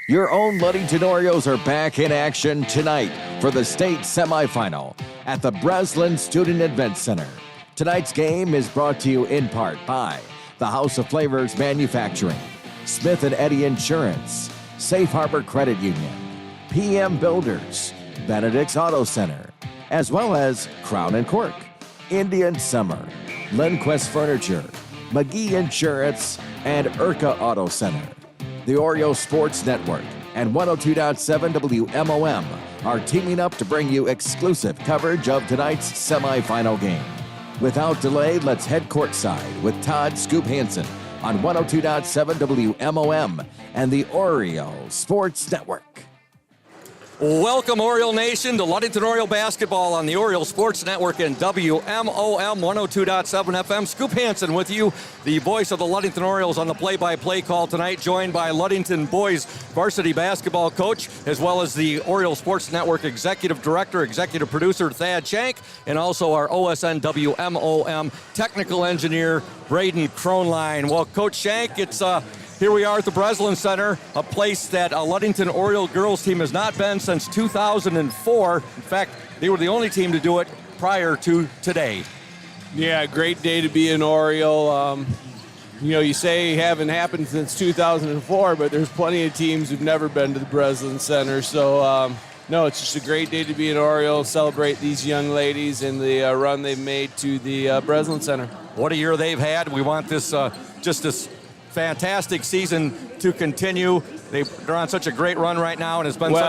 Your own Ludington Orioles are back in action tonight for the state semifinal at the Breslin Student Event Center. Tonight's game is brought to you in part by the House of Flavors Manufacturing, Smith & Eddy Insurance, Safe Harbor Credit Union, PM Builders, Benedict's Auto Center, as well as Crown & Cork, Indian Summer, Lindquist Furniture, McGee Insurance, and Urca Auto Center. The Orioles Sports Network and 102.7 WMOM are teaming up to bring you exclusive coverage of tonight's semifinal game. Without delay, let's head courtside with Todd Scoop Hansen on 102.7 WMOM and the Orioles Sports Network. Welcome, Oriole Nation, to Ludington Oriole basketball on the Oriole Sports Network and WMOM 102.7 FM. Scoop Hansen with you, the voice of the Ludington Orioles on the play-by-play call tonight, joined by Ludington boys varsity basketball coach, as well as the Oriole Sports Network executive director, executive producer Thad Shank, and also our OSN WMOM technical engineer, Braden Kronline. Well, Coach Shank, here we are at the Breslin Center, a place that a Ludington Oriole girls team has not been since 2004. In fact, they were the only team to do it prior to today. Yeah, great day to be an Oriole. You say it haven't happened since 2004, but there's plenty of teams who've never been to the Breslin Center. So, no, it's just a great day to be an Oriole, celebrate these young ladies and the run they've made to the Breslin Center. What a year they've had. We want this this fantastic season to continue. They're on such a great run right now, and it's been we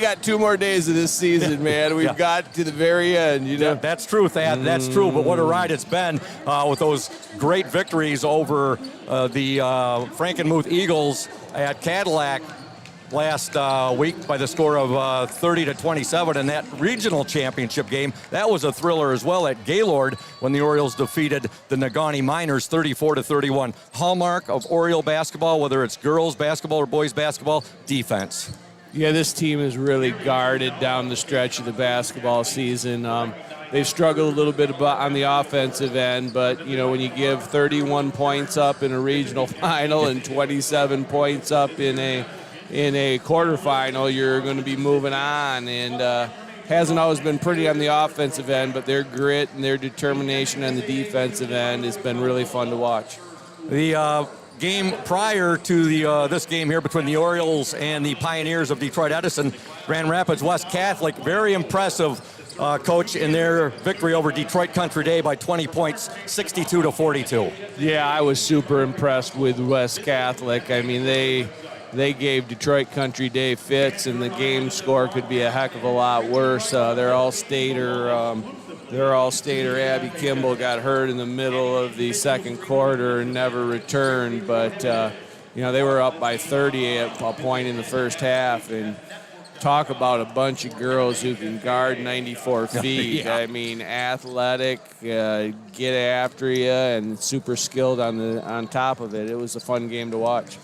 got 2 more days of this season, man. We've got to the very end, Yeah, that's true, Thad. That's true. But what a ride it's been with those great victories over the Frankenmuth Eagles at Cadillac last week by the score of 30-27, and that regional championship game, that was a thriller as well at Gaylord when the Orioles defeated the Negaunee Miners 34-31. Hallmark of Oriole basketball, whether it's girls basketball or boys basketball, defense. Yeah, this team is really guarded down the stretch of the basketball season. They've struggled a little bit on the offensive end, but, when you give 31 points up in a regional final and 27 points up in a quarterfinal, you're going to be moving on, and hasn't always been pretty on the offensive end, but their grit and their determination on the defensive end has been really fun to watch. The game prior to this game here between the Orioles and the Pioneers of Detroit Edison, Grand Rapids West Catholic, very impressive, Coach, in their victory over Detroit Country Day by 20 points, 62-42. Yeah, I was super impressed with West Catholic. I mean, they gave Detroit Country Day fits, and the game score could be a heck of a lot worse. Their all-stater Abby Kimball got hurt in the middle of the second quarter and never returned. But they were up by 30 at a point in the first half, and talk about a bunch of girls who can guard 94 feet. Yeah. I mean, athletic, get after you, and super skilled on top of it. It was a fun game to watch.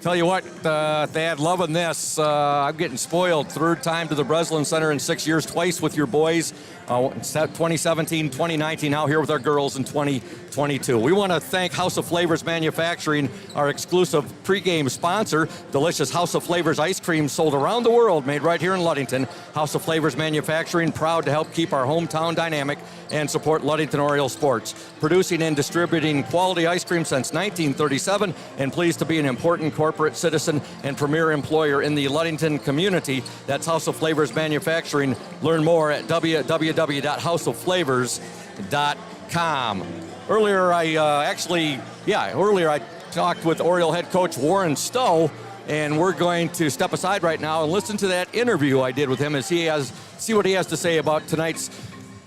Tell you what, Thad, loving this. I'm getting spoiled. 3rd time to the Breslin Center in 6 years, twice with your boys. 2017, 2019, now here with our girls in 2022. We want to thank House of Flavors Manufacturing, our exclusive pregame sponsor. Delicious House of Flavors ice cream sold around the world, made right here in Ludington. House of Flavors Manufacturing, proud to help keep our hometown dynamic and support Ludington Oriole sports. Producing and distributing quality ice cream since 1937, and pleased to be an important corporate citizen and premier employer in the Ludington community. That's House of Flavors Manufacturing. Learn more at www.houseofflavors.com. Earlier I talked with Oriole head coach Warren Stowe, and we're going to step aside right now and listen to that interview I did with him as see what he has to say about tonight's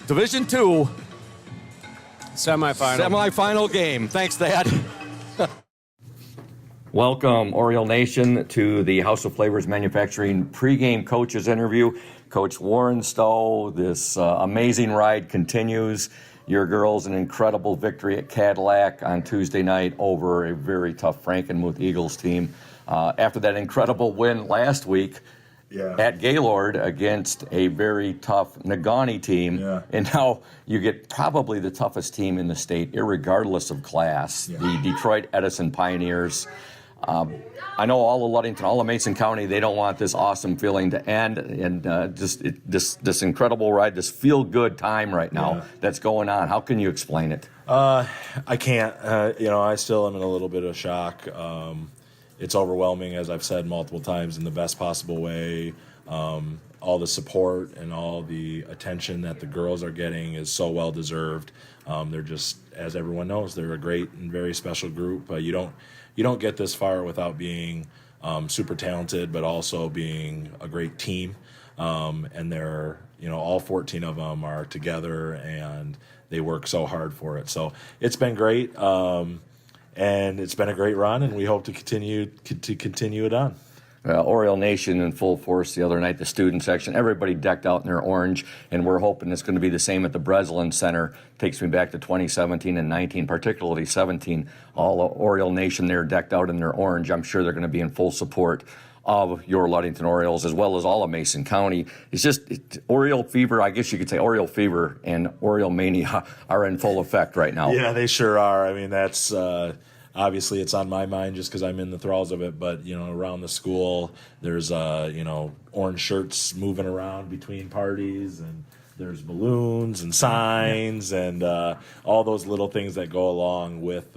Division II semifinal game. Thanks, Thad. Welcome, Oriole Nation, to the House of Flavors Manufacturing pregame coaches interview. Coach Warren Stowe, this amazing ride continues. Your girls, an incredible victory at Cadillac on Tuesday night over a very tough Frankenmuth Eagles team. After that incredible win last week at Gaylord against a very tough Negaunee team. Yeah. And now you get probably the toughest team in the state, irregardless of class, the Detroit Edison Pioneers. I know all of Ludington, all of Mason County, they don't want this awesome feeling to end, and this incredible ride, this feel-good time right now that's going on. How can you explain it? I can't. I still am in a little bit of shock. It's overwhelming, as I've said multiple times, in the best possible way. All the support and all the attention that the girls are getting is so well deserved. They're just, as everyone knows, they're a great and very special group. You don't get this far without being super talented, but also being a great team. And they're, all 14 of them are together, and they work so hard for it. So it's been great, and it's been a great run, and we hope to continue it on. Oriole Nation in full force the other night, the student section, everybody decked out in their orange, and we're hoping it's going to be the same at the Breslin Center. Takes me back to 2017 and 19, particularly 17. All Oriole Nation there decked out in their orange. I'm sure they're going to be in full support of your Ludington Orioles, as well as all of Mason County. It's just Oriole fever, I guess you could say Oriole fever and Oriole mania are in full effect right now. Yeah, they sure are. I mean, that's... Obviously, it's on my mind just because I'm in the thralls of it. But around the school, there's orange shirts moving around between parties, and there's balloons and signs and all those little things that go along with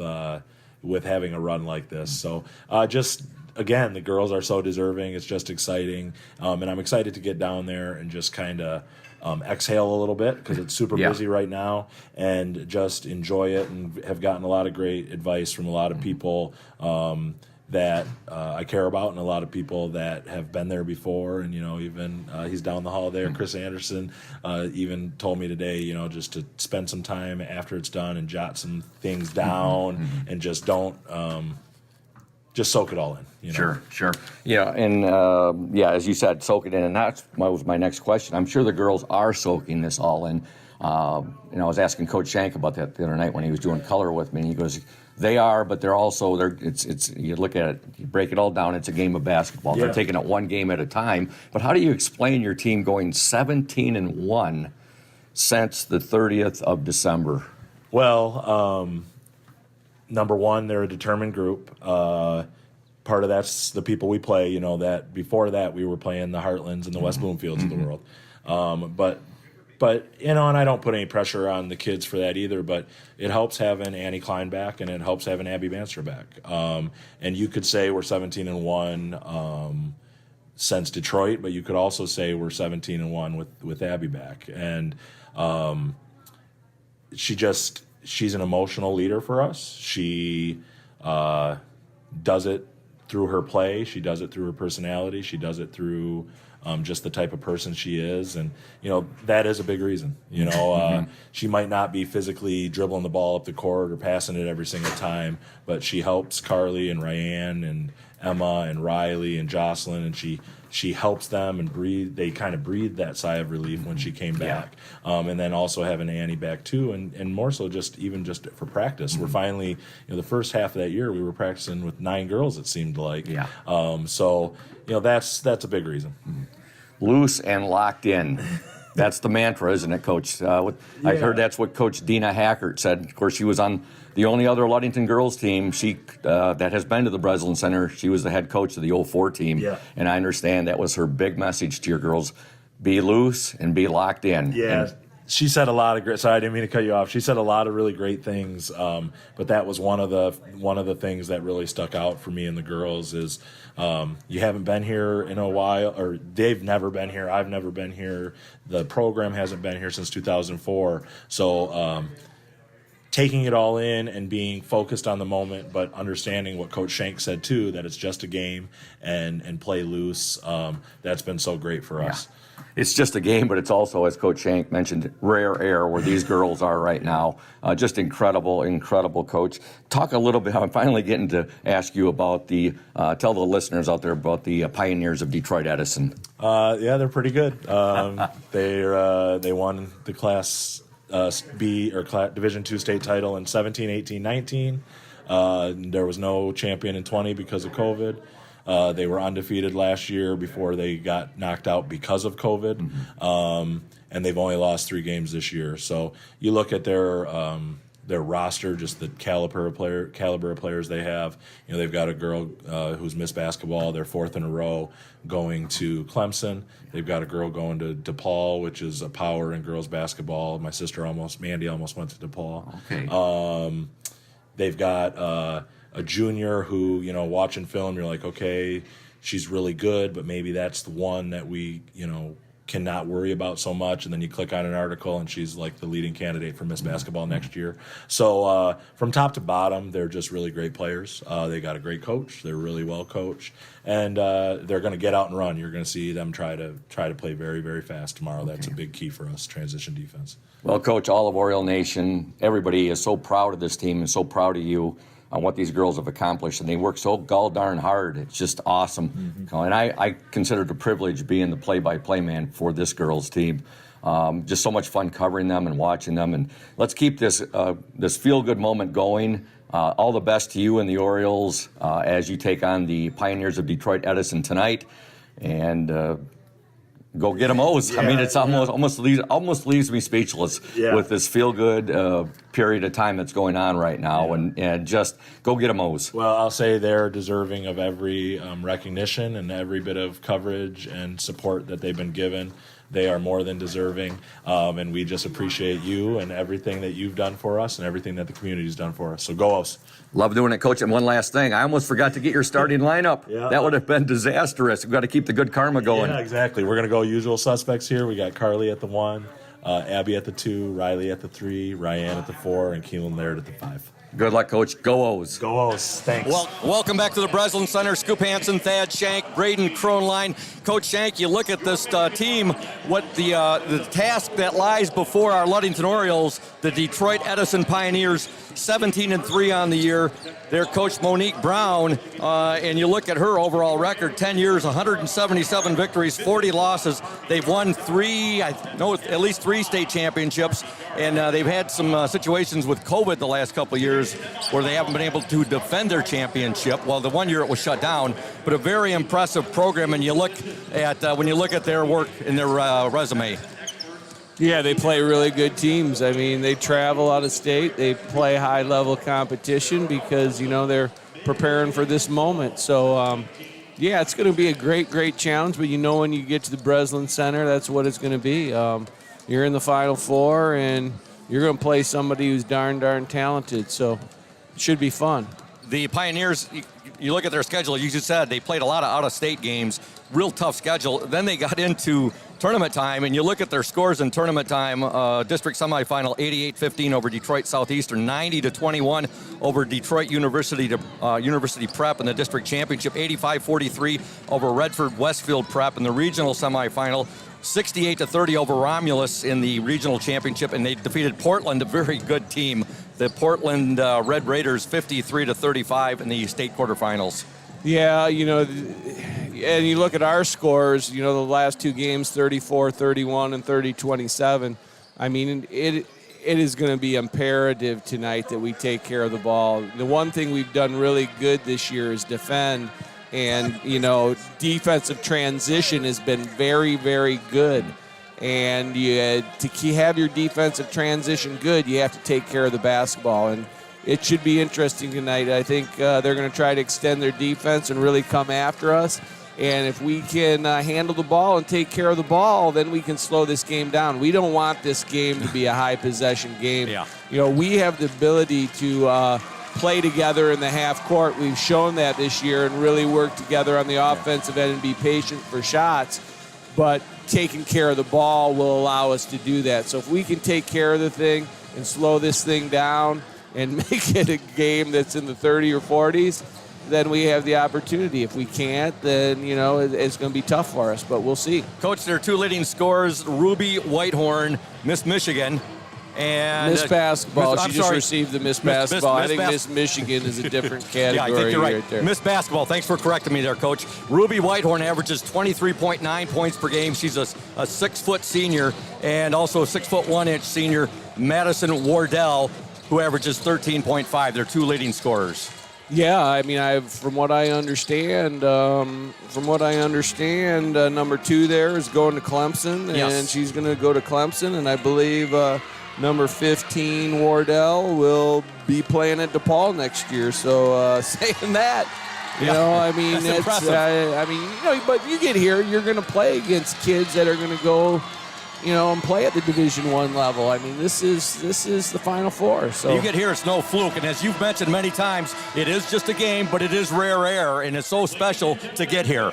having a run like this. So just again, the girls are so deserving. It's just exciting, and I'm excited to get down there and just kind of. Exhale a little bit because it's super busy right now, and just enjoy it, and have gotten a lot of great advice from a lot of people that I care about, and a lot of people that have been there before. And even he's down the hall there, Chris Anderson, even told me today, just to spend some time after it's done and jot some things down, and just don't. Just soak it all in. Sure. Yeah, and as you said, soak it in, and that was my next question. I'm sure the girls are soaking this all in. I was asking Coach Shank about that the other night when he was doing color with me, and he goes, "They are, but they're also It's you look at it, you break it all down. It's a game of basketball. They're taking it one game at a time. But how do you explain your team going 17-1 since the 30th of December? Well. Number one, they're a determined group. Part of that's the people we play. That before that we were playing the Heartlands and the West Bloomfields of the world. But and I don't put any pressure on the kids for that either. But it helps having Annie Klein back, and it helps having Abby Banster back. And you could say we're 17-1 since Detroit, but you could also say we're 17-1 with Abby back. And she's an emotional leader for us. She does it through her play. She does it through her personality. She does it through just the type of person she is. And, that is a big reason. She might not be physically dribbling the ball up the court or passing it every single time, but she helps Carly and Ryan and Emma and Riley and Jocelyn, and she helps them and they kind of breathed that sigh of relief when she came back. And then also having Annie back too, and more so just for practice. We're finally, the first half of that year we were practicing with 9 girls, it seemed like. So that's a big reason. Loose and locked in. That's the mantra, isn't it, Coach? I heard that's what Coach Dina Hackert said. Of course, she was on the only other Ludington girls team that has been to the Breslin Center. She was the head coach of the 04 team. And I understand that was her big message to your girls. Be loose and be locked in. Yeah. She said a lot of great. Sorry, I didn't mean to cut you off. She said a lot of really great things, but that was one of the things that really stuck out for me and the girls is you haven't been here in a while, or they've never been here. I've never been here. The program hasn't been here since 2004. So taking it all in and being focused on the moment, but understanding what Coach Shank said too, that it's just a game and play loose. That's been so great for us. It's just a game, but it's also, as Coach Shank mentioned, rare air where these girls are right now. Just incredible, Coach. Talk a little bit. I'm finally getting to ask you about tell the listeners out there about the Pioneers of Detroit Edison. They're pretty good. They won the Class B or Division II state title in 17, 18, 19. There was no champion in 20 because of COVID. They were undefeated last year before they got knocked out because of COVID, and they've only lost 3 games this year. So you look at their their roster, just the caliber of players they have. They've got a girl who's Miss Basketball, their 4th in a row, going to Clemson. They've got a girl going to DePaul, which is a power in girls basketball. My sister Mandy almost went to DePaul. Okay. They've got a junior who, watching film, you're like, okay, she's really good, but maybe that's the one that we, cannot worry about so much. And then you click on an article and she's like the leading candidate for Miss Basketball next year. So from top to bottom, they're just really great players. They got a great coach. They're really well coached, and they're going to get out and run. You're going to see them try to play very, very fast tomorrow. Okay. That's a big key for us, transition defense. Well, Coach, all of Oriole Nation, everybody is so proud of this team and so proud of you on what these girls have accomplished, and they work so gall darn hard. It's just awesome. Mm-hmm. And I consider it a privilege being the play-by-play man for this girls' team. Just so much fun covering them and watching them. And let's keep this feel-good moment going. All the best to you and the Orioles as you take on the Pioneers of Detroit Edison tonight. And go get them O's. Yeah, I mean, it's almost leaves me speechless with this feel-good period of time that's going on right now, and just go get them O's. Well, I'll say they're deserving of every recognition and every bit of coverage and support that they've been given. They are more than deserving, and we just appreciate you and everything that you've done for us and everything that the community's done for us. So go O's. Love doing it, Coach. And one last thing, I almost forgot to get your starting lineup. That would have been disastrous. We've got to keep the good karma going. Yeah, exactly. We're going to go usual suspects here. We got Carly at the 1, Abby at the 2, Riley at the 3, Ryan at the 4, and Keelan Laird at the 5. Good luck, Coach. Go O's. Go O's. Thanks. Well, welcome back to the Breslin Center. Scoop Hansen, Thad Shank, Braden Kronline. Coach Shank, you look at this team, what the task that lies before our Ludington Orioles, the Detroit Edison Pioneers, 17-3 on the year. Their coach, Monique Brown, and you look at her overall record, 10 years, 177 victories, 40 losses. They've won at least three state championships, and they've had some situations with COVID the last couple of years where they haven't been able to defend their championship. Well, the one year it was shut down, but a very impressive program, and you look at when you look at their work in their resume. Yeah, they play really good teams. I mean, they travel out of state. They play high-level competition because, they're preparing for this moment. So, it's going to be a great, great challenge. But when you get to the Breslin Center, that's what it's going to be. You're in the Final Four, and you're going to play somebody who's darn talented. So it should be fun. The Pioneers, you look at their schedule, you just said they played a lot of out-of-state games, real tough schedule. Then they got into tournament time, and you look at their scores in tournament time, district semifinal, 88-15 over Detroit Southeastern, 90-21 over Detroit University Prep in the district championship, 85-43 over Redford Westfield Prep in the regional semifinal, 68-30 over Romulus in the regional championship, and they defeated Portland, a very good team. The Portland Red Raiders, 53-35 in the state quarterfinals. Yeah, and you look at our scores, the last two games, 34-31 and 30-27. I mean, it is going to be imperative tonight that we take care of the ball. The one thing we've done really good this year is defend. And, defensive transition has been very, very good. And to have your defensive transition good, you have to take care of the basketball. And it should be interesting tonight. I think they're going to try to extend their defense and really come after us. And if we can handle the ball and take care of the ball, then we can slow this game down. We don't want this game to be a high possession game. Yeah. We have the ability to play together in the half court. We've shown that this year and really work together on the offensive end and be patient for shots. But taking care of the ball will allow us to do that. So if we can take care of the thing and slow this thing down and make it a game that's in the 30 or 40s, then we have the opportunity. If we can't, then, it's going to be tough for us, but we'll see. Coach, their two leading scorers, Ruby Whitehorn, Miss Michigan, and Miss Basketball. She just received the Miss Basketball. I think Miss Michigan is a different category. Yeah, I think you're right there. Miss Basketball. Thanks for correcting me there, Coach. Ruby Whitehorn averages 23.9 points per game. She's a 6-foot senior, and also a 6'1" senior, Madison Wardell, who averages 13.5. They're two leading scorers. Yeah, I mean, from what I understand, number 2 there is going to Clemson, Yes. and she's going to go to Clemson, and I believe number 15, Wardell, will be playing at DePaul next year. So saying that, you know, I mean, that's it's, impressive. but you get here, you're going to play against kids that are going to go, and play at the Division I level. I mean, this is the Final Four. So you get here, it's no fluke, and as you've mentioned many times, it is just a game, but it is rare air, and it's so special to get here.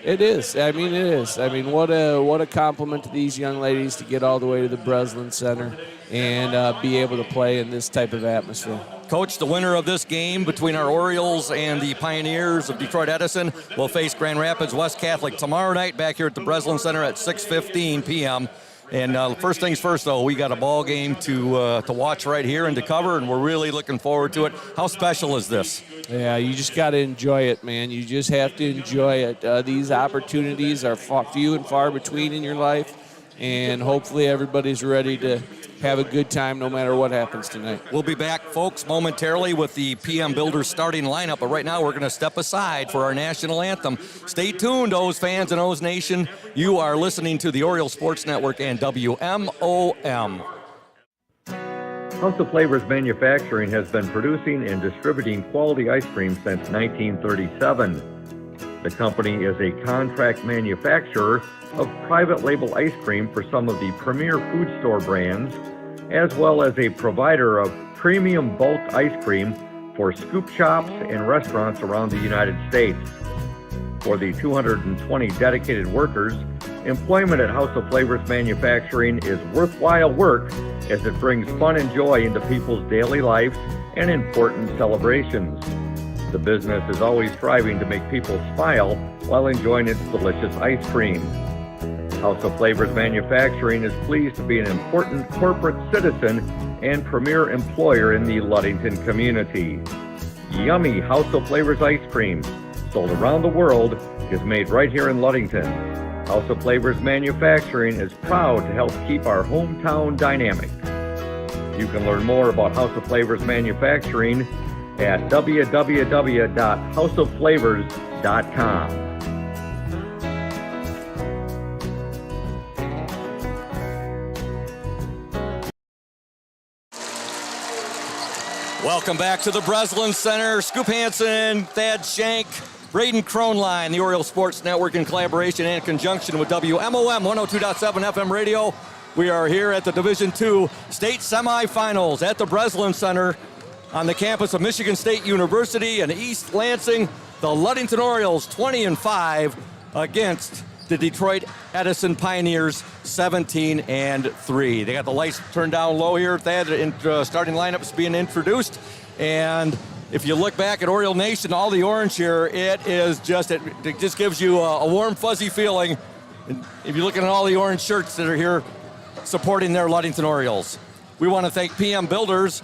It is. I mean, it is. I mean, what a compliment to these young ladies to get all the way to the Breslin Center and be able to play in this type of atmosphere. Coach, the winner of this game between our Orioles and the Pioneers of Detroit Edison will face Grand Rapids West Catholic tomorrow night back here at the Breslin Center at 6:15 p.m. And first things first, though, we got a ball game to watch right here and to cover, and we're really looking forward to it. How special is this? Yeah, you just got to enjoy it, man. You just have to enjoy it. These opportunities are few and far between in your life, and hopefully everybody's ready to have a good time no matter what happens tonight. We'll be back, folks, momentarily with the PM Builders starting lineup, but right now we're going to step aside for our national anthem. Stay tuned, O's fans and O's Nation. You are listening to the Oriole Sports Network and WMOM. House of Flavors Manufacturing has been producing and distributing quality ice cream since 1937. The company is a contract manufacturer of private label ice cream for some of the premier food store brands, as well as a provider of premium bulk ice cream for scoop shops and restaurants around the United States. For the 220 dedicated workers, employment at House of Flavors Manufacturing is worthwhile work as it brings fun and joy into people's daily lives and important celebrations. The business is always striving to make people smile while enjoying its delicious ice cream. House of Flavors Manufacturing is pleased to be an important corporate citizen and premier employer in the Ludington community. Yummy House of Flavors ice cream, sold around the world, is made right here in Ludington. House of Flavors Manufacturing is proud to help keep our hometown dynamic. You can learn more about House of Flavors Manufacturing at www.houseofflavors.com. Welcome back to the Breslin Center. Scoop Hansen, Thad Shank, Braden Kronline, the Oriole Sports Network in collaboration and conjunction with WMOM 102.7 FM radio. We are here at the Division II State Semifinals at the Breslin Center on the campus of Michigan State University in East Lansing. The Ludington Orioles 20-5 against the Detroit Edison Pioneers 17-3. They got the lights turned down low here. Thad, starting lineups being introduced. And if you look back at Oriole Nation, all the orange here, it just gives you a warm, fuzzy feeling. And if you're looking at all the orange shirts that are here supporting their Ludington Orioles. We want to thank PM Builders,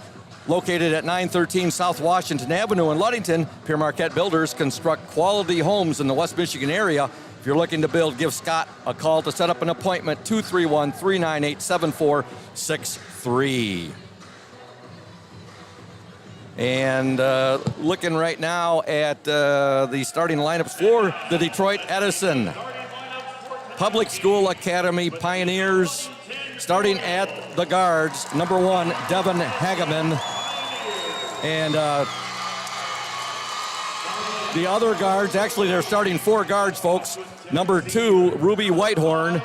located at 913 South Washington Avenue in Ludington. Pierre Marquette Builders construct quality homes in the West Michigan area. If you're looking to build, give Scott a call to set up an appointment, 231-398-7463. And looking right now at the starting lineups for the Detroit Edison Public School Academy Pioneers. Starting at the guards, number 1, Devin Hageman. And the other guards, actually they're starting 4 guards, folks. Number 2, Ruby Whitehorn.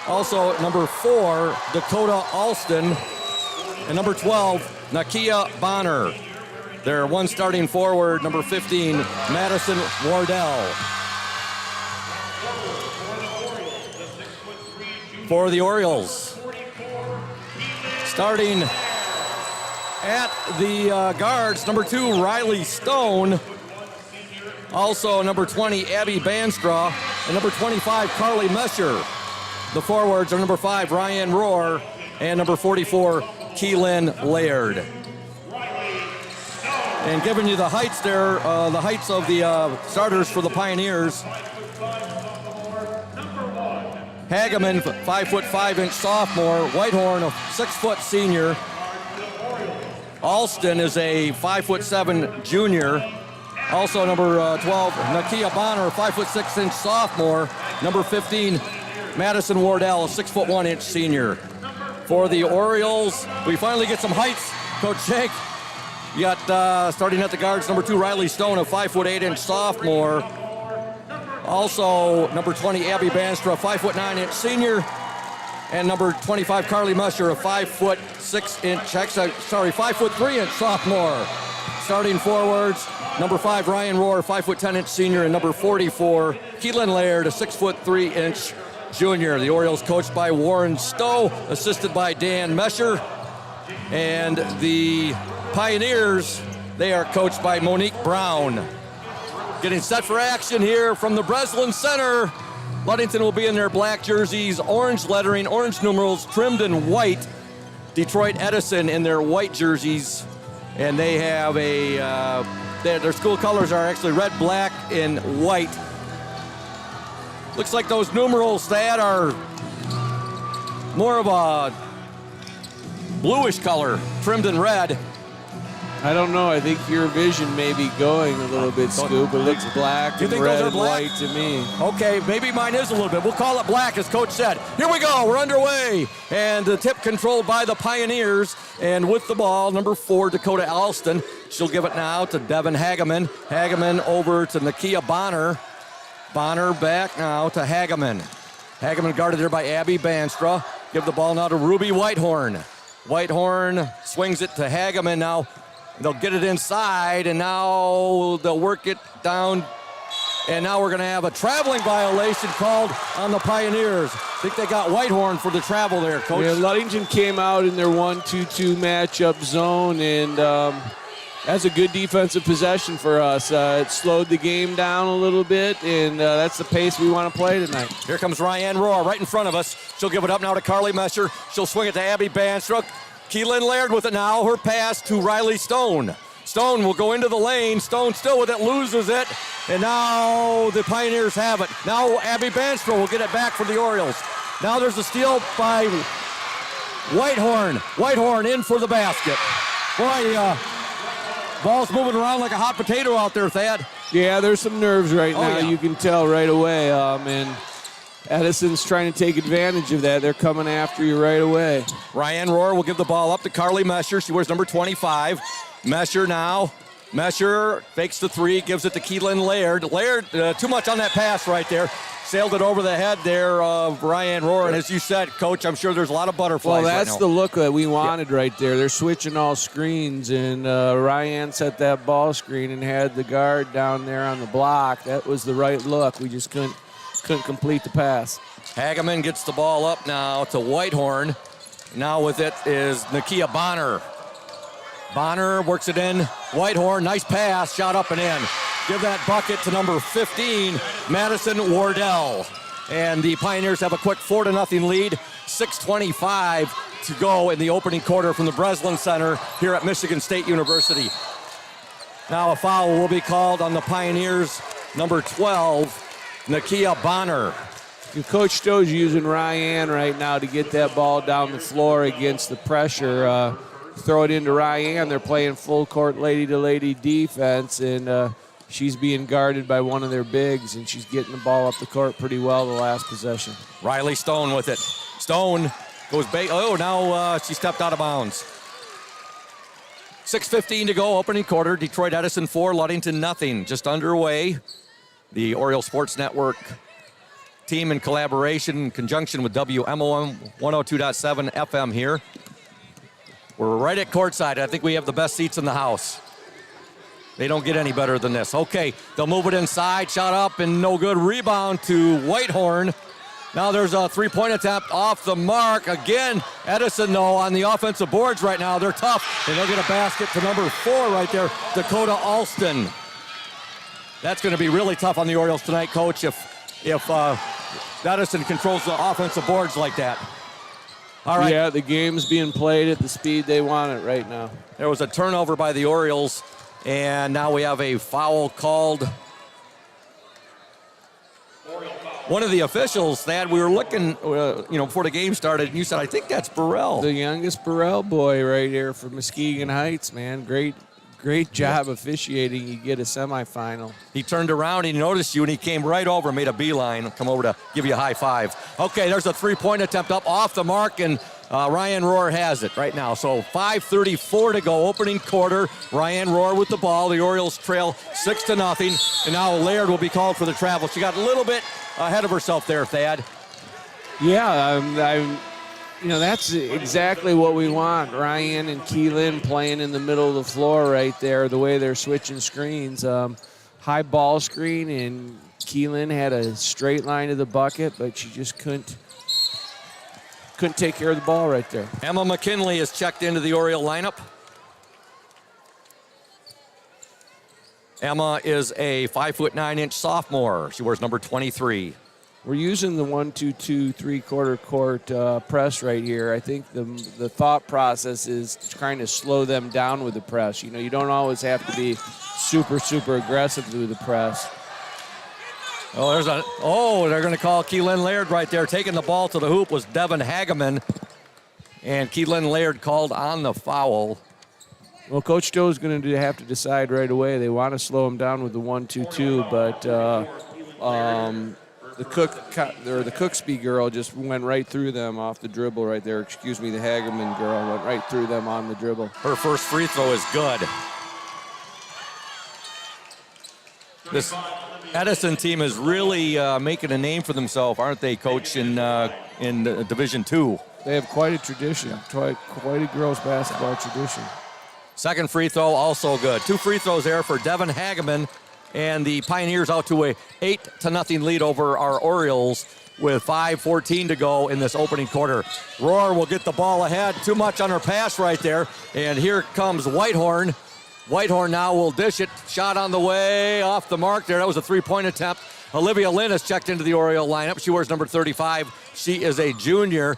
Also number 4, Dakota Alston. And number 12, Nakia Bonner. Their one starting forward, number 15, Madison Wardell. For the Orioles, starting at the guards, number 2, Riley Stone. Also number 20, Abby Banstraw. And number 25, Carly Mesher. The forwards are number 5, Ryan Rohr. And number 44, Keelan Laird. And giving you the heights there, the heights of the starters for the Pioneers. Hageman, 5'5" sophomore. Whitehorn, a 6' senior. Alston is a 5'7" junior. Also number 12, Nakia Bonner, 5'6" sophomore. Number 15, Madison Wardell, a 6'1" senior. for the Orioles. We finally get some heights, Coach Shank. You got, starting at the guards, number 2, Riley Stone, a 5'8" sophomore. Also, number 20, Abby Banstra, a 5'9" senior. And number 25, Carly Musher, a 5'3" sophomore. Starting forwards, number 5, Ryan Rohr, 5'10" senior, and number 44, Keelan Laird, a 6'3" junior. The Orioles coached by Warren Stowe, assisted by Dan Mesher. And the Pioneers, they are coached by Monique Brown. Getting set for action here from the Breslin Center. Ludington will be in their black jerseys, orange lettering, orange numerals, trimmed in white. Detroit Edison in their white jerseys. And they have their school colors are actually red, black, and white. Looks like those numerals, Thad, are more of a bluish color, trimmed in red. I don't know. I think your vision may be going a little bit, Scoop. It looks black and red and white to me. Okay, maybe mine is a little bit. We'll call it black, as Coach said. Here we go. We're underway. And the tip controlled by the Pioneers. And with the ball, number 4, Dakota Alston. She'll give it now to Devin Hageman. Hageman over to Nakia Bonner. Bonner back now to Hageman. Hageman guarded there by Abby Banstra. Give the ball now to Ruby Whitehorn. Whitehorn swings it to Hageman now. They'll get it inside, and now they'll work it down. And now we're going to have a traveling violation called on the Pioneers. I think they got Whitehorn for the travel there, Coach. Yeah, Ludington came out in their 1-2-2 matchup zone, and that's a good defensive possession for us. It slowed the game down a little bit, and that's the pace we want to play tonight. Here comes Ryan Rohr right in front of us. She'll give it up now to Carly Mesher. She'll swing it to Abby Banstra. Keelan Laird with it now. Her pass to Riley Stone. Stone will go into the lane. Stone still with it, loses it. And now the Pioneers have it. Now Abby Banstra will get it back for the Orioles. Now there's a steal by Whitehorn. Whitehorn in for the basket. Boy, ball's moving around like a hot potato out there, Thad. Yeah, there's some nerves right now. Yeah. You can tell right away. And Edison's trying to take advantage of that. They're coming after you right away. Ryan Rohr will give the ball up to Carly Mesher. She wears number 25. Mesher now. Mesher fakes the 3, gives it to Keelan Laird. Laird, too much on that pass right there. Sailed it over the head there of Ryan Rohr. And as you said, Coach, I'm sure there's a lot of butterflies. Well, that's right the look that we wanted right there. They're switching all screens, and Ryan set that ball screen and had the guard down there on the block. That was the right look. We just couldn't complete the pass. Hageman gets the ball up now to Whitehorn. Now with it is Nakia Bonner. Bonner works it in. Whitehorn, nice pass, shot up and in. Give that bucket to number 15, Madison Wardell. And the Pioneers have a quick 4-0 lead. 6:25 to go in the opening quarter from the Breslin Center here at Michigan State University. Now a foul will be called on the Pioneers, number 12, Nakia Bonner. Coach Stowe's using Ryan right now to get that ball down the floor against the pressure. Throw it into Ryan. They're playing full court lady-to-lady defense, and she's being guarded by one of their bigs, and she's getting the ball up the court pretty well the last possession. Riley Stone with it. Stone goes now she stepped out of bounds. 6:15 to go, opening quarter. Detroit Edison 4, Ludington 0. Just underway. The Oriole Sports Network team in collaboration in conjunction with WMOM 102.7 FM here. We're right at courtside. I think we have the best seats in the house. They don't get any better than this. Okay, they'll move it inside. Shot up and no good. Rebound to Whitehorn. Now there's a three-point attempt off the mark. Again, Edison, though, on the offensive boards right now. They're tough, and they'll get a basket to number 4 right there, Dakota Alston. That's going to be really tough on the Orioles tonight, Coach, if Edison controls the offensive boards like that. All right. Yeah, the game's being played at the speed they want it right now. There was a turnover by the Orioles, and now we have a foul called. One of the officials, Thad, we were looking, before the game started, and you said, I think that's Burrell. The youngest Burrell boy right here from Muskegon Heights, man. Great job officiating. You get a semifinal. He turned around, he noticed you, and he came right over and made a beeline, come over to give you a high five. Okay, there's a three-point attempt up off the mark, and Ryan Rohr has it right now. So 5:34 to go, opening quarter. Ryan Rohr with the ball. The Orioles trail 6-0. And now Laird will be called for the travel. She got a little bit ahead of herself there, Thad. Yeah, that's exactly what we want. Ryan and Keelan playing in the middle of the floor right there, the way they're switching screens. High ball screen, and Keelan had a straight line to the bucket, but she just couldn't take care of the ball right there. Emma McKinley is checked into the Oriole lineup. Emma is a 5'9" sophomore. She wears number 23. We're using the 1-2-2 3/4 court press right here. I think the thought process is trying to slow them down with the press. You don't always have to be super, super aggressive with the press. They're going to call Keelan Laird right there. Taking the ball to the hoop was Devin Hageman. And Keelan Laird called on the foul. Well, Coach Stowe is going to have to decide right away. They want to slow him down with the 1-2-2, but the Cooksby girl just went right through them off the dribble right there. Excuse me, the Hageman girl went right through them on the dribble. Her first free throw is good. This Edison team is really making a name for themselves, aren't they, Coach, in Division II? They have quite a tradition, quite a girls' basketball tradition. Second free throw, also good. 2 free throws there for Devin Hageman, and the Pioneers out to a 8-0 lead over our Orioles with 5:14 to go in this opening quarter. Rohr will get the ball ahead. Too much on her pass right there, and here comes Whitehorn. Whitehorn now will dish it. Shot on the way, off the mark there. That was a 3-point attempt. Olivia Lynn has checked into the Oriole lineup. She wears number 35. She is a junior.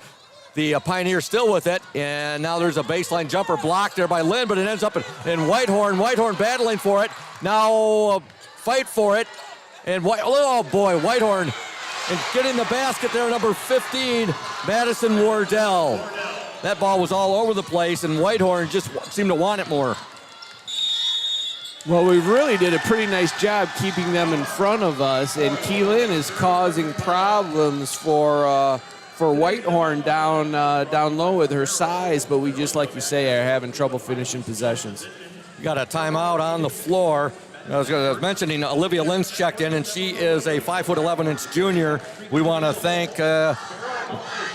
The Pioneers still with it, and now there's a baseline jumper blocked there by Lynn, but it ends up in Whitehorn. Whitehorn battling for it. Now fight for it. And Whitehorn and getting the basket there, number 15, Madison Wardell. That ball was all over the place, and Whitehorn just seemed to want it more. Well, we really did a pretty nice job keeping them in front of us, and Keelan is causing problems for Whitehorn down low with her size, but we just, like you say, are having trouble finishing possessions. We got a timeout on the floor. I was mentioning Olivia Lynn's checked in, and she is a 5'11" junior. We want to thank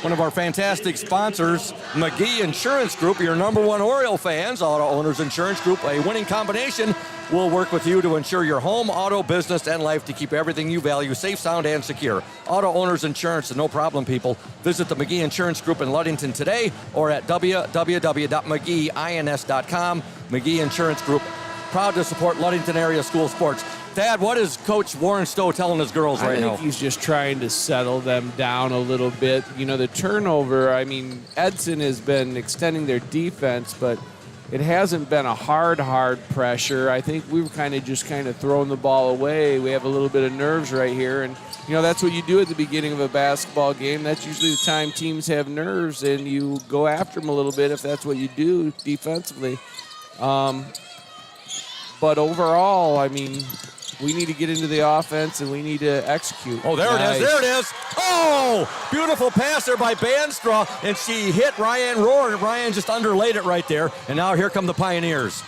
one of our fantastic sponsors, McGee Insurance Group, your #1 Oriole fans. Auto Owners Insurance Group, a winning combination. We'll work with you to insure your home, auto, business, and life to keep everything you value safe, sound, and secure. Auto Owners Insurance, no problem, people. Visit the McGee Insurance Group in Ludington today or at www.mcgeeins.com. McGee Insurance Group, proud to support Ludington area school sports. Thad, what is Coach Warren Stowe telling his girls right now? I think he's just trying to settle them down a little bit. The turnover, Edison has been extending their defense, but it hasn't been a hard pressure. I think we were kind of throwing the ball away. We have a little bit of nerves right here, and that's what you do at the beginning of a basketball game. That's usually the time teams have nerves, and you go after them a little bit if that's what you do defensively. But overall, we need to get into the offense, and we need to execute. Oh, there it is. Oh, beautiful pass there by Banstra, and she hit Ryan Rohr, and Ryan just underlaid it right there. And now here come the Pioneers.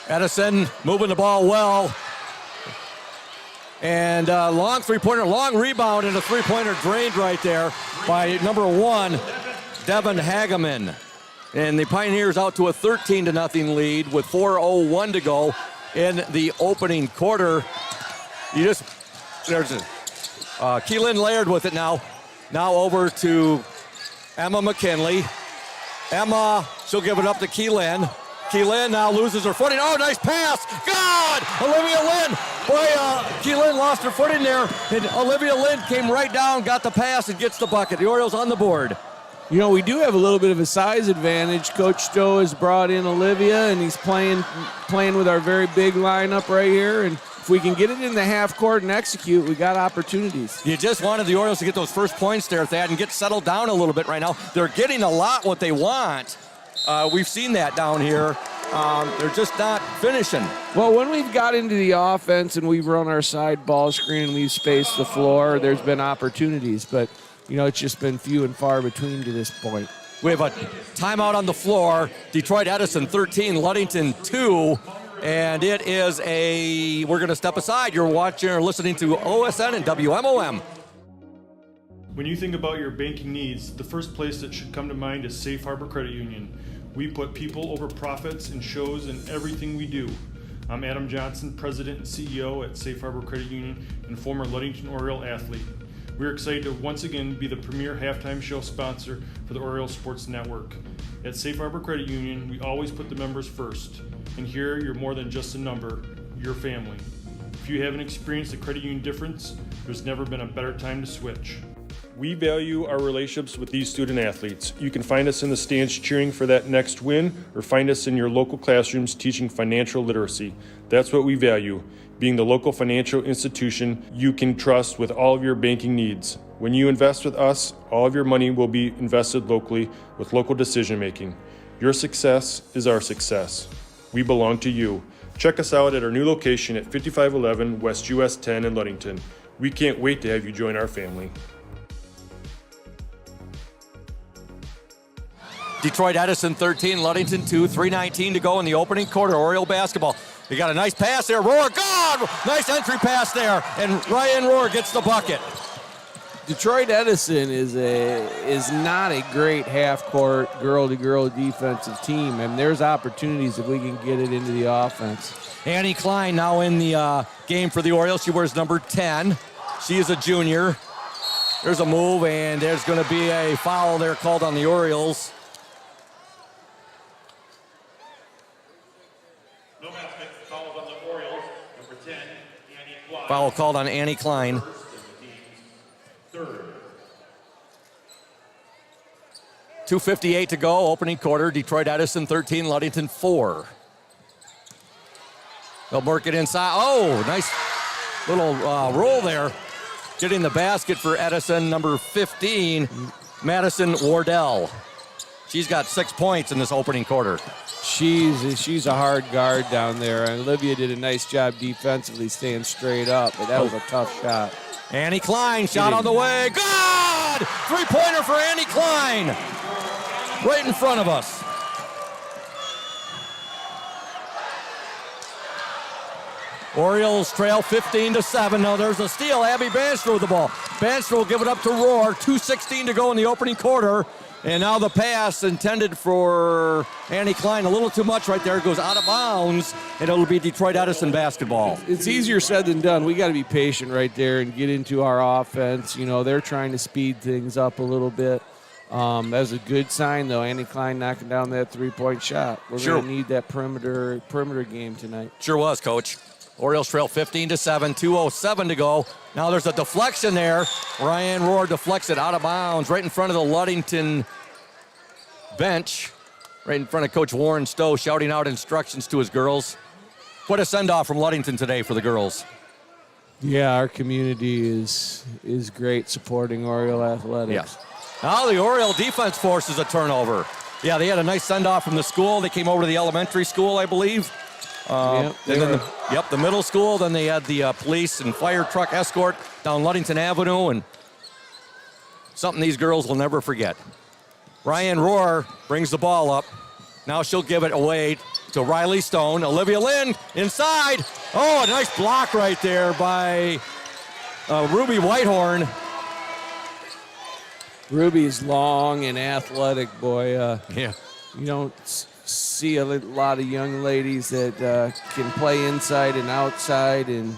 Edison moving the ball well. And long three-pointer, long rebound, and a three-pointer drained right there by number 1, Devin Hageman. And the Pioneers out to a 13-0 lead with 4:01 to go in the opening quarter. There's Keelan Laird with it now. Now over to Emma McKinley. Emma, she'll give it up to Keelan. Keelan now loses her footing. Oh, nice pass. God! Olivia Lynn. Boy, Keelan lost her footing there. And Olivia Lynn came right down, got the pass, and gets the bucket. The Orioles on the board. We do have a little bit of a size advantage. Coach Stowe has brought in Olivia, and he's playing with our very big lineup right here. And if we can get it in the half court and execute, we got opportunities. You just wanted the Orioles to get those first points there, Thad, and get settled down a little bit right now. They're getting a lot what they want. We've seen that down here. They're just not finishing. Well, when we've got into the offense and we've run our side ball screen and we've spaced the floor, there's been opportunities. But it's just been few and far between to this point. We have a timeout on the floor. Detroit Edison 13, Ludington 2. And it is we're going to step aside. You're watching or listening to OSN and WMOM. When you think about your banking needs, the first place that should come to mind is Safe Harbor Credit Union. We put people over profits and shows in everything we do. I'm Adam Johnson, President and CEO at Safe Harbor Credit Union and former Ludington Oriole athlete. We're excited to once again be the premier halftime show sponsor for the Oriole Sports Network. At Safe Harbor Credit Union, we always put the members first. And here, you're more than just a number, you're family. If you haven't experienced the credit union difference, there's never been a better time to switch. We value our relationships with these student athletes. You can find us in the stands cheering for that next win, or find us in your local classrooms teaching financial literacy. That's what we value, being the local financial institution you can trust with all of your banking needs. When you invest with us, all of your money will be invested locally with local decision making. Your success is our success. We belong to you. Check us out at our new location at 5511 West US 10 in Ludington. We can't wait to have you join our family. Detroit Edison 13, Ludington 2, 3:19 to go in the opening quarter. Oriole basketball. You got a nice pass there. Rohr, God! Nice entry pass there. And Ryan Rohr gets the bucket. Detroit Edison is not a great half-court, girl-to-girl defensive team, and there's opportunities if we can get it into the offense. Annie Klein now in the game for the Orioles. She wears number 10. She is a junior. There's a move, and there's going to be a foul there called on the Orioles. No basket, foul on the Orioles, number 10, Annie Klein. Foul called on Annie Klein. Third. 2:58 to go, opening quarter. Detroit Edison 13, Ludington 4. They'll work it inside. Oh, nice little roll there. Getting the basket for Edison, number 15, Madison Wardell. She's got 6 points in this opening quarter. She's a hard guard down there, and Olivia did a nice job defensively staying straight up, but that was a tough shot. Annie Klein, shot on the way. Good! Three-pointer for Annie Klein. Right in front of us. Orioles trail 15-7. Now there's a steal. Abby Banster with the ball. Banster will give it up to Rohr. 2:16 to go in the opening quarter. And now the pass intended for Annie Klein. A little too much right there. It goes out of bounds, and it'll be Detroit Edison basketball. It's easier said than done. We got to be patient right there and get into our offense. They're trying to speed things up a little bit. That's a good sign, though. Annie Klein knocking down that three-point shot. We're going to need that perimeter game tonight. Sure was, Coach. Orioles trail 15-7, 2:07 to go. Now there's a deflection there. Ryan Rohr deflects it out of bounds right in front of the Ludington bench, right in front of Coach Warren Stowe, shouting out instructions to his girls. What a send-off from Ludington today for the girls. Yeah, our community is great supporting Oriole athletics. Yes. Now the Oriole defense forces a turnover. Yeah, they had a nice send-off from the school. They came over to the elementary school, I believe. The middle school. Then they had the police and fire truck escort down Ludington Avenue, and something these girls will never forget. Ryan Rohr brings the ball up. Now she'll give it away to Riley Stone. Olivia Lynn inside. Oh, a nice block right there by Ruby Whitehorn. Ruby's long and athletic, boy. Yeah. You don't see a lot of young ladies that can play inside and outside, and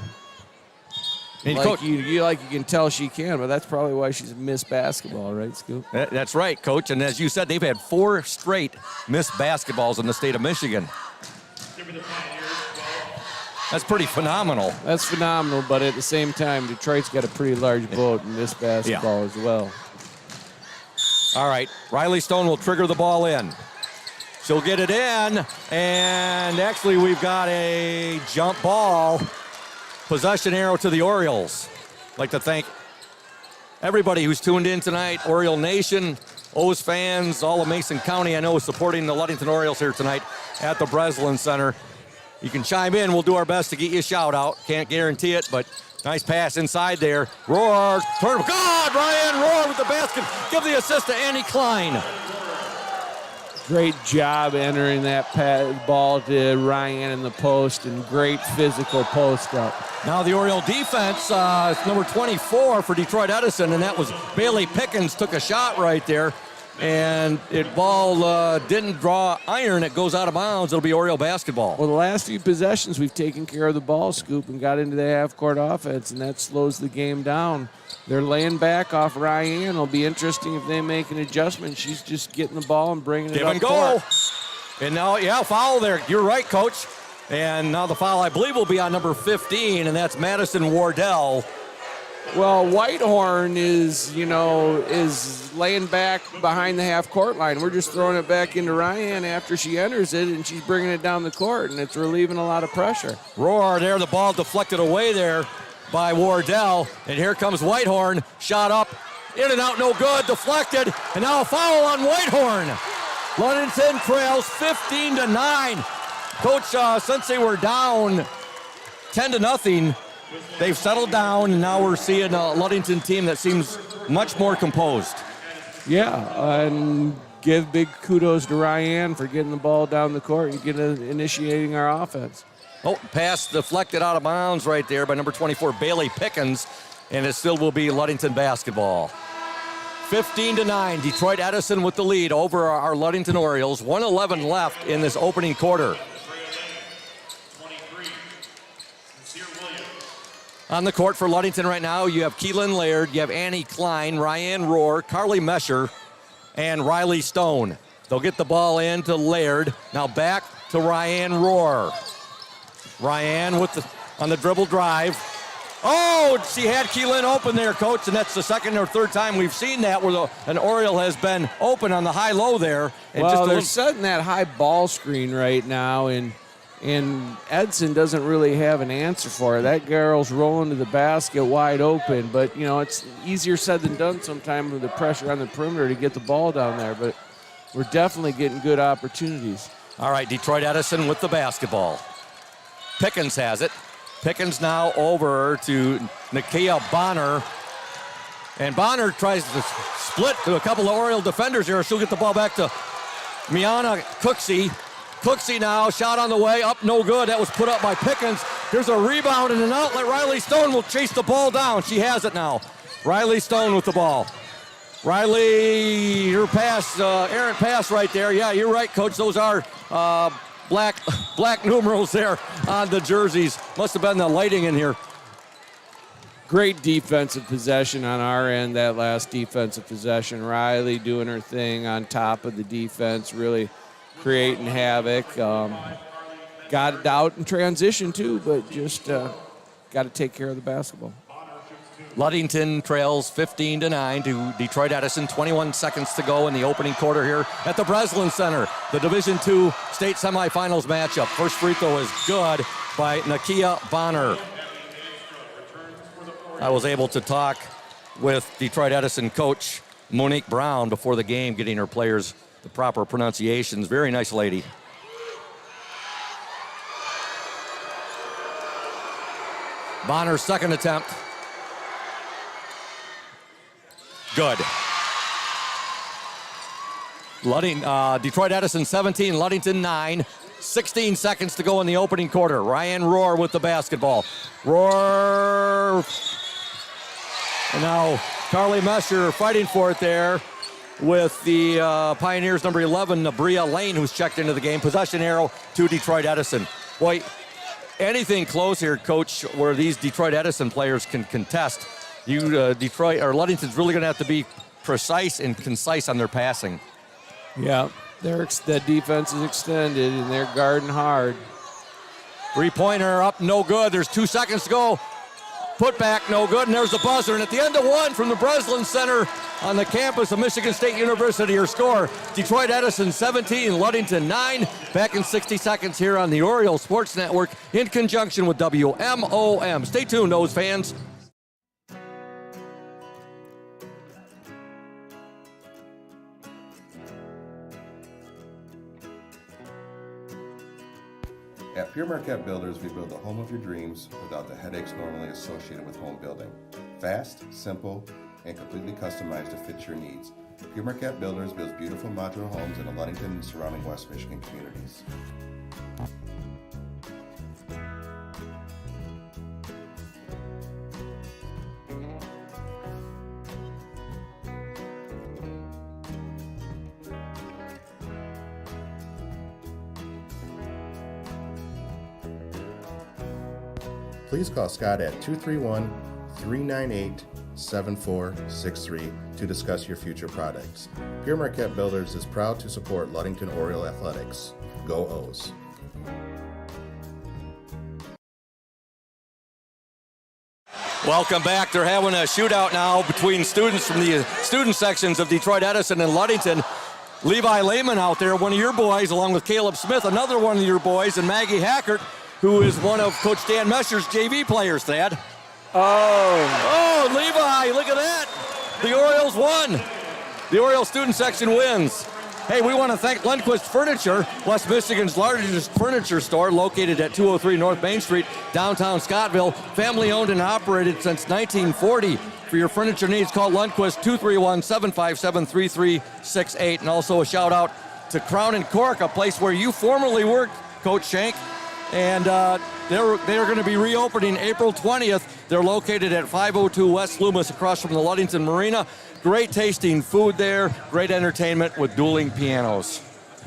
you can tell she can, but that's probably why she's missed basketball, right, Scoop? That's right, Coach. And as you said, they've had 4 straight missed basketballs in the state of Michigan. That's pretty phenomenal. That's phenomenal, but at the same time, Detroit's got a pretty large vote in missed basketball as well. All right, Riley Stone will trigger the ball in. She'll get it in, and actually we've got a jump ball. Possession arrow to the Orioles. I'd like to thank everybody who's tuned in tonight, Oriole Nation, O's fans, all of Mason County, I know, is supporting the Ludington Orioles here tonight at the Breslin Center. You can chime in. We'll do our best to get you a shout-out. Can't guarantee it, but Nice pass inside there. Roar, turn. God, Ryan Roar with the basket. Give the assist to Annie Klein. Great job entering that ball to Ryan in the post, and great physical post up. Now the Oriole defense, it's number 24 for Detroit Edison, and that was Bailey Pickens took a shot right there. And it ball didn't draw iron. It goes out of bounds. It'll be Oriole basketball. Well, the last few possessions, we've taken care of the ball, Scoop, and got into the half-court offense, and that slows the game down. They're laying back off Ryan. It'll be interesting if they make an adjustment. She's just getting the ball and bringing it up. Give and go. And now, foul there. You're right, Coach. And now the foul, I believe, will be on number 15, and that's Madison Wardell. Well, Whitehorn is laying back behind the half-court line. We're just throwing it back into Ryan after she enters it, and she's bringing it down the court, and it's relieving a lot of pressure. Roar there, the ball deflected away there by Wardell, and here comes Whitehorn. Shot up, in and out, no good, deflected, and now a foul on Whitehorn. Ludington trails 15-9. Coach, since they were down 10-0, they've settled down, and now we're seeing a Ludington team that seems much more composed. Yeah, and give big kudos to Ryan for getting the ball down the court and initiating our offense. Oh, pass deflected out of bounds right there by number 24, Bailey Pickens, and it still will be Ludington basketball. 15-9, Detroit Edison with the lead over our Ludington Orioles. 1:11 left in this opening quarter. On the court for Ludington right now, you have Keelan Laird, you have Annie Klein, Ryan Rohr, Carly Mesher, and Riley Stone. They'll get the ball in to Laird. Now back to Ryan Rohr. Ryan on the dribble drive. Oh, she had Keelan open there, Coach, and that's the second or third time we've seen that where an Oriole has been open on the high-low there. And well, they're setting that high ball screen right now, and Edison doesn't really have an answer for it. That girl's rolling to the basket wide open, but, it's easier said than done sometimes with the pressure on the perimeter to get the ball down there, but we're definitely getting good opportunities. All right, Detroit Edison with the basketball. Pickens has it. Pickens now over to Nakia Bonner. And Bonner tries to split to a couple of Oriole defenders here. She'll get the ball back to Miana Cooksey. Cooksey now, shot on the way, up no good. That was put up by Pickens. Here's a rebound and an outlet. Riley Stone will chase the ball down. She has it now. Riley Stone with the ball. Riley, her pass, errant pass right there. Yeah, you're right, Coach. Those are black numerals there on the jerseys. Must have been the lighting in here. Great defensive possession on our end, that last defensive possession. Riley doing her thing on top of the defense, really creating havoc. Got it out in transition too, but just got to take care of the basketball. Ludington trails 15-9 to Detroit Edison. 21 seconds to go in the opening quarter here at the Breslin Center. The Division II state semifinals matchup. First free throw is good by Nakia Bonner. I was able to talk with Detroit Edison coach Monique Brown before the game, getting her players the proper pronunciations. Very nice lady. Bonner's second attempt. Good. Detroit Edison 17, Ludington 9. 16 seconds to go in the opening quarter. Ryan Rohr with the basketball. Rohr. And now Carly Mesher fighting for it there with the Pioneers number 11, Nabria Lane, who's checked into the game. Possession arrow to Detroit Edison. Boy, anything close here, Coach, where these Detroit Edison players can contest. Ludington's really going to have to be precise and concise on their passing. Yeah, that defense is extended, and they're guarding hard. Three-pointer up, no good. There's 2 seconds to go. Put back, no good, and there's the buzzer. And at the end of one from the Breslin Center on the campus of Michigan State University, your score, Detroit Edison 17, Ludington 9. Back in 60 seconds here on the Oriole Sports Network in conjunction with WMOM. Stay tuned, those fans. At Pure Marquette Builders, we build the home of your dreams without the headaches normally associated with home building. Fast, simple, and completely customized to fit your needs. Pure Marquette Builders builds beautiful modular homes in the Ludington and surrounding West Michigan communities. Please call Scott at 231-398-7463 to discuss your future projects. Pure Marquette Builders is proud to support Ludington Oriole Athletics. Go O's! Welcome back. They're having a shootout now between students from the student sections of Detroit Edison and Ludington. Levi Lehman out there, one of your boys, along with Caleb Smith, another one of your boys, and Maggie Hackert, who is one of Coach Dan Mescher's JV players, Thad. Oh, Levi, look at that. The Orioles won. The Orioles student section wins. Hey, we want to thank Lundquist Furniture, West Michigan's largest furniture store, located at 203 North Main Street, downtown Scottville. Family owned and operated since 1940. For your furniture needs, call Lundquist 231-757-3368. And also a shout out to Crown and Cork, a place where you formerly worked, Coach Shank. And they're going to be reopening April 20th. They're located at 502 West Loomis, across from the Ludington Marina. Great tasting food there, great entertainment with dueling pianos.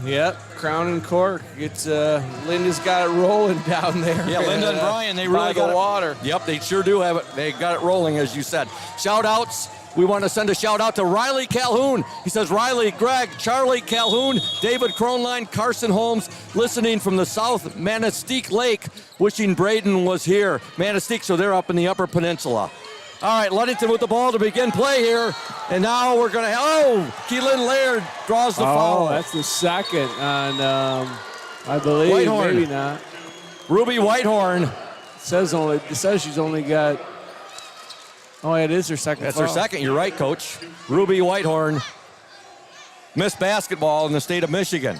Yep, Crown and Cork. It's Linda's got it rolling down there. Yeah, Linda and Brian, they really got the it. Water. Yep, they sure do have it. They got it rolling, as you said. Shout outs. We want to send a shout out to Riley Calhoun. He says, Riley, Greg, Charlie Calhoun, David Kronline, Carson Holmes, listening from the South Manistee Lake, wishing Braden was here. Manistee, so they're up in the Upper Peninsula. All right, Ludington with the ball to begin play here. And now we're going to Keelan Laird draws the foul. Oh, that's the second on, I believe, Whitehorn. maybe not. Ruby Whitehorn. It says she's only got, it is her second That's foul. her second. You're right, Coach. Ruby Whitehorn missed basketball in the state of Michigan.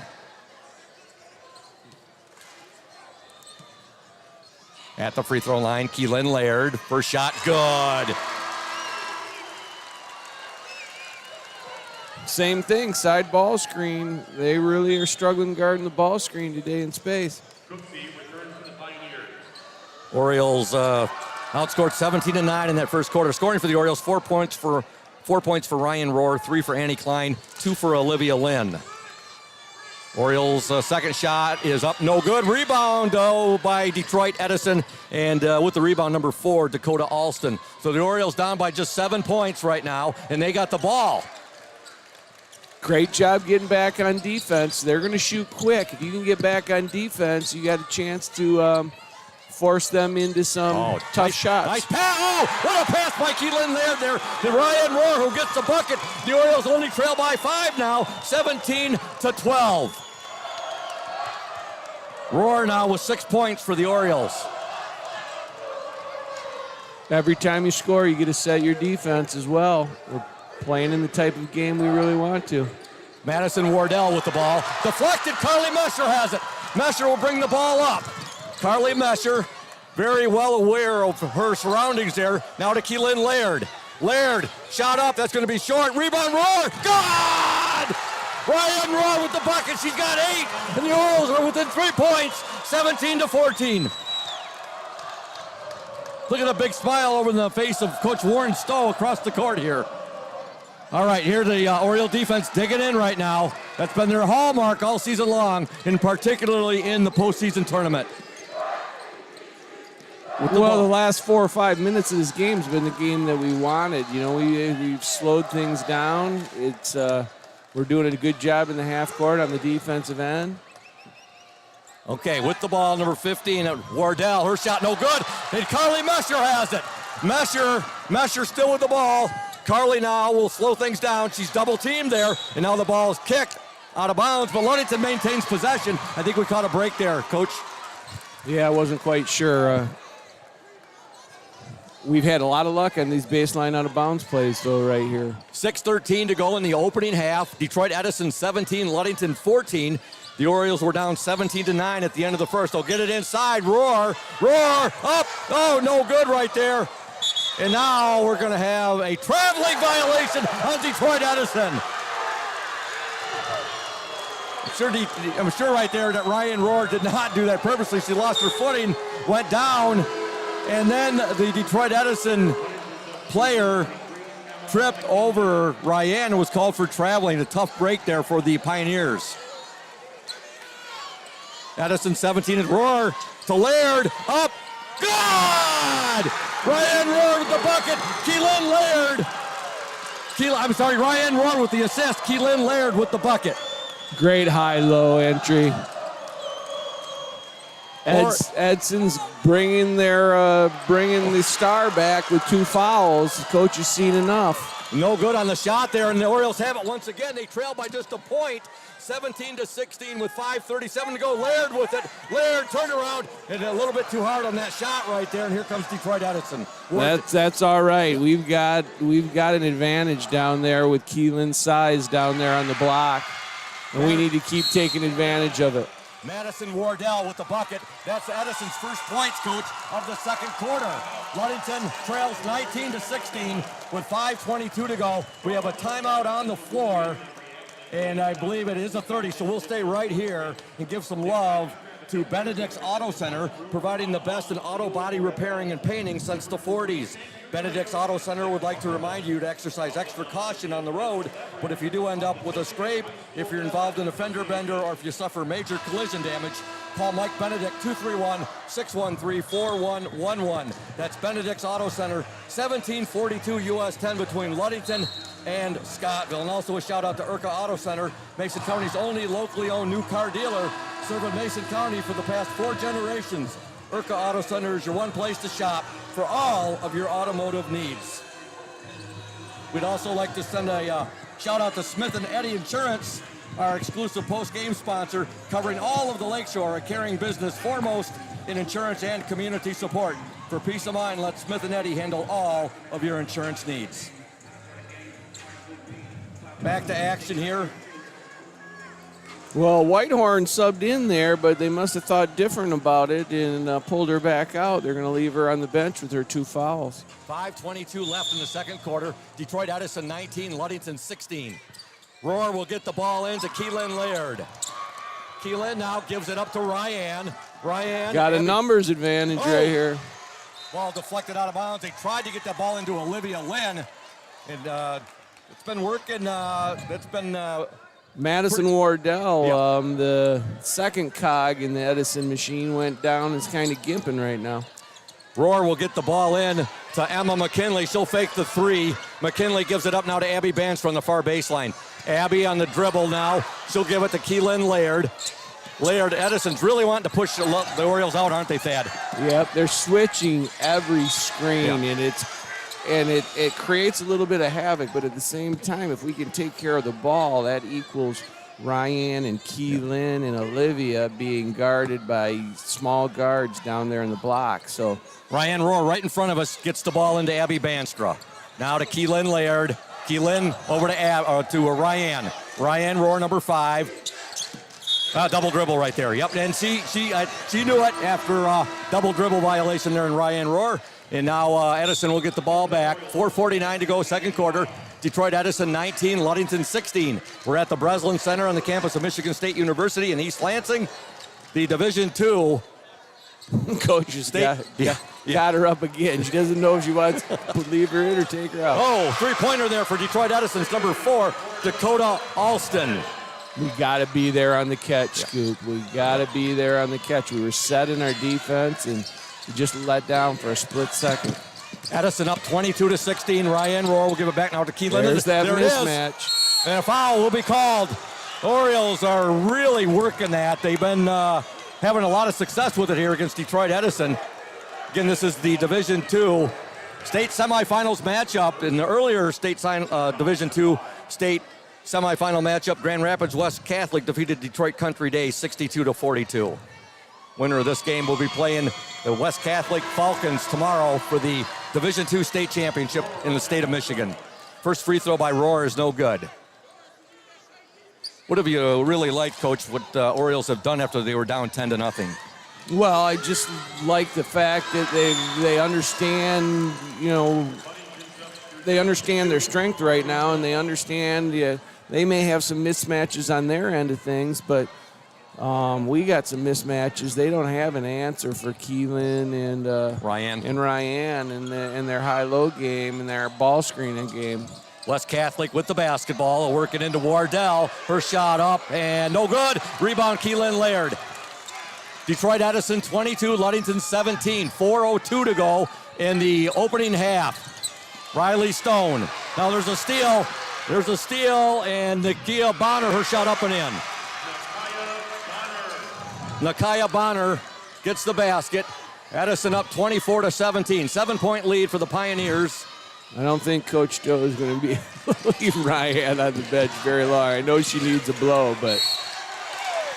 At the free throw line, Keelan Laird. First shot, good. Same thing, side ball screen. They really are struggling guarding the ball screen today in space. Orioles outscored 17-9 in that first quarter. Scoring for the Orioles, 4 points for Ryan Rohr, 3 for Annie Klein, 2 for Olivia Lynn. Orioles' second shot is up, no good. Rebound, by Detroit Edison, and with the rebound, number 4, Dakota Alston. So the Orioles down by just 7 points right now, and they got the ball. Great job getting back on defense. They're going to shoot quick. If you can get back on defense, you got a chance to force them into some tough shots. Nice pass. Oh, what a pass by Keelan Laird there. To Ryan Rohr, who gets the bucket. The Orioles only trail by 5 now, 17-12. Rohr now with 6 points for the Orioles. Every time you score, you get to set your defense as well. We're playing in the type of game we really want to. Madison Wardell with the ball. Deflected, Carly Mescher has it. Mescher will bring the ball up. Carly Mescher, very well aware of her surroundings there. Now to Keelan Laird. Laird, shot up, that's going to be short. Rebound, Rohr, good! Ryan Rohr with the bucket, she's got 8. And the Orioles are within 3 points, 17-14. Look at the big smile over the face of Coach Warren Stowe across the court here. All right, here the Oriole defense digging in right now. That's been their hallmark all season long, and particularly in the postseason tournament. The last 4 or 5 minutes of this game has been the game that we wanted. You know, we've slowed things down. It's we're doing a good job in the half court on the defensive end. Okay, with the ball, number 15, Wardell. Her shot no good, and Carly Mescher has it. Mescher still with the ball. Carly now will slow things down. She's double teamed there, and now the ball is kicked out of bounds, but Ludington maintains possession. I think we caught a break there, Coach. Yeah, I wasn't quite sure. We've had a lot of luck on these baseline out of bounds plays, though, right here. 6:13 to go in the opening half. Detroit Edison 17, Ludington 14. The Orioles were down 17-9 at the end of the first. They'll get it inside. Roar, up. Oh, no good right there. And now we're going to have a traveling violation on Detroit Edison. I'm sure right there that Ryan Roar did not do that purposely. She lost her footing, went down, and then the Detroit Edison player tripped over Ryan and was called for traveling. A tough break there for the Pioneers. Edison 17 and Roar to Laird, up, good! Ryan Roar with the bucket, Ryan Roar with the assist, Keelan Laird with the bucket. Great high-low entry. Edson's bringing the Star back with 2 fouls. The coach has seen enough. No good on the shot there, and the Orioles have it once again. They trail by just a point, 17-16 with 5:37 to go. Laird with it. Laird turned around, and a little bit too hard on that shot right there, and here comes Detroit Edison. That's all right. We've got an advantage down there with Keelan's size down there on the block, and we need to keep taking advantage of it. Madison Wardell with the bucket. That's Edison's first points, coach, of the second quarter. Ludington trails 19-16 with 5:22 to go. We have a timeout on the floor, and I believe it is a 30, so we'll stay right here and give some love to Benedict's Auto Center, providing the best in auto body repairing and painting since the 40s. Benedict's Auto Center would like to remind you to exercise extra caution on the road, but if you do end up with a scrape, if you're involved in a fender bender, or if you suffer major collision damage, call Mike Benedict, 231-613-4111. That's Benedict's Auto Center, 1742 US 10 between Ludington and Scottville. And also a shout out to Urca Auto Center, Mason County's only locally owned new car dealer, serving Mason County for the past 4 generations. Urca Auto Center is your one place to shop for all of your automotive needs. We'd also like to send a shout out to Smith & Eddy Insurance, our exclusive post-game sponsor, covering all of the Lakeshore, a caring business foremost in insurance and community support. For peace of mind, let Smith & Eddy handle all of your insurance needs. Back to action here. Well, Whitehorn subbed in there, but they must have thought different about it and pulled her back out. They're going to leave her on the bench with her 2 fouls. 5:22 left in the second quarter. Detroit Edison 19, Ludington 16. Roar will get the ball in to Keelan Laird. Keelan now gives it up to Ryan. Ryan got a numbers advantage right here. Ball deflected out of bounds. They tried to get that ball into Olivia Lynn, and it's been working. It's been... Madison Wardell, the second cog in the Edison machine, went down. It's kind of gimping right now. Roar will get the ball in to Emma McKinley. She'll fake the 3. McKinley gives it up now to Abby Banstra on the far baseline. Abby on the dribble now. She'll give it to Keelan Laird. Laird, Edison's really wanting to push the Orioles out, aren't they, Thad? Yep, they're switching every screen, and it creates a little bit of havoc, but at the same time, if we can take care of the ball, that equals Ryan and Keelan and Olivia being guarded by small guards down there in the block. So Ryan Roar right in front of us gets the ball into Abby Banstra. Now to Keelan Laird. Keelan over to Ryan. Ryan Roar, number 5. Double dribble right there. Yep, and she knew it after double dribble violation there in Ryan Roar. And now Edison will get the ball back. 4:49 to go, second quarter. Detroit Edison 19, Ludington 16. We're at the Breslin Center on the campus of Michigan State University in East Lansing. The Division II. Coach has got her up again. She doesn't know if she wants to leave her in or take her out. Oh, 3-pointer there for Detroit Edison's number 4, Dakota Alston. We got to be there on the catch, Scoop. We got to be there on the catch. We were set in our defense, and we just let down for a split second. Edison up 22-16. Ryan Roar will give it back now to Keelan. There's that mismatch. And a foul will be called. Orioles are really working that. They've been having a lot of success with it here against Detroit Edison. Again, this is the Division II state semifinals matchup. In the earlier Division II state semifinal matchup, Grand Rapids West Catholic defeated Detroit Country Day 62-42. Winner of this game will be playing the West Catholic Falcons tomorrow for the Division II state championship in the state of Michigan. First free throw by Roar is no good. What have you really liked, Coach, what Orioles have done after they were down 10-0? Well, I just like the fact that they understand, they understand their strength right now, and they understand they may have some mismatches on their end of things, but we got some mismatches. They don't have an answer for Keelan and Ryan in their high-low game and their ball screening game. West Catholic with the basketball, working into Wardell. Her shot up and no good. Rebound, Keelan Laird. Detroit Edison 22, Ludington 17. 4:02 to go in the opening half. Riley Stone. Now there's a steal. There's a steal, and Nakia Bonner, her shot up and in. Nakia Bonner gets the basket. Edison up 24-17. 7-point lead for the Pioneers. I don't think Coach Joe is going to be leaving Ryan on the bench very long. I know she needs a blow, but...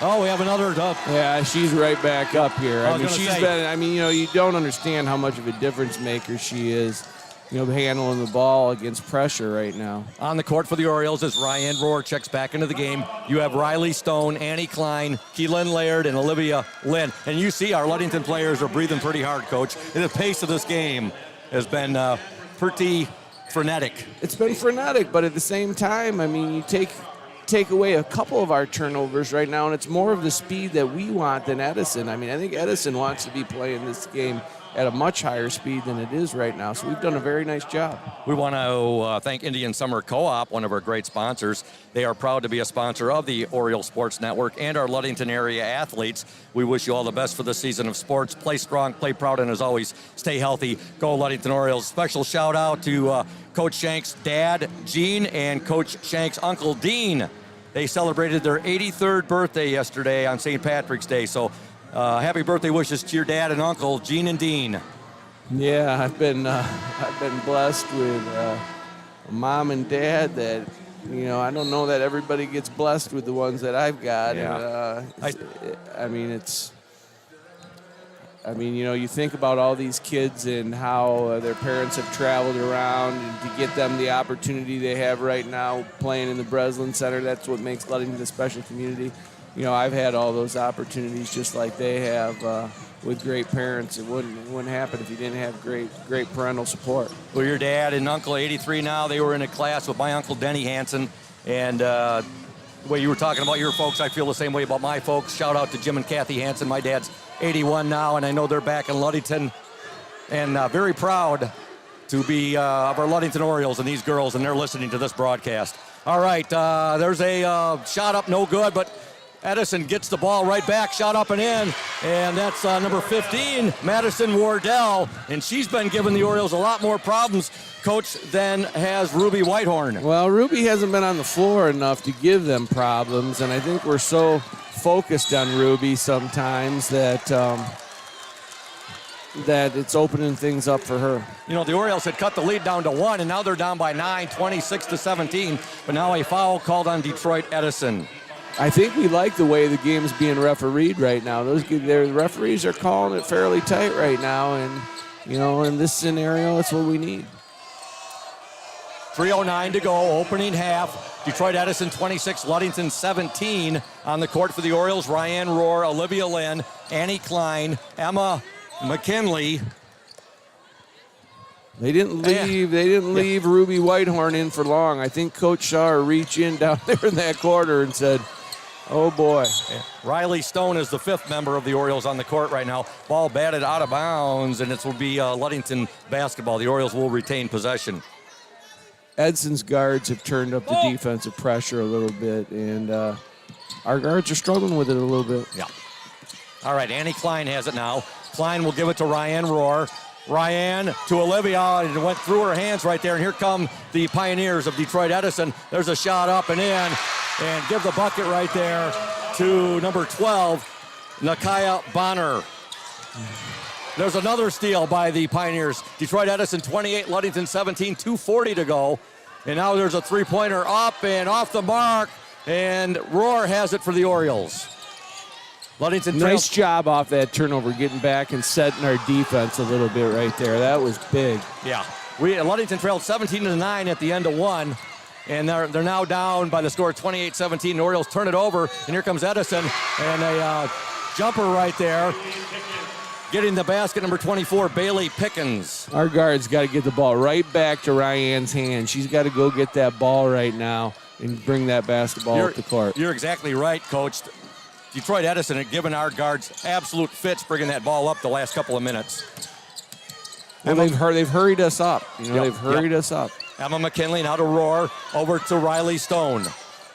Oh, we have another... Yeah, she's right back up here. I mean, she's been... you don't understand how much of a difference maker she is, handling the ball against pressure right now. On the court for the Orioles as Ryan Rohr checks back into the game. You have Riley Stone, Annie Klein, Keelan Laird, and Olivia Lynn. And you see our Ludington players are breathing pretty hard, Coach. And the pace of this game has been... pretty frenetic. It's been frenetic, but at the same time, you take away a couple of our turnovers right now, and it's more of the speed that we want than Edison. I think Edison wants to be playing this game at a much higher speed than it is right now, so we've done a very nice job. We want to thank Indian Summer Co-op, one of our great sponsors. They are proud to be a sponsor of the Oriole Sports Network and our Ludington area athletes. We wish you all the best for the season of sports. Play strong, play proud, and as always, stay healthy. Go Ludington Orioles. Special shout out to Coach Shank's dad, Gene, and Coach Shank's uncle, Dean. They celebrated their 83rd birthday yesterday on St. Patrick's Day, so happy birthday wishes to your dad and uncle, Gene and Dean. Yeah, I've been blessed with a mom and dad that, I don't know that everybody gets blessed with the ones that I've got. Yeah. You think about all these kids and how their parents have traveled around, and to get them the opportunity they have right now playing in the Breslin Center, that's what makes Ludington a special community. I've had all those opportunities just like they have with great parents. It wouldn't happen if you didn't have great parental support. Well, your dad and uncle, 83 now, they were in a class with my uncle Denny Hansen. And the way you were talking about your folks, I feel the same way about my folks. Shout out to Jim and Kathy Hansen. My dad's 81 now, and I know they're back in Ludington. And very proud to be of our Ludington Orioles and these girls, and they're listening to this broadcast. All right, there's a shot up, no good, but Edison gets the ball right back, shot up and in, and that's number 15, Madison Wardell, and she's been giving the Orioles a lot more problems, Coach, than has Ruby Whitehorn. Well, Ruby hasn't been on the floor enough to give them problems, and I think we're so focused on Ruby sometimes that it's opening things up for her. The Orioles had cut the lead down to 1, and now they're down by 9, 26-17, but now a foul called on Detroit Edison. I think we like the way the game's being refereed right now. The referees are calling it fairly tight right now, and in this scenario, it's what we need. 3:09 to go, opening half. Detroit Edison 26, Ludington 17. On the court for the Orioles, Ryan Rohr, Olivia Lynn, Annie Klein, Emma McKinley. They didn't leave Ruby Whitehorn in for long. I think Coach saw her reach in down there in that corner and said, oh boy. Yeah. Riley Stone is the 5th member of the Orioles on the court right now. Ball batted out of bounds, and it will be Ludington basketball. The Orioles will retain possession. Edson's guards have turned up the defensive pressure a little bit, and our guards are struggling with it a little bit. Yeah. All right, Annie Klein has it now. Klein will give it to Ryan Rohr. Ryan to Olivia, and it went through her hands right there, and here come the Pioneers of Detroit Edison. There's a shot up and in, and give the bucket right there to number 12, Nakia Bonner. There's another steal by the Pioneers. Detroit Edison 28, Ludington 17, 2:40 to go. And now there's a three-pointer up and off the mark, and Rohr has it for the Orioles. Ludington nice job off that turnover, getting back and setting our defense a little bit right there. That was big. Yeah. Ludington trailed 17-9 at the end of 1. And they're now down by the score 28-17. The Orioles turn it over, and here comes Edison, and a jumper right there. Getting the basket, number 24, Bailey Pickens. Our guard's got to get the ball right back to Ryan's hand. She's got to go get that ball right now and bring that basketball up the court. You're exactly right, Coach. Detroit Edison had given our guards absolute fits bringing that ball up the last couple of minutes. Well, they've hurried us up. They've hurried us up. Emma McKinley now to Roar, over to Riley Stone.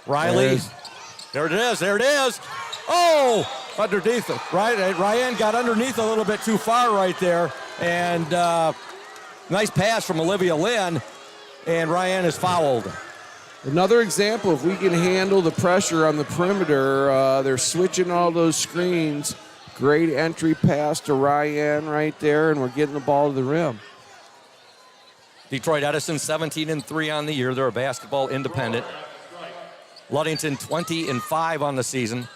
Riley, there it is. Oh, underneath it. Ryan got underneath a little bit too far right there. And nice pass from Olivia Lynn, and Ryan is fouled. Another example, if we can handle the pressure on the perimeter, they're switching all those screens. Great entry pass to Ryan right there, and we're getting the ball to the rim. Detroit Edison 17-3 on the year. They're a basketball independent. Ludington 20-5 on the season.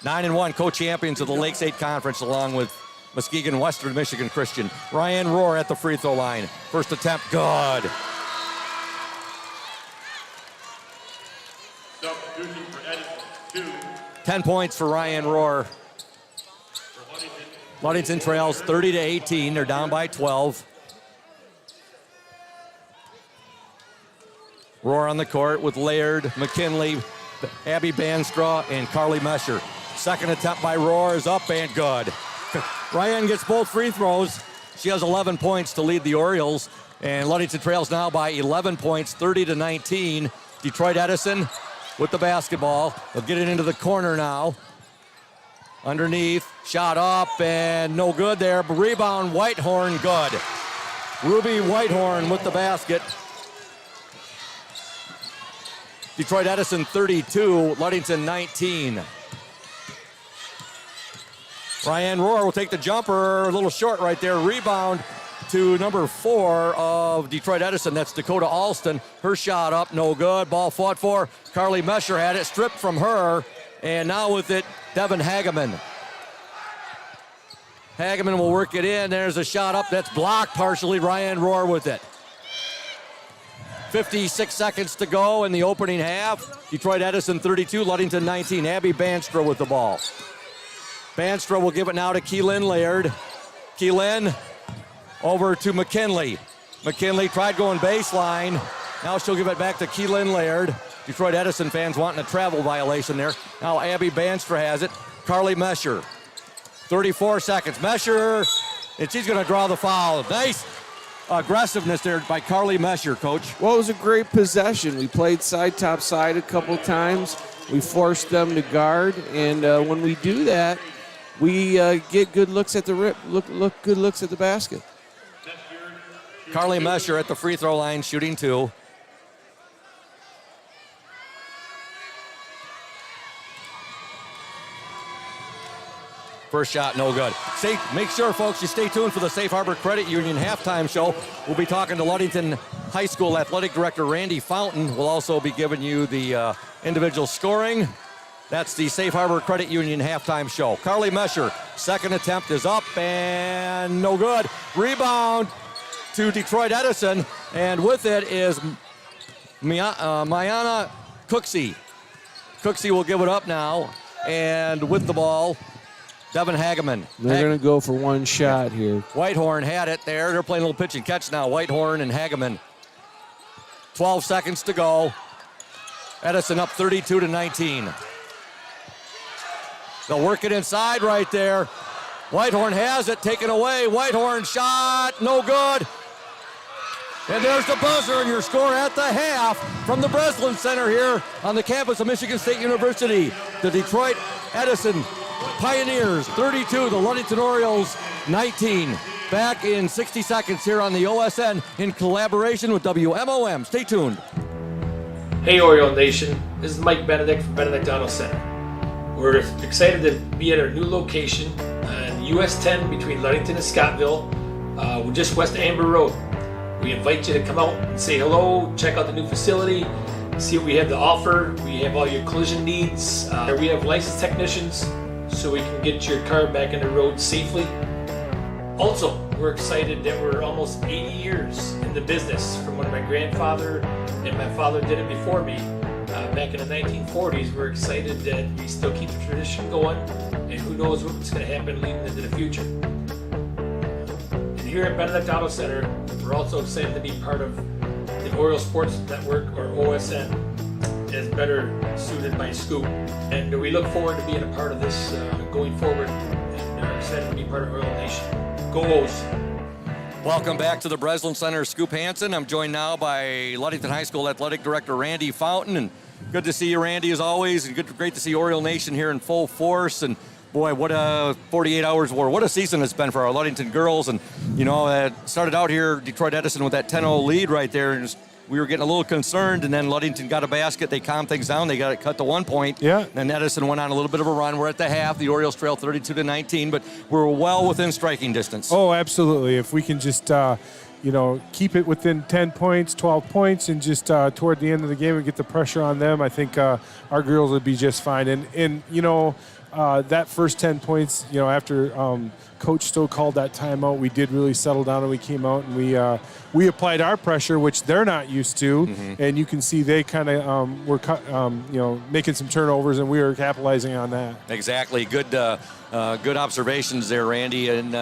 9-1 co-champions of the Lakes 8 Conference along with Muskegon Western Michigan Christian. Ryan Rohr at the free throw line. First attempt, good. Substitution for Edison, 2. 10 points for Ryan Rohr. Ludington trails 30-18. They're down by 12. Rohr on the court with Laird, McKinley, Abby Banstraw, and Carly Mesher. Second attempt by Rohr is up and good. Ryan gets both free throws. She has 11 points to lead the Orioles, and Ludington trails now by 11 points, 30-19. Detroit Edison with the basketball. They'll get it into the corner now. Underneath, shot up and no good there. Rebound, Whitehorn, good. Ruby Whitehorn with the basket. Detroit Edison 32, Ludington 19. Ryan Rohr will take the jumper, a little short right there. Rebound to number 4 of Detroit Edison. That's Dakota Alston. Her shot up, no good. Ball fought for. Carly Mesher had it stripped from her. And now with it, Devin Hageman. Hageman will work it in. There's a shot up that's blocked partially. Ryan Rohr with it. 56 seconds to go in the opening half. Detroit Edison 32, Ludington 19. Abby Banstra with the ball. Banstra will give it now to Keelan Laird. Keelan over to McKinley. McKinley tried going baseline. Now she'll give it back to Keelan Laird. Detroit Edison fans wanting a travel violation there. Now Abby Banstra has it. Carly Mesher. 34 seconds. Mesher, and she's going to draw the foul. Nice aggressiveness there by Carly Mesher, Coach. Well, it was a great possession. We played side top side a couple times. We forced them to guard, and when we do that, we get good looks at the good looks at the basket. Carly Mesher at the free throw line, shooting 2. First shot, no good. Make sure, folks, you stay tuned for the Safe Harbor Credit Union halftime show. We'll be talking to Ludington High School Athletic Director Randy Fountain. We'll also be giving you the individual scoring. That's the Safe Harbor Credit Union halftime show. Carly Mesher, second attempt is up and no good. Rebound to Detroit Edison, and with it is Mayana Cooksey. Cooksey will give it up now, and with the ball, Devin Hageman. They're going to go for one shot here. Whitehorn had it there. They're playing a little pitch and catch now. Whitehorn and Hageman. 12 seconds to go. Edison up 32-19. They'll work it inside right there. Whitehorn has it, taken away. Whitehorn shot, no good. And there's the buzzer, and your score at the half from the Breslin Center here on the campus of Michigan State University. The Detroit Edison Pioneers 32, the Ludington Orioles 19. Back in 60 seconds here on the OSN in collaboration with WMOM. Stay tuned. Hey Oriole Nation, this is Mike Benedict from Benedict Auto Center. We're excited to be at our new location on US 10 between Ludington and Scottville. We're just west of Amber Road. We invite you to come out and say hello, check out the new facility, see what we have to offer. We have all your collision needs. We have licensed technicians so we can get your car back on the road safely. Also, we're excited that we're almost 80 years in the business from when my grandfather and my father did it before me. Back in the 1940s, we're excited that we still keep the tradition going, and who knows what's going to happen leading into the future. And here at Benedict Auto Center, we're also excited to be part of the Oriole Sports Network, or OSN, as better suited by Scoop. And we look forward to being a part of this going forward, and are excited to be part of Oriole Nation. Go O's! Welcome back to the Breslin Center. Scoop Hansen. I'm joined now by Ludington High School Athletic Director Randy Fountain. And good to see you, Randy, as always. And great to see Oriole Nation here in full force. And boy, what a 48 hours war. What a season it's been for our Ludington girls. And, you know, it started out here, Detroit Edison, with that 10-0 lead right there. And we were getting a little concerned, and then Ludington got a basket. They calmed things down. They got it cut to 1 point. Yeah. Then Edison went on a little bit of a run. We're at the half. The Orioles trail 32-19, but we're well within striking distance. Oh, absolutely. If we can just, keep it within 10 points, 12 points, and just toward the end of the game and get the pressure on them, I think our girls would be just fine. And that first 10 points, after Coach Stowe called that timeout, we did really settle down, and we came out and we applied our pressure, which they're not used to. Mm-hmm. And you can see they kind of were making some turnovers, and we were capitalizing on that. Exactly. Good observations there, Randy. And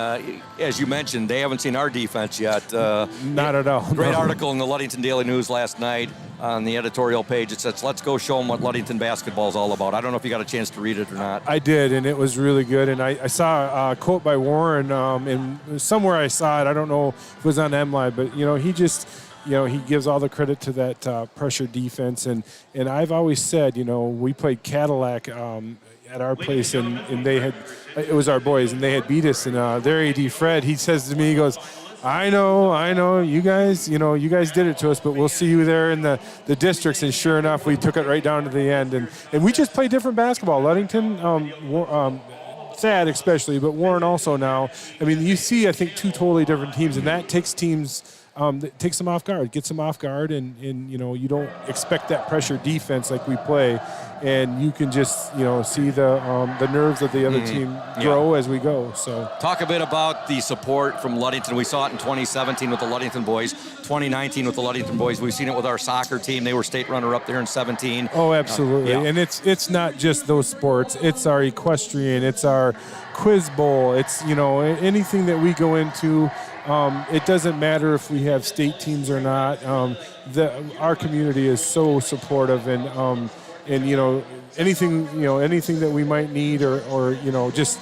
as you mentioned, they haven't seen our defense yet. Not at all. Great article in the Ludington Daily News last night on the editorial page. It says, let's go show them what Ludington basketball is all about. I don't know if you got a chance to read it or not. I did, and it was really good. And I saw a quote by Warren, and somewhere I saw it. I don't know if it was on MLive, but, he just – he gives all the credit to that pressure defense. And I've always said, we played Cadillac at our place, and they had – it was our boys, and they had beat us. And their AD, Fred, he says to me, he goes, I know, you guys did it to us, but we'll see you there in the districts. And sure enough, we took it right down to the end. And we just play different basketball. Ludington, sad especially, but Warren also now. I mean, you see, I think, two totally different teams, and that takes teams – that takes them off guard, gets them off guard, and you don't expect that pressure defense like we play, and you can just see the nerves of the other team grow as we go. So talk a bit about the support from Ludington. We saw it in 2017 with the Ludington boys, 2019 with the Ludington boys. We've seen it with our soccer team. They were state runner-up there in 17. Oh, absolutely. And it's not just those sports. It's our equestrian. It's our quiz bowl. It's anything that we go into. It doesn't matter if we have state teams or not. Our community is so supportive, and anything that we might need, or just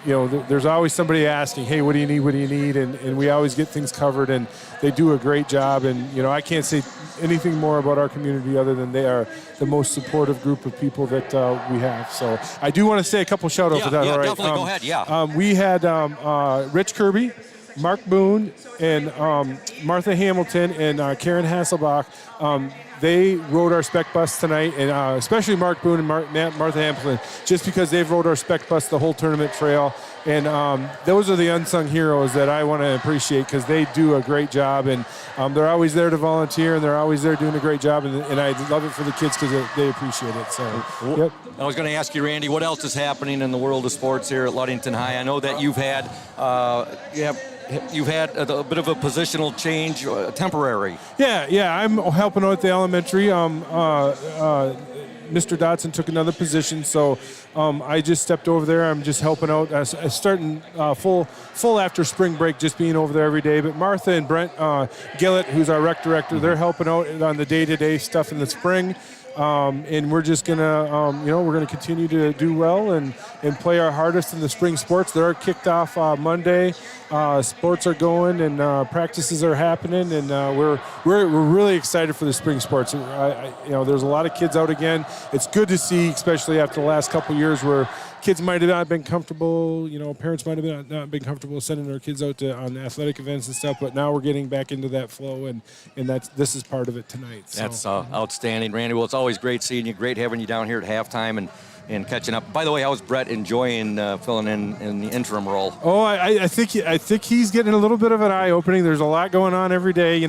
there's always somebody asking, hey, what do you need? And we always get things covered, and they do a great job. And I can't say anything more about our community other than they are the most supportive group of people that we have. So I do want to say a couple shout outs. Yeah, all right? Definitely. Go ahead. Yeah. We had Rich Kirby, Mark Boone, and Martha Hamilton, and Karen Hasselbach. They rode our spec bus tonight, and especially Mark Boone and Martha Hamilton, just because they've rode our spec bus the whole tournament trail. And those are the unsung heroes that I want to appreciate, because they do a great job, and they're always there to volunteer, and they're always there doing a great job, and I love it for the kids because they appreciate it. So, yep. I was going to ask you, Randy, what else is happening in the world of sports here at Ludington High? I know that you've had a bit of a positional change, temporary. Yeah. I'm helping out at the elementary. Mr. Dotson took another position, so I just stepped over there. I'm just helping out, starting full after spring break, just being over there every day. But Martha and Brent Gillett, who's our rec director, they're helping out on the day-to-day stuff in the spring. And we're just gonna continue to do well and play our hardest in the spring sports. They're kicked off Monday. Sports are going, and practices are happening, and we're really excited for the spring sports. There's a lot of kids out again. It's good to see, especially after the last couple of years where kids might have not been comfortable. Parents might have not been comfortable sending their kids out on athletic events and stuff. But now we're getting back into that flow, and this is part of it tonight. So. That's outstanding, Randy. Well, it's always great seeing you. Great having you down here at halftime, and and catching up. By the way, how was Brett enjoying filling in the interim role? Oh, I think he's getting a little bit of an eye opening. There's a lot going on every day.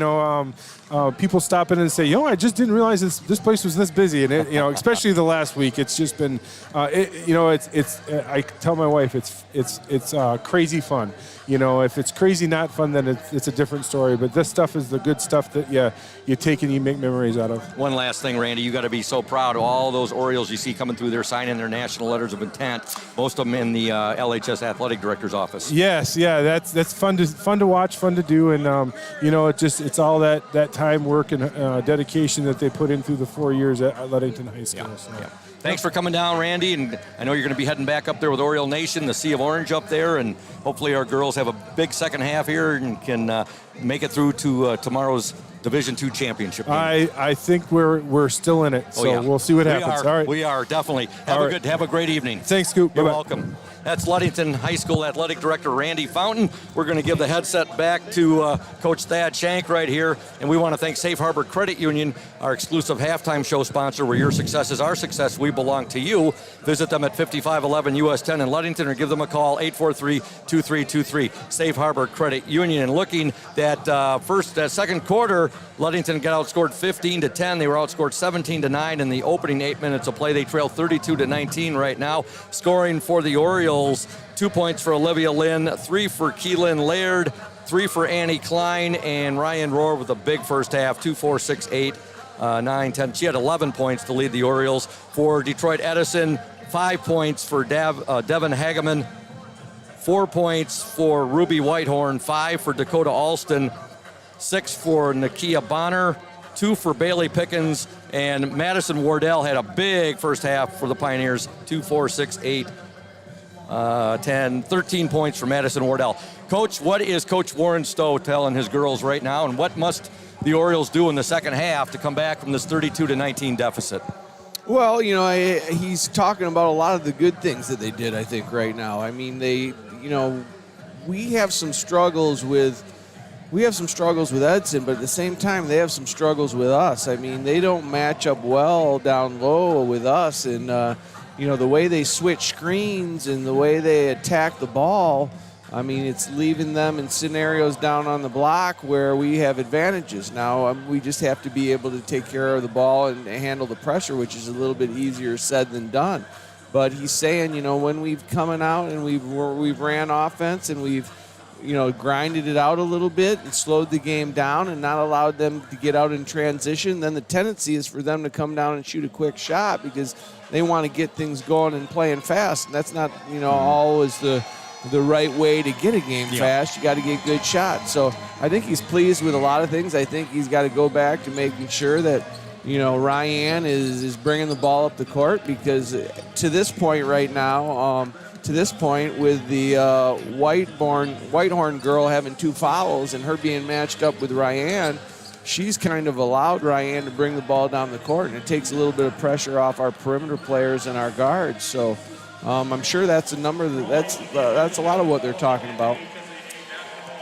People stop in and say, I just didn't realize this place was this busy, and especially the last week, it's just been, I tell my wife it's crazy fun. If it's crazy not fun, then it's a different story. But this stuff is the good stuff that you take and you make memories out of. One last thing, Randy, you got to be so proud of all those Orioles you see coming through there signing their national letters of intent. Most of them in the LHS athletic director's office. Yes, yeah, that's fun to watch, fun to do, and it's all that time, work, and dedication that they put in through the 4 years at Ludington High School. Yeah, so. yeah. Thanks for coming down, Randy, and I know you're going to be heading back up there with Oriole Nation, the Sea of Orange up there, and hopefully our girls have a big second half here and can make it through to tomorrow's Division II championship game. I think we're still in it, so we'll see what happens. All right. We are, definitely. Have a great evening. Thanks, Scoop. You're Bye-bye. welcome. That's Ludington High School Athletic Director Randy Fountain. We're going to give the headset back to Coach Thad Shank right here. And we want to thank Safe Harbor Credit Union, our exclusive halftime show sponsor, where your success is our success. We belong to you. Visit them at 5511 US 10 in Ludington or give them a call, 843-2323. Safe Harbor Credit Union. And looking at second quarter, Ludington got outscored 15-10. They were outscored 17-9 in the opening 8 minutes of play. They trail 32-19 right now. Scoring for the Orioles, 2 points for Olivia Lynn, 3 for Keelan Laird, 3 for Annie Klein, and Ryan Rohr with a big first half, 2, 4, 6, 8, 9, 10. She had 11 points to lead the Orioles. For Detroit Edison, 5 points for Devin Hageman, 4 points for Ruby Whitehorn, 5 for Dakota Alston, 6 for Nakia Bonner, 2 for Bailey Pickens, and Madison Wardell had a big first half for the Pioneers, 2, 4, 6, 8, 10, 13 points for Madison Wardell. Coach, what is Coach Warren Stowe telling his girls right now, and what must the Orioles do in the second half to come back from this 32-19 deficit? Well, he's talking about a lot of the good things that they did, I think, right now. I mean, we have some struggles with Edison, but at the same time, they have some struggles with us. I mean, they don't match up well down low with us, and the way they switch screens and the way they attack the ball, I mean, it's leaving them in scenarios down on the block where we have advantages. Now, we just have to be able to take care of the ball and handle the pressure, which is a little bit easier said than done. But he's saying, when we've coming out and we've ran offense and we've grinded it out a little bit and slowed the game down and not allowed them to get out in transition, then the tendency is for them to come down and shoot a quick shot because they want to get things going and playing fast. And that's not, always the right way to get a game fast. You got to get good shots. So I think he's pleased with a lot of things. I think he's got to go back to making sure that, Ryan is bringing the ball up the court, because to this point right now, with the Whitehorn girl having 2 fouls and her being matched up with Ryan, she's kind of allowed Ryan to bring the ball down the court, and it takes a little bit of pressure off our perimeter players and our guards. So I'm sure that's a number that's a lot of what they're talking about.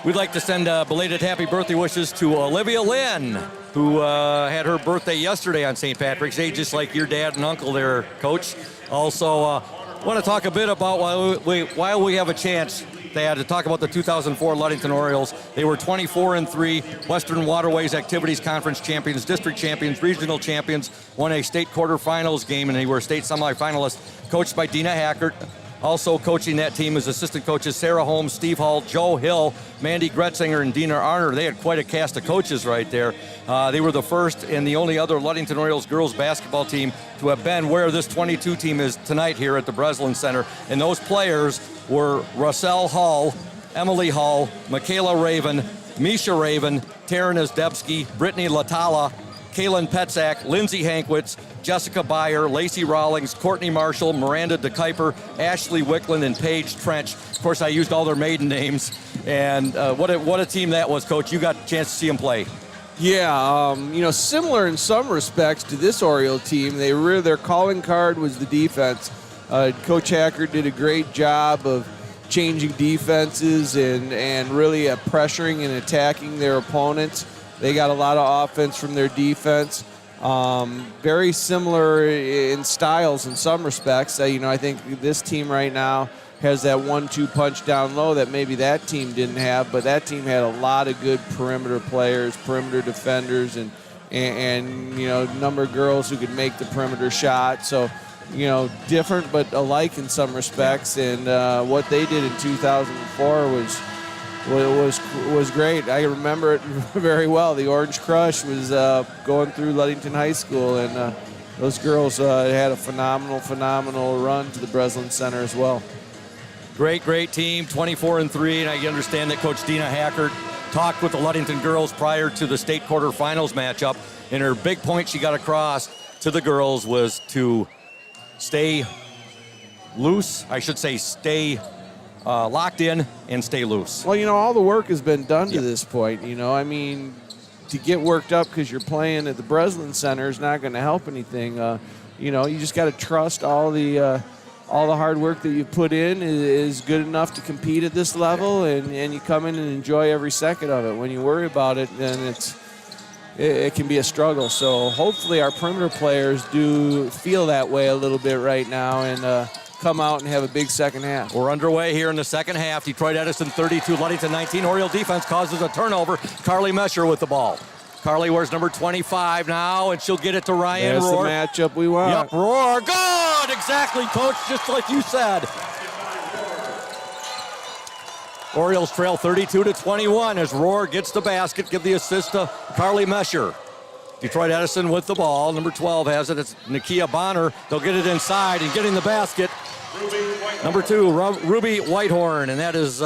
We'd like to send belated happy birthday wishes to Olivia Lynn, who had her birthday yesterday on St. Patrick's Day, just like your dad and uncle there, Coach. Also, want to talk a bit about while we have a chance, to talk about the 2004 Ludington Orioles. They were 24-3, Western Waterways Activities Conference champions, district champions, regional champions, won a state quarterfinals game, and they were state semifinalists, coached by Dina Hackert. Also coaching that team as assistant coaches Sarah Holmes, Steve Hall, Joe Hill, Mandy Gretzinger, and Dina Arner. They had quite a cast of coaches right there. They were the first and the only other Ludington Orioles girls basketball team to have been where this 22 team is tonight here at the Breslin Center. And those players were Russell Hall, Emily Hall, Michaela Raven, Misha Raven, Taryn Azdebski, Brittany Latala, Kaylin Petzak, Lindsay Hankwitz, Jessica Byer, Lacey Rawlings, Courtney Marshall, Miranda DeKuyper, Ashley Wickland, and Paige Trench. Of course, I used all their maiden names. And what a team that was, Coach. You got a chance to see them play. Yeah, similar in some respects to this Oriole team. Their calling card was the defense. Coach Hacker did a great job of changing defenses and really pressuring and attacking their opponents. They got a lot of offense from their defense. Very similar in styles in some respects. I think this team right now has that 1-2 punch down low that maybe that team didn't have, but that team had a lot of good perimeter players, perimeter defenders, and number of girls who could make the perimeter shot. So, different but alike in some respects. And what they did in 2004 was great. I remember it very well. The Orange Crush was going through Ludington High School, and those girls had a phenomenal run to the Breslin Center as well. Great team, 24-3, and I understand that Coach Dina Hackert talked with the Ludington girls prior to the state quarterfinals matchup, and her big point she got across to the girls was to stay loose. I should say stay locked in and stay loose. Well, all the work has been done to this point. To get worked up because you're playing at the Breslin Center is not going to help anything. You just got to trust all the hard work that you put in is good enough to compete at this level, and you come in and enjoy every second of it. When you worry about it, then it can be a struggle. So hopefully our perimeter players do feel that way a little bit right now and come out and have a big second half. We're underway here in the second half. Detroit Edison 32, Ludington 19. Oriole defense causes a turnover. Carly Mesher with the ball. Carly wears number 25 now, and she'll get it to Ryan Rohr. That's the matchup we want. Yep, Rohr. Good! Exactly, Coach, just like you said. Orioles trail 32-21 as Rohr gets the basket, give the assist to Carly Mesher. Detroit Edison with the ball. Number 12 has it. It's Nakia Bonner. They'll get it inside and getting the basket. Number 2, Ruby Whitehorn, and that is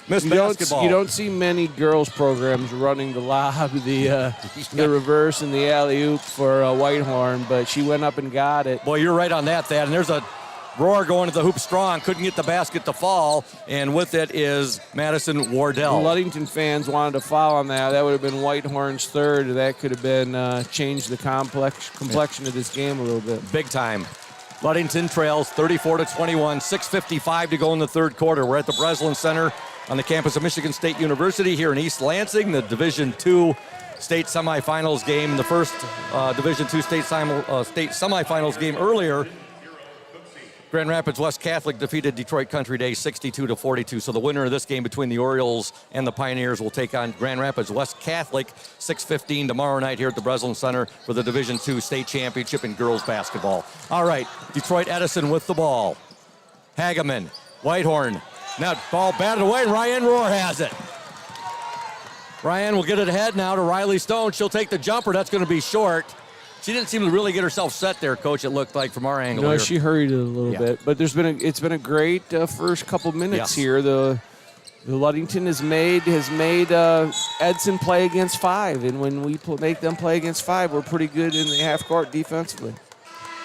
Miss Basketball. You don't see many girls programs running the lob, the reverse, and the alley-oop for Whitehorn, but she went up and got it. Boy, you're right on that, Thad. And there's a Rohr going to the hoop strong. Couldn't get the basket to fall, and with it is Madison Wardell. The Ludington fans wanted to foul on that. That would have been Whitehorn's third. That could have been changed the complexion of this game a little bit. Big time. Ludington trails 34-21, 6:55 to go in the third quarter. We're at the Breslin Center on the campus of Michigan State University here in East Lansing, the Division II state semifinals game. The first Division II state semifinals game earlier, Grand Rapids West Catholic defeated Detroit Country Day 62-42. So the winner of this game between the Orioles and the Pioneers will take on Grand Rapids West Catholic 6:15 tomorrow night here at the Breslin Center for the Division II state championship in girls basketball. All right, Detroit Edison with the ball. Hageman, Whitehorn. Now ball batted away, and Ryan Rohr has it. Ryan will get it ahead now to Riley Stone. She'll take the jumper. That's going to be short. She didn't seem to really get herself set there, Coach, it looked like from our angle here. She hurried it a little bit. But it's been a great first couple minutes here. The Ludington has made Edson play against 5. And when we make them play against 5, we're pretty good in the half court defensively.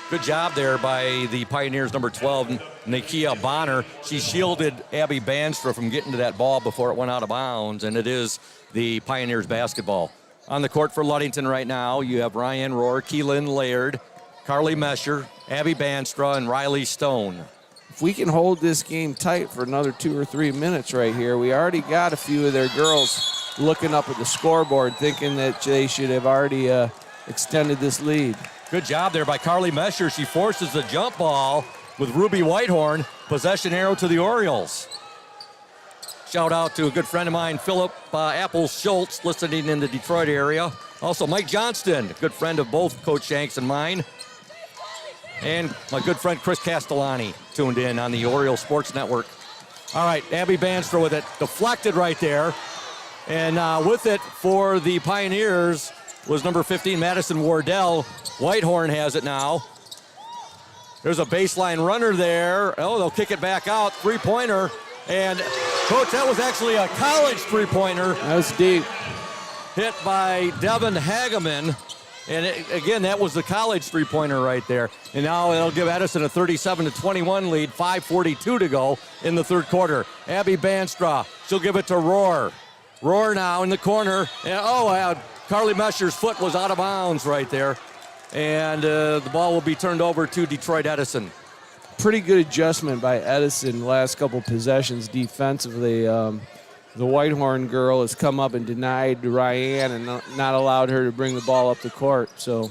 Good job there by the Pioneers, number 12, Nakia Bonner. She shielded Abby Banstra from getting to that ball before it went out of bounds, and it is the Pioneers basketball. On the court for Ludington right now, you have Ryan Rohr, Keelan Laird, Carly Mesher, Abby Banstra, and Riley Stone. If we can hold this game tight for another 2 or 3 minutes right here, we already got a few of their girls looking up at the scoreboard thinking that they should have already extended this lead. Good job there by Carly Mesher. She forces the jump ball with Ruby Whitehorn. Possession arrow to the Orioles. Shout out to a good friend of mine, Philip Apples Schultz, listening in the Detroit area. Also, Mike Johnston, a good friend of both Coach Shanks and mine. And my good friend Chris Castellani tuned in on the Oriole Sports Network. All right, Abby Banstra with it. Deflected right there. And with it for the Pioneers was number 15, Madison Wardell. Whitehorn has it now. There's a baseline runner there. Oh, they'll kick it back out. Three-pointer. And, Coach, that was actually a college three-pointer. That was deep. Hit by Devin Hageman. And, again, that was the college three-pointer right there. And now it'll give Edison a 37-21 lead, 5:42 to go in the third quarter. Abby Banstra, she'll give it to Rohr. Rohr now in the corner. And, Carly Mesher's foot was out of bounds right there. And the ball will be turned over to Detroit Edison. Pretty good adjustment by Edison the last couple possessions defensively. the Whitehorn girl has come up and denied Ryan and not allowed her to bring the ball up the court. So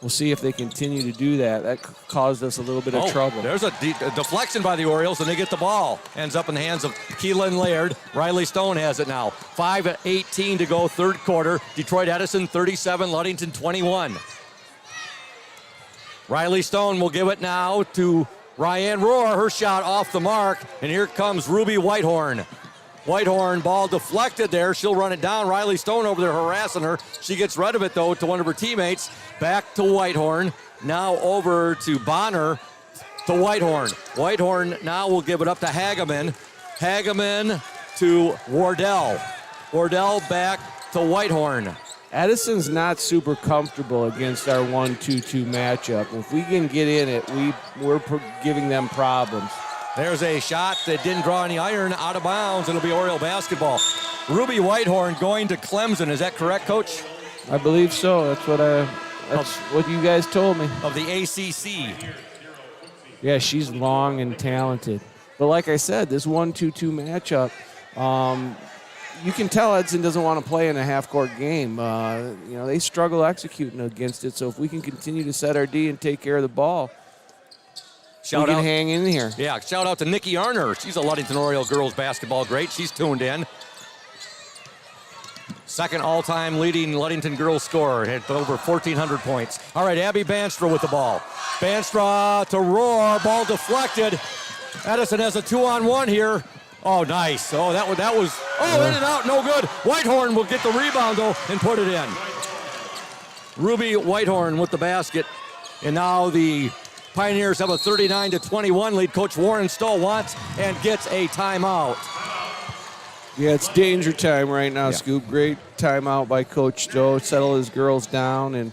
we'll see if they continue to do that. That caused us a little bit of trouble. There's a deflection by the Orioles, and they get the ball. Ends up in the hands of Keelan Laird. Riley Stone has it now. 5:18 to go, third quarter. Detroit Edison 37, Ludington 21. Riley Stone will give it now to Ryan Rohr. Her shot off the mark, and here comes Ruby Whitehorn. Whitehorn, ball deflected there. She'll run it down. Riley Stone over there harassing her. She gets rid of it, though, to one of her teammates. Back to Whitehorn. Now over to Bonner to Whitehorn. Whitehorn now will give it up to Hageman. Hageman to Wardell. Wardell back to Whitehorn. Edison's not super comfortable against our 1-2-2 matchup. If we can get in it, we're giving them problems. There's a shot that didn't draw any iron, out of bounds. It'll be Oriole basketball. Ruby Whitehorn going to Clemson. Is that correct, Coach? I believe so. That's what you guys told me. Of the ACC. Yeah, she's long and talented. But like I said, this 1-2-2 matchup, you can tell Edison doesn't want to play in a half-court game. They struggle executing against it. So if we can continue to set our D and take care of the ball, we can hang in here. Yeah, shout out to Nikki Arner. She's a Ludington Oriole girls basketball great. She's tuned in. Second all-time leading Ludington girls scorer at over 1,400 points. All right, Abby Banstra with the ball. Banstra to Rohr. Ball deflected. Edison has a 2-on-1 here. Oh, nice. Oh, that was. In and out, no good. Whitehorn will get the rebound, though, and put it in. Ruby Whitehorn with the basket. And now the Pioneers have a 39-21 lead. Coach Warren Stoll wants and gets a timeout. Yeah, it's danger time right now, Scoop. Great timeout by Coach Stoll. Settle his girls down, and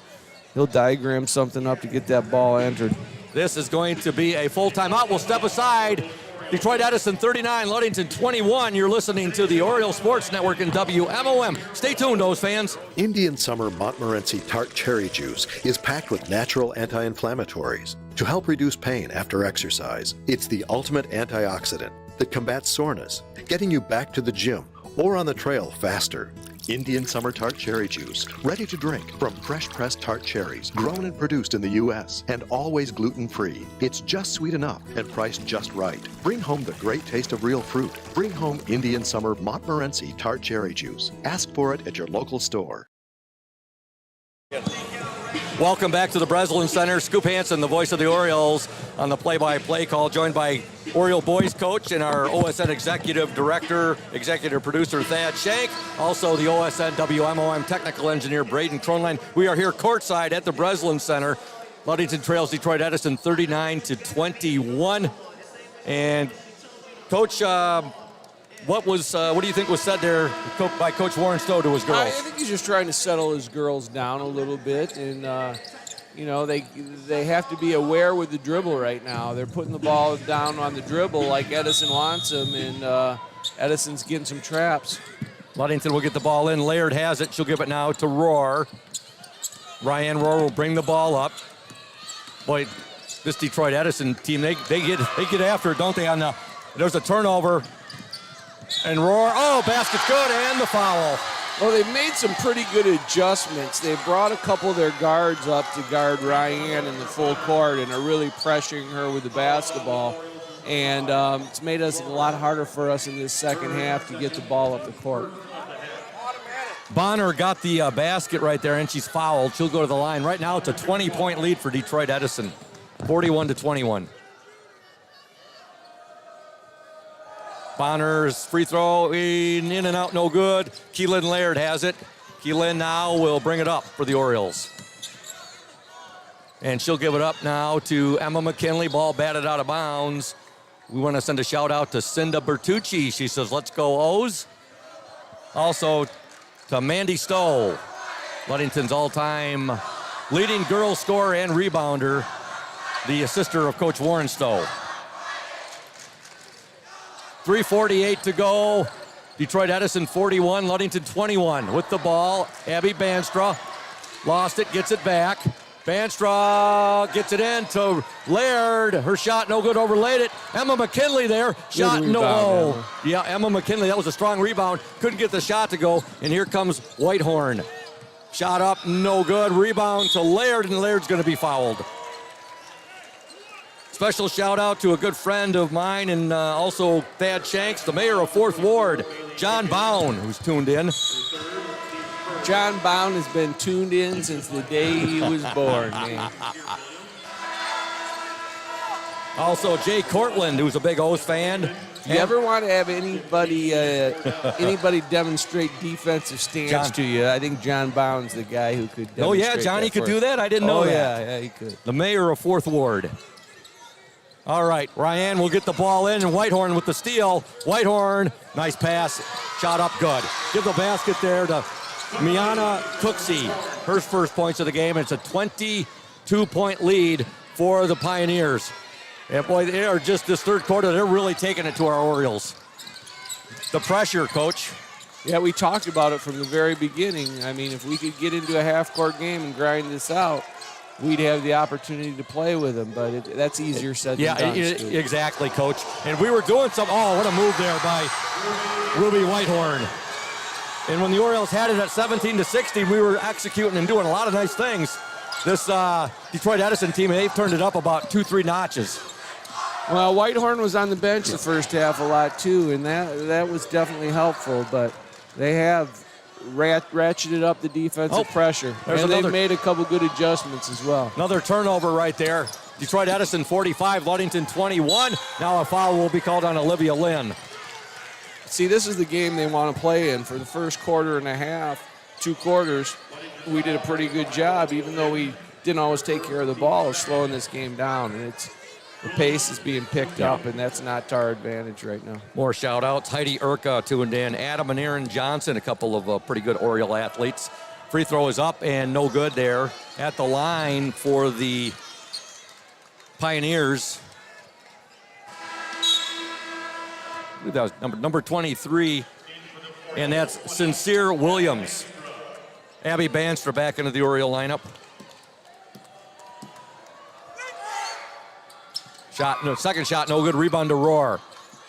he'll diagram something up to get that ball entered. This is going to be a full timeout. We'll step aside. Detroit Edison 39, Ludington 21. You're listening to the Oriole Sports Network and WMOM. Stay tuned, those fans. Indian Summer Montmorency Tart Cherry Juice is packed with natural anti-inflammatories to help reduce pain after exercise. It's the ultimate antioxidant that combats soreness, getting you back to the gym or on the trail faster. Indian Summer Tart Cherry Juice, ready to drink from fresh pressed tart cherries, grown and produced in the U.S. and always gluten-free. It's just sweet enough and priced just right. Bring home the great taste of real fruit. Bring home Indian Summer Montmorency Tart Cherry Juice. Ask for it at your local store. Welcome back to the Breslin Center. Scoop Hansen, the voice of the Orioles, on the play-by-play call, joined by Oriole boys coach and our OSN executive director, executive producer Thad Shank, also the OSN WMOM technical engineer Braden Kronline. We are here courtside at the Breslin Center. Ludington trails Detroit Edison 39-21. And Coach, what do you think was said there by Coach Warren Stowe to his girls? I think he's just trying to settle his girls down a little bit, and they have to be aware with the dribble right now. They're putting the ball down on the dribble like Edison wants them, and Edison's getting some traps. Ludington will get the ball in. Laird has it. She'll give it now to Rohr. Ryan Rohr will bring the ball up. Boy, this Detroit Edison team, they get after it, don't they? There's a turnover. And Rohr, basket's good, and the foul. Well, they've made some pretty good adjustments. They brought a couple of their guards up to guard Ryan in the full court and are really pressuring her with the basketball. And it's made us a lot harder for us in this second half to get the ball up the court. Bonner got the basket right there, and she's fouled. She'll go to the line. Right now, it's a 20-point lead for Detroit Edison, 41-21. Bonner's free throw in and out, no good. Keelan Laird has it. Keelan now will bring it up for the Orioles. And she'll give it up now to Emma McKinley. Ball batted out of bounds. We want to send a shout out to Cinda Bertucci. She says, let's go O's. Also to Mandy Stowe, Ludington's all-time leading girls scorer and rebounder, the sister of Coach Warren Stowe. 3:48 to go. Detroit Edison 41, Ludington 21. With the ball, Abby Banstra lost it, gets it back. Banstra gets it in to Laird. Her shot no good, overlaid it. Emma McKinley there. Shot Good no. rebound, Emma. Yeah, Emma McKinley. That was a strong rebound. Couldn't get the shot to go. And here comes Whitehorn. Shot up, no good. Rebound to Laird, and Laird's going to be fouled. Special shout out to a good friend of mine and also Thad Shanks, the mayor of 4th Ward, John Bound, who's tuned in. John Bound has been tuned in since the day he was born, man. Also, Jay Cortland, who's a big O's fan. You ever want to have anybody demonstrate defensive stance to you? I think John Bound's the guy who could demonstrate. Oh, yeah, Johnny could do that? I didn't know that. Yeah, he could. The mayor of 4th Ward. All right, Ryan will get the ball in, and Whitehorn with the steal. Whitehorn, nice pass, shot up good. Give the basket there to Miana Cooksey. Her first points of the game. It's a 22-point lead for the Pioneers. And boy, they are just this third quarter, they're really taking it to our Orioles. The pressure, Coach. Yeah, we talked about it from the very beginning. I mean, if we could get into a half-court game and grind this out, we'd have the opportunity to play with them, but that's easier said than done. Yeah, exactly, Coach. And we were doing some, what a move there by Ruby Whitehorn. And when the Orioles had it at 17-16, we were executing and doing a lot of nice things. This Detroit Edison team, they've turned it up about 2-3 notches. Well, Whitehorn was on the bench the first half a lot too, and that was definitely helpful, but they have ratcheted up the defensive pressure. And they've made a couple good adjustments as well. Another turnover right there. Detroit Edison 45, Ludington 21. Now a foul will be called on Olivia Lynn. See, this is the game they want to play in. For the first quarter and a half, 2 quarters, we did a pretty good job, even though we didn't always take care of the ball, of slowing this game down. And the pace is being picked up, and that's not to our advantage right now. More shout-outs. Heidi Urka tuned in. Adam and Aaron Johnson, a couple of pretty good Oriole athletes. Free throw is up and no good there. At the line for the Pioneers. I believe that was number 23, and that's Sincere Williams. Abby Banstra back into the Oriole lineup. Second shot, no good. Rebound to Roar.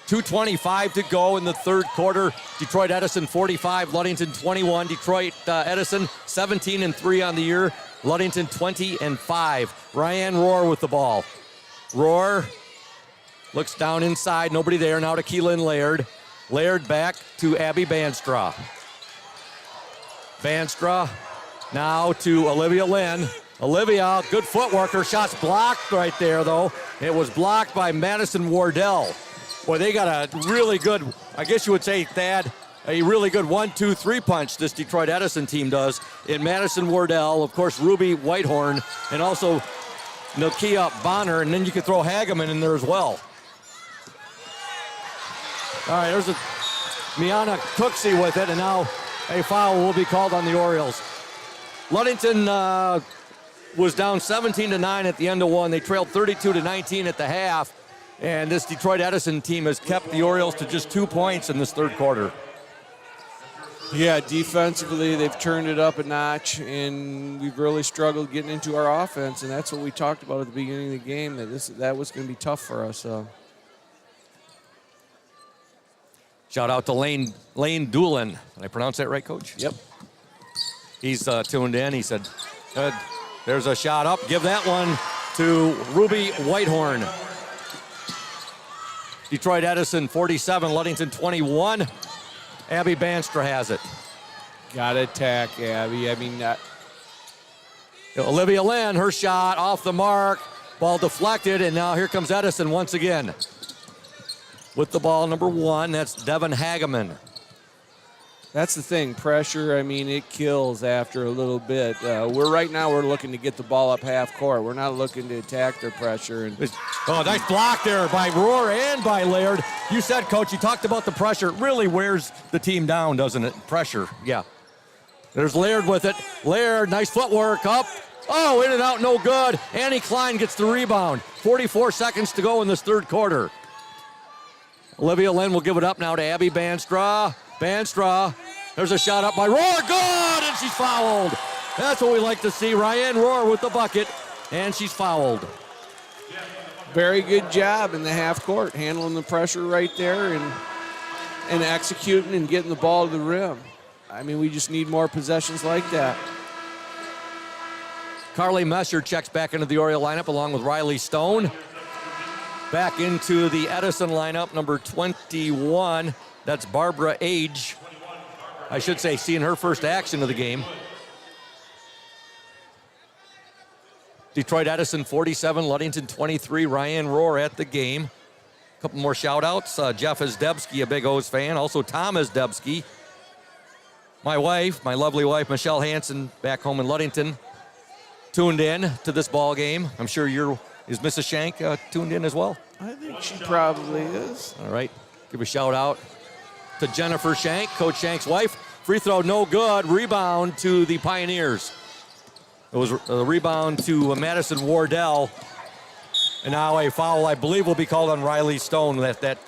2:25 to go in the third quarter. Detroit Edison 45, Ludington 21. Detroit Edison 17-3 on the year. Ludington 20-5. Ryan Roar with the ball. Roar looks down inside, nobody there. Now to Keelan Laird. Laird back to Abby Banstra. Banstra now to Olivia Lynn. Olivia, good footwork. Her shot's blocked right there, though. It was blocked by Madison Wardell. Boy, they got a really good, I guess you would say, Thad, a really good 1-2-3 punch this Detroit Edison team does. In Madison Wardell, of course, Ruby Whitehorn, and also Nokia Bonner, and then you could throw Hageman in there as well. All right, there's a Miana Cooksey with it, and now a foul will be called on the Orioles. Ludington was down 17-9 at the end of one. They trailed 32-19 at the half, and this Detroit Edison team has kept the Orioles to just 2 points in this third quarter. Yeah, defensively, they've turned it up a notch, and we've really struggled getting into our offense, and that's what we talked about at the beginning of the game, that was going to be tough for us. Shout out to Lane Doolin. Did I pronounce that right, Coach? Yep. He's tuned in. He said, good. There's a shot up. Give that one to Ruby Whitehorn. Detroit Edison 47, Ludington 21. Abby Banstra has it. Got to attack, Abby. I mean, Olivia Lynn, her shot off the mark. Ball deflected, and now here comes Edison once again. With the ball, number 1, that's Devin Hageman. That's the thing, pressure, I mean, it kills after a little bit. We're looking to get the ball up half court. We're not looking to attack their pressure. Nice block there by Roar and by Laird. You said, Coach, you talked about the pressure. It really wears the team down, doesn't it? Pressure, yeah. There's Laird with it. Laird, nice footwork up. Oh, in and out, no good. Annie Klein gets the rebound. 44 seconds to go in this third quarter. Olivia Lynn will give it up now to Abby Banstra. Banstra, there's a shot up by Roar, good, and she's fouled. That's what we like to see. Ryan Rohr with the bucket, and she's fouled. Very good job in the half court, handling the pressure right there and executing and getting the ball to the rim. I mean, we just need more possessions like that. Carly Messer checks back into the Oriole lineup along with Riley Stone. Back into the Edison lineup, number 21. That's Barbara Age. I should say, seeing her first action of the game. Detroit Edison 47, Ludington 23. Ryan Rohr at the game. A couple more shout-outs. Jeff Isdebski, a big O's fan. Also Tom Isdebski. My wife, my lovely wife, Michelle Hansen, back home in Ludington, tuned in to this ball game. I'm sure is Mrs. Shank tuned in as well? I think she probably is. All right. Give a shout-out to Jennifer Shank, Coach Shank's wife. Free throw, no good. Rebound to the Pioneers. It was a rebound to Madison Wardell. And now a foul, I believe, will be called on Riley Stone. That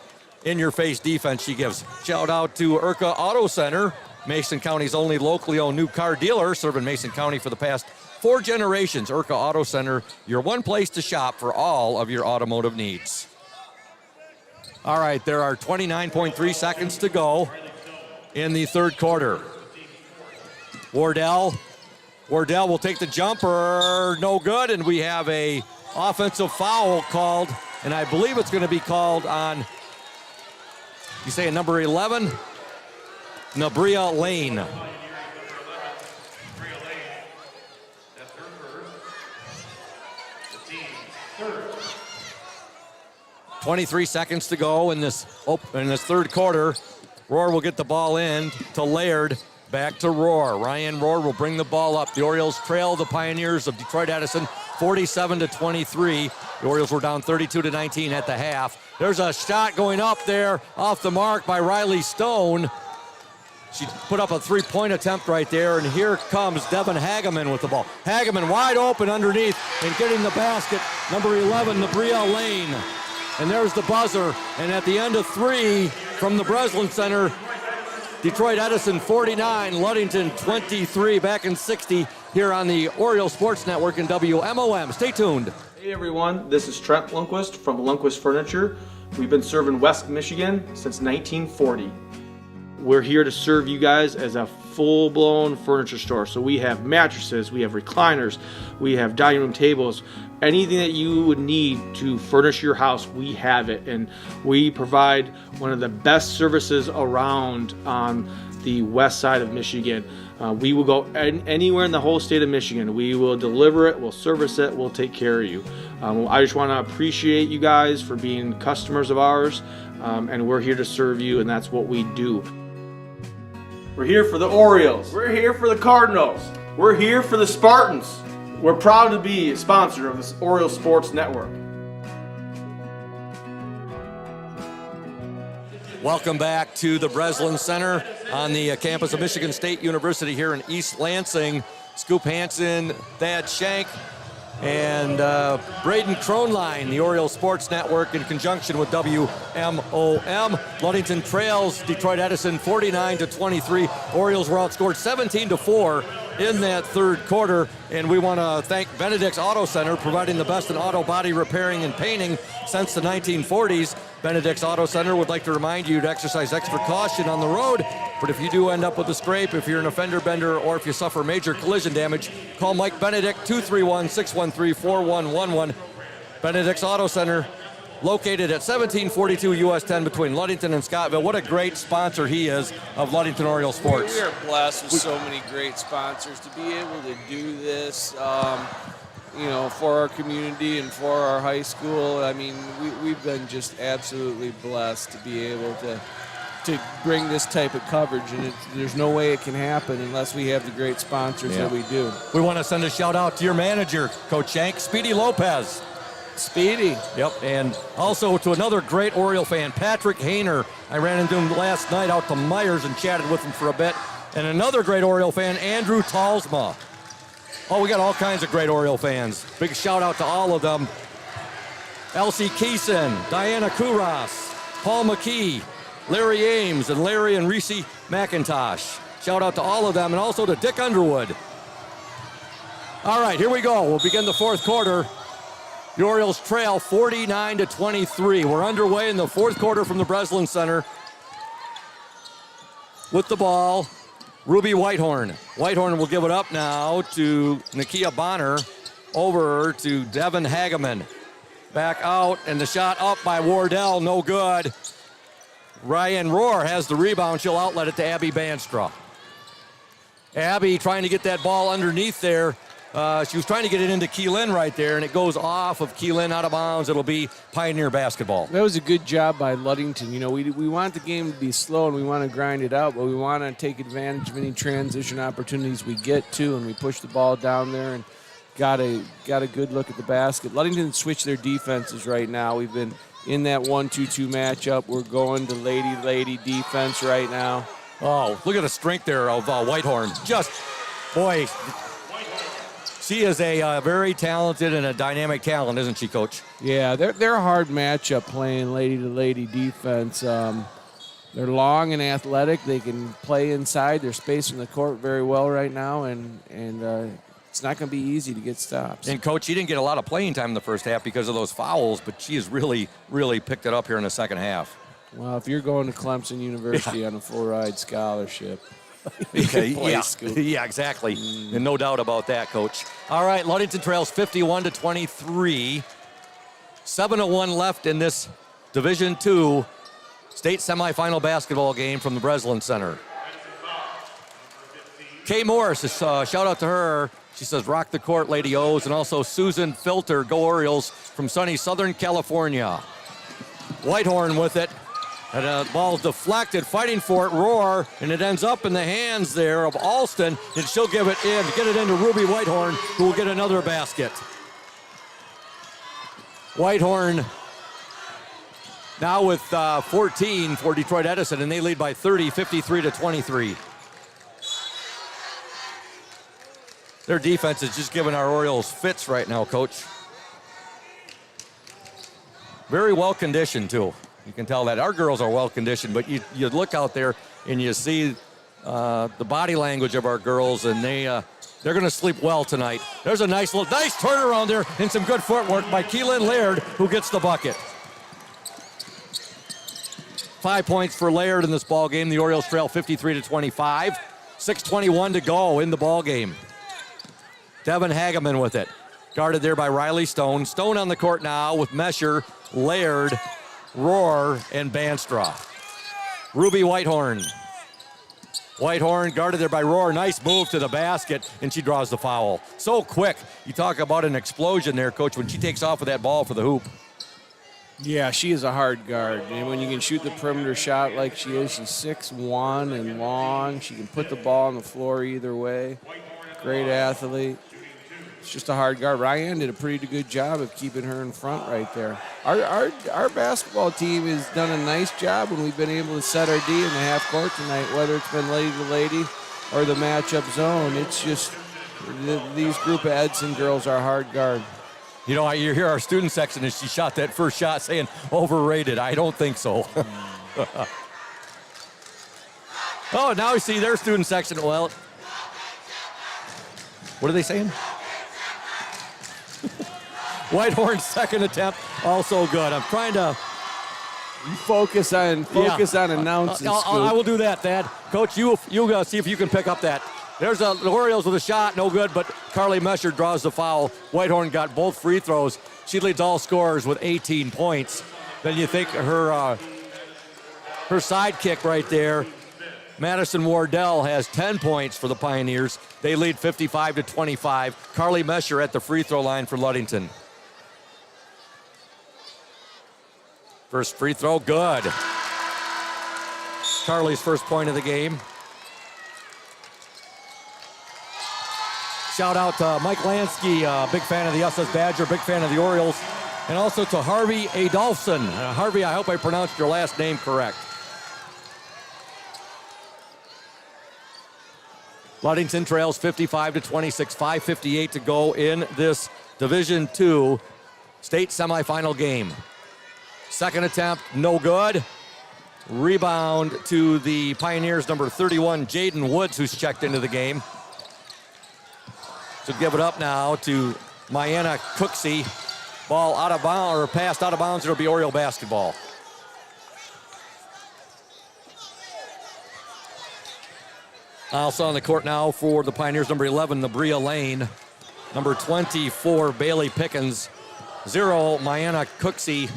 in-your-face defense she gives. Shout out to Urca Auto Center, Mason County's only locally owned new car dealer, serving Mason County for the past 4 generations. Urca Auto Center, your one place to shop for all of your automotive needs. All right, there are 29.3 seconds to go in the third quarter. Wardell will take the jumper, no good, and we have a offensive foul called, and I believe it's going to be called on, you say number 11, Nabria Lane. 23 seconds to go in this third quarter. Rohr will get the ball in to Laird. Back to Rohr. Ryan Rohr will bring the ball up. The Orioles trail the Pioneers of Detroit Edison 47-23. The Orioles were down 32-19 at the half. There's a shot going up there off the mark by Riley Stone. She put up a three-point attempt right there, and here comes Devin Hageman with the ball. Hageman wide open underneath and getting the basket. Number 11, Nabria Lane. And there's the buzzer. And at the end of 3 from the Breslin Center, Detroit Edison 49, Ludington 23, back in 60 here on the Oriole Sports Network and WMOM. Stay tuned. Hey everyone, this is Trent Lundquist from Lundquist Furniture. We've been serving West Michigan since 1940. We're here to serve you guys as a full-blown furniture store. So we have mattresses, we have recliners, we have dining room tables. Anything that you would need to furnish your house, we have it. And we provide one of the best services around on the west side of Michigan. We will go anywhere in the whole state of Michigan. We will deliver it, we'll service it, we'll take care of you. I just want to appreciate you guys for being customers of ours, and we're here to serve you, and that's what we do. We're here for the Orioles. We're here for the Cardinals. We're here for the Spartans. We're proud to be a sponsor of this Oriole Sports Network. Welcome back to the Breslin Center on the campus of Michigan State University here in East Lansing. Scoop Hansen, Thad Shank, and Braden Kronline, the Oriole Sports Network in conjunction with WMOM. Ludington trails Detroit Edison 49-23. Orioles were outscored 17-4 in that third quarter, and we want to thank Benedict's Auto Center, providing the best in auto body repairing and painting since the 1940s. Benedict's Auto Center would like to remind you to exercise extra caution on the road, but if you do end up with a scrape, if you're an offender bender, or if you suffer major collision damage, call Mike Benedict, 231-613-4111. Benedict's Auto Center, located at 1742 US 10 between Ludington and Scottville. What a great sponsor he is of Ludington Oriole Sports. We are blessed with so many great sponsors to be able to do this, for our community and for our high school. I mean, we've been just absolutely blessed to be able to bring this type of coverage, and there's no way it can happen unless we have the great sponsors that we do. We want to send a shout out to your manager, Coach Shank, Speedy Lopez. Speedy. Yep, and also to another great Oriole fan, Patrick Hayner. I ran into him last night out to Myers and chatted with him for a bit. And another great Oriole fan, Andrew Talsma. Oh, we got all kinds of great Oriole fans. Big shout out to all of them. Elsie Keeson, Diana Kuras, Paul McKee, Larry Ames, and Larry and Reese McIntosh. Shout out to all of them, and also to Dick Underwood. All right, here we go. We'll begin the fourth quarter. The Orioles trail 49-23. We're underway in the fourth quarter from the Breslin Center. With the ball, Ruby Whitehorn. Whitehorn will give it up now to Nakia Bonner. Over to Devin Hageman. Back out, and the shot up by Wardell, no good. Ryan Rohr has the rebound. She'll outlet it to Abby Banstra. Abby trying to get that ball underneath there. She was trying to get it into Keelan right there, and it goes off of Keelan out of bounds. It'll be Pioneer basketball. That was a good job by Ludington. You know, we want the game to be slow and we want to grind it out, but we want to take advantage of any transition opportunities we get to, and we push the ball down there and got a good look at the basket. Ludington switched their defenses right now. We've been in that 1-2-2 matchup. We're going to lady defense right now. Oh, look at the strength there of Whitehorn. Just, boy, she is a very talented and a dynamic talent, isn't she, Coach? Yeah, they're a hard matchup playing lady-to-lady defense. They're long and athletic. They can play inside. They're spacing the court very well right now, and it's not going to be easy to get stops. And, Coach, she didn't get a lot of playing time in the first half because of those fouls, but she has really, really picked it up here in the second half. Well, if you're going to Clemson University on a full-ride scholarship, yeah, exactly. And no doubt about that, Coach. All right, Ludington trails 51-23. 7:01 left in this Division II state semifinal basketball game from the Breslin Center. Kay Morris, shout out to her. She says, rock the court, Lady O's. And also Susan Filter, go Orioles, from sunny Southern California. Whitehorn with it. And the ball's deflected, fighting for it, Rohr, and it ends up in the hands there of Alston, and she'll give it in, get it into Ruby Whitehorn, who will get another basket. Whitehorn now with 14 for Detroit Edison, and they lead by 30, 53-23. Their defense is just giving our Orioles fits right now, Coach. Very well conditioned, too. You can tell that our girls are well conditioned, but you look out there and you see the body language of our girls, and they're going to sleep well tonight. There's a nice turnaround there and some good footwork by Keelan Laird, who gets the bucket. 5 points for Laird in this ball game. The Orioles trail 53-25. 6:21 to go in the ball game. Devin Hageman with it, guarded there by Riley Stone. Stone on the court now with Mesher, Laird, Rohr, and Banstra. Ruby Whitehorn. Whitehorn guarded there by Rohr. Nice move to the basket, and she draws the foul. So quick. You talk about an explosion there, Coach, when she takes off with that ball for the hoop. Yeah, she is a hard guard. And when you can shoot the perimeter shot like she is, she's 6'1" and long. She can put the ball on the floor either way. Great athlete. It's just a hard guard. Ryan did a pretty good job of keeping her in front right there. Our basketball team has done a nice job when we've been able to set our D in the half court tonight, whether it's been lady to lady or the matchup zone. It's just these group of Edison girls are hard guard. You know, you hear our student section as she shot that first shot saying overrated. I don't think so. Oh, now we see their student section. Well, what are they saying? Whitehorn's second attempt, also good. I'm trying to focus on announcing. I will do that, Thad. Coach, you see if you can pick up that. There's the Orioles with a shot, no good, but Carly Mesher draws the foul. Whitehorn got both free throws. She leads all scorers with 18 points. Then you think her sidekick right there, Madison Wardell, has 10 points for the Pioneers. They lead 55-25. Carly Mesher at the free throw line for Ludington. First free throw, good. Carly's first point of the game. Shout out to Mike Lansky, big fan of the SS Badger, big fan of the Orioles. And also to Harvey Adolphson. Harvey, I hope I pronounced your last name correct. Ludington trails 55-26, 5:58 to go in this Division II state semifinal game. Second attempt, no good. Rebound to the Pioneers, number 31, Jaden Woods, who's checked into the game. to give it up now to Mayanna Cooksey. Ball out of bounds, or passed out of bounds. It'll be Oriole basketball. Also on the court now for the Pioneers, number 11, Nabria Lane. Number 24, Bailey Pickens. 0, Mayanna Cooksey.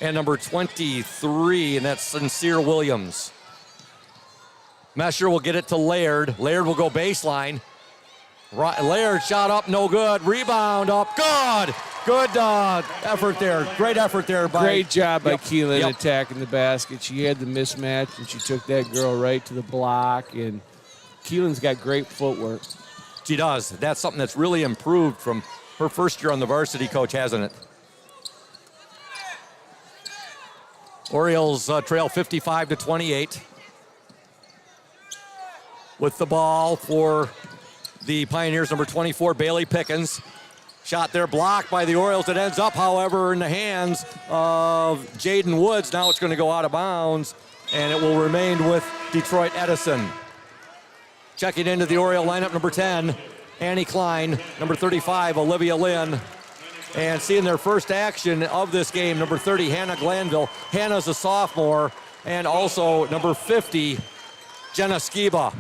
And number 23, and that's Sincere Williams. Mesher will get it to Laird. Laird will go baseline. Laird shot up, no good. Rebound up, good. Good effort there. Great effort there. Great job by Keelan attacking the basket. She had the mismatch, and she took that girl right to the block. And Keelan's got great footwork. She does. That's something that's really improved from her first year on the varsity, coach, hasn't it? Orioles trail 55-28. With the ball for the Pioneers, number 24, Bailey Pickens. Shot there blocked by the Orioles. It ends up, however, in the hands of Jaden Woods. Now it's going to go out of bounds, and it will remain with Detroit Edison. Checking into the Oriole lineup, number 10, Annie Klein. Number 35, Olivia Lynn. And seeing their first action of this game, number 30, Hannah Glanville. Hannah's a sophomore. And also number 50, Jenna Skiba.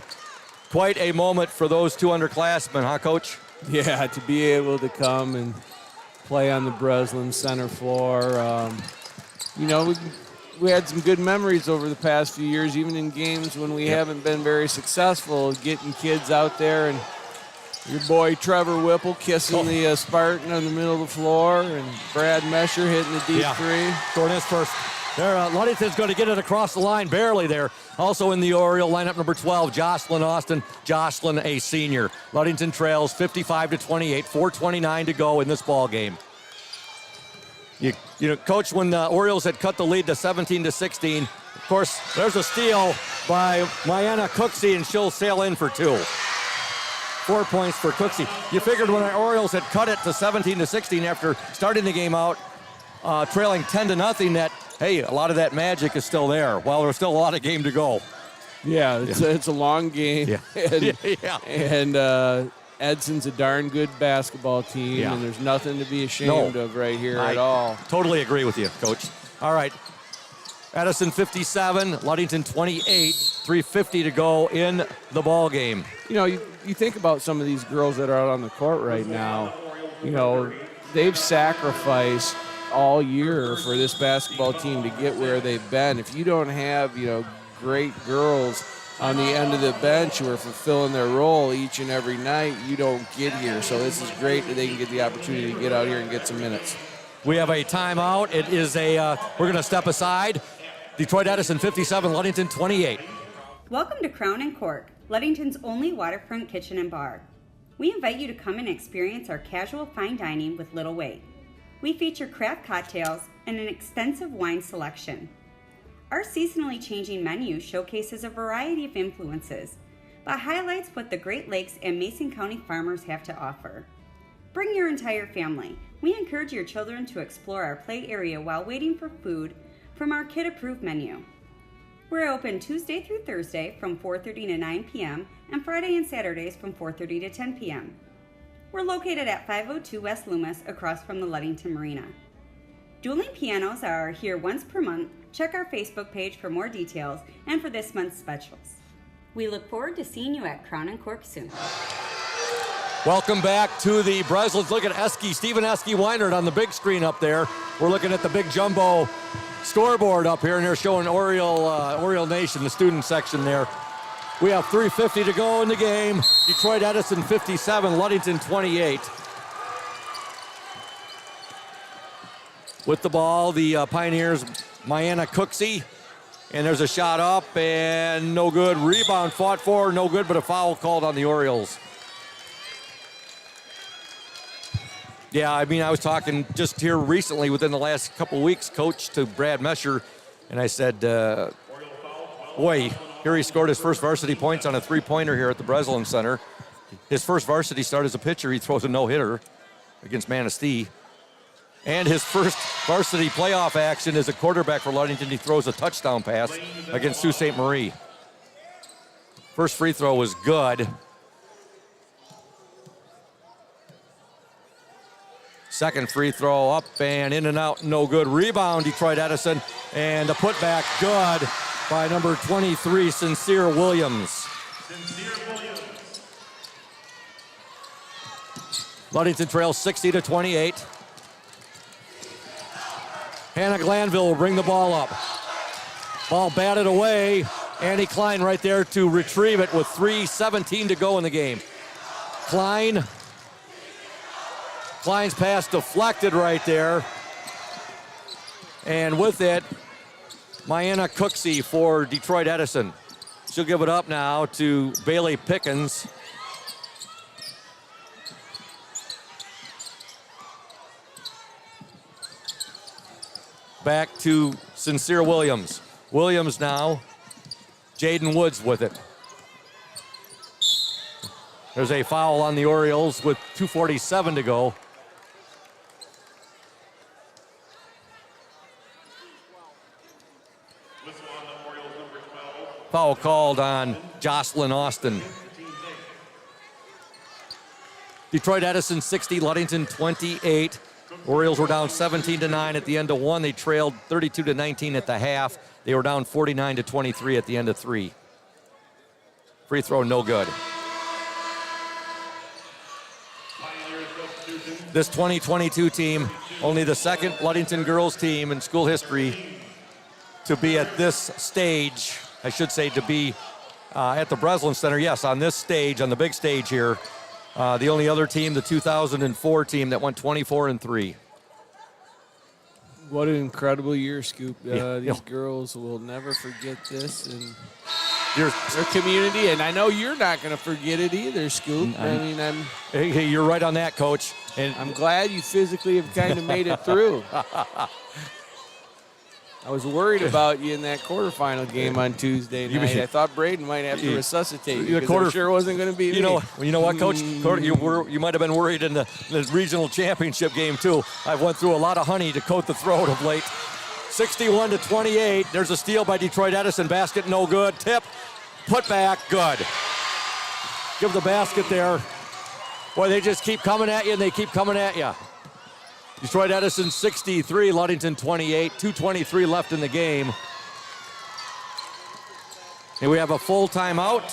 Quite a moment for those two underclassmen, huh, Coach? Yeah, to be able to come and play on the Breslin center floor. We had some good memories over the past few years, even in games when we haven't been very successful, getting kids out there. And your boy Trevor Whipple kissing the Spartan on the middle of the floor, and Brad Mesher hitting the deep three. Scoring his first. There, Ludington's going to get it across the line, barely there. Also in the Oriole lineup, number 12, Jocelyn Austin. Jocelyn, a senior. Ludington trails 55-28, 4:29 to go in this ball game. You know, Coach, when the Orioles had cut the lead to 17-16, of course, there's a steal by Mayanna Cooksey, and she'll sail in for 2. 4 points for Cooksey. You figured when the Orioles had cut it to 17-16 after starting the game out, trailing 10-0, that, hey, a lot of that magic is still there, while there's still a lot of game to go. Yeah, it's a long game. Yeah. And Edson's a darn good basketball team, and there's nothing to be ashamed of right here at all. Totally agree with you, Coach. All right. Edison 57, Ludington 28, 3:50 to go in the ball game. You know, you think about some of these girls that are out on the court right now. You know, they've sacrificed all year for this basketball team to get where they've been. If you don't have, great girls on the end of the bench who are fulfilling their role each and every night, you don't get here. So this is great that they can get the opportunity to get out here and get some minutes. We have a timeout. It is we're going to step aside. Detroit Edison 57, Ludington 28. Welcome to Crown and Cork, Ludington's only waterfront kitchen and bar. We invite you to come and experience our casual fine dining with little wait. We feature craft cocktails and an extensive wine selection. Our seasonally changing menu showcases a variety of influences, but highlights what the Great Lakes and Mason County farmers have to offer. Bring your entire family. We encourage your children to explore our play area while waiting for food from our kid-approved menu. We're open Tuesday through Thursday from 4:30 to 9 p.m. and Friday and Saturdays from 4:30 to 10 p.m. We're located at 502 West Loomis across from the Ludington Marina. Dueling pianos are here once per month. Check our Facebook page for more details and for this month's specials. We look forward to seeing you at Crown and Cork soon. Welcome back to the Breslins. Look at Stephen Esky Weinert on the big screen up there. We're looking at the big jumbo scoreboard up here, and they're showing Oriole Nation, the student section there. We have 3:50 to go in the game. Detroit Edison 57, Ludington 28. With the ball, the Pioneers, Mayanna Cooksey. And there's a shot up, and no good. Rebound fought for, no good, but a foul called on the Orioles. Yeah, I mean, I was talking just here recently within the last couple weeks, Coach, to Brad Mesher, and I said, boy, here he scored his first varsity points on a three-pointer here at the Breslin Center. His first varsity start as a pitcher, he throws a no-hitter against Manistee. And his first varsity playoff action as a quarterback for Ludington, he throws a touchdown pass against Sault Ste. Marie. First free throw was good. Second free throw up and in and out, no good. Rebound, Detroit Edison, and the putback good by number 23, Sincere Williams. Ludington trails 60-28. Hannah Glanville will bring the ball up. Ball batted away. Annie Klein right there to retrieve it with 3:17 to go in the game. Klein's pass deflected right there. And with it, Mayanna Cooksey for Detroit Edison. She'll give it up now to Bailey Pickens. Back to Sincere Williams. Williams now. Jaden Woods with it. There's a foul on the Orioles with 2:47 to go. Foul called on Jocelyn Austin. Detroit Edison 60, Ludington 28. Orioles were down 17-9 at the end of one. They trailed 32-19 at the half. They were down 49-23 at the end of three. Free throw, no good. This 2022 team, only the second Ludington girls team in school history to be at this stage, I should say to be at the Breslin Center. Yes, on this stage, on the big stage here. The only other team, the 2004 team that went 24-3. What an incredible year, Scoop. Yeah. These girls will never forget this and their community, and I know you're not going to forget it either, Scoop. Hey, you're right on that, Coach. And I'm glad you physically have kind of made it through. I was worried about you in that quarterfinal game on Tuesday night. I thought Braden might have to resuscitate you because sure wasn't going to be me. You know what, Coach? You might have been worried in the regional championship game, too. I've went through a lot of honey to coat the throat of late. 61-28. There's a steal by Detroit Edison. Basket no good. Tip. Put back. Good. Give the basket there. Boy, they just keep coming at you, and they keep coming at you. Detroit Edison 63, Ludington 28, 2:23 left in the game. And we have a full timeout.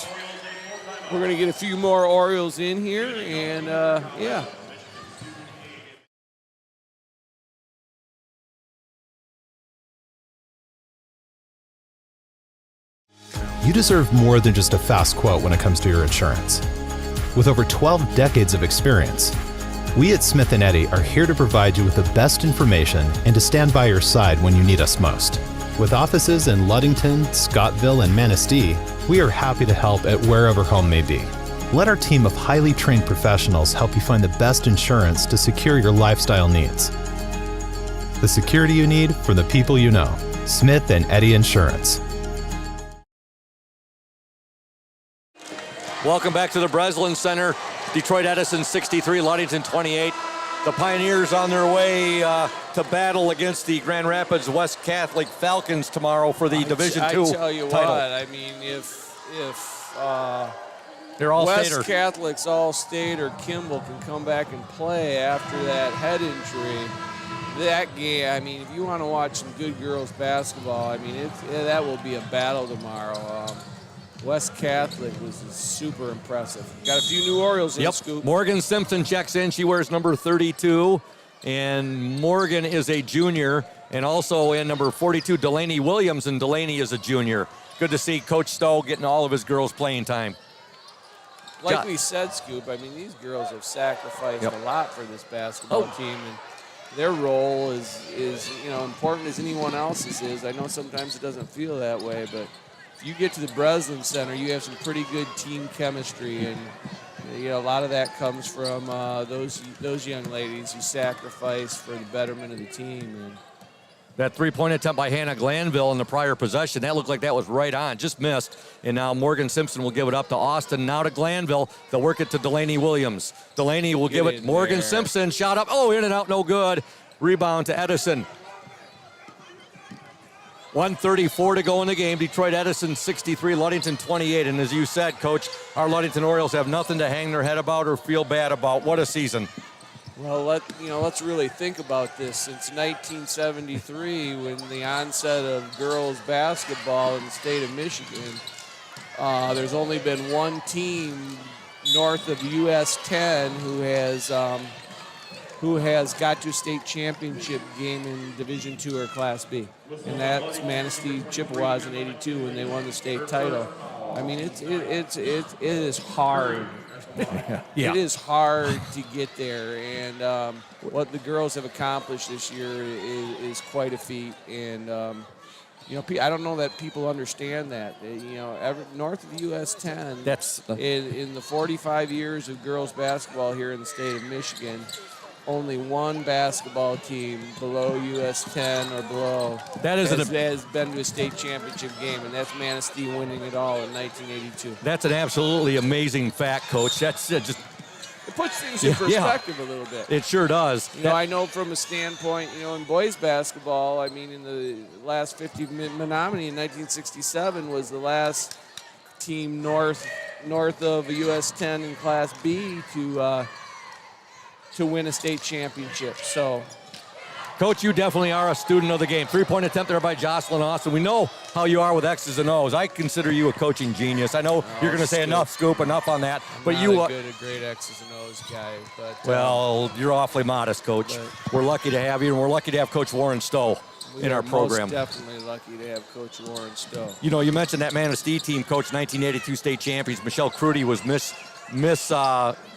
We're going to get a few more Orioles in here, and yeah. You deserve more than just a fast quote when it comes to your insurance. With over 12 decades of experience, we at Smith & Eddy are here to provide you with the best information and to stand by your side when you need us most. With offices in Ludington, Scottville, and Manistee, we are happy to help at wherever home may be. Let our team of highly trained professionals help you find the best insurance to secure your lifestyle needs. The security you need from the people you know. Smith & Eddy Insurance. Welcome back to the Breslin Center. Detroit Edison 63, Ludington 28. The Pioneers on their way to battle against the Grand Rapids West Catholic Falcons tomorrow for the Division II title. I tell you what, I mean, if they're all West Catholic's All-State or Kimball can come back and play after that head injury, that game, I mean, if you want to watch some good girls basketball, I mean, that will be a battle tomorrow. West Catholic was super impressive. Got a few new Orioles in the Scoop. Morgan Simpson checks in. She wears number 32. And Morgan is a junior. And also in number 42, Delaney Williams. And Delaney is a junior. Good to see Coach Stowe getting all of his girls playing time. Like we said, Scoop, I mean, these girls have sacrificed a lot for this basketball team. And their role is important as anyone else's is. I know sometimes it doesn't feel that way, but you get to the Breslin Center, you have some pretty good team chemistry, and a lot of that comes from those young ladies who sacrifice for the betterment of the team. And that three-point attempt by Hannah Glanville in the prior possession, that looked like that was right on, just missed. And now Morgan Simpson will give it up to Austin. Now to Glanville. They'll work it to Delaney Williams. Delaney will give it Morgan Simpson. Shot up. Oh, in and out, no good. Rebound to Edison. 1:34 to go in the game. Detroit Edison 63, Ludington 28. And as you said, Coach, our Ludington Orioles have nothing to hang their head about or feel bad about. What a season. Well, let's really think about this. Since 1973, when the onset of girls basketball in the state of Michigan, there's only been one team north of US 10 who has got to a state championship game in Division II or Class B, and that's Manistee Chippewas in '82 when they won the state title. I mean, it is hard. Yeah. It is hard to get there, and what the girls have accomplished this year is quite a feat. And I don't know that people understand that. North of the US 10, That's in the 45 years of girls basketball here in the state of Michigan, only one basketball team below US 10 or below has been to a state championship game, and that's Manistee winning it all in 1982. That's an absolutely amazing fact, Coach. That's just... It puts things in perspective a little bit. It sure does. I know from a standpoint, in boys basketball, I mean, in the last 50, Menominee in 1967 was the last team north of a US 10 in Class B to win a state championship. So, Coach, you definitely are a student of the game. 3-point attempt there by Jocelyn Austin. We know how you are with X's and O's. I consider you a coaching genius. I know you're going to say enough scoop, enough on that. But you are a great X's and O's guy. But well, you're awfully modest, Coach. We're lucky to have you, and we're lucky to have Coach Warren Stowe in our program. We're definitely lucky to have Coach Warren Stowe. You mentioned that Manistee team, Coach, 1982 state champions. Michelle Crudy was Miss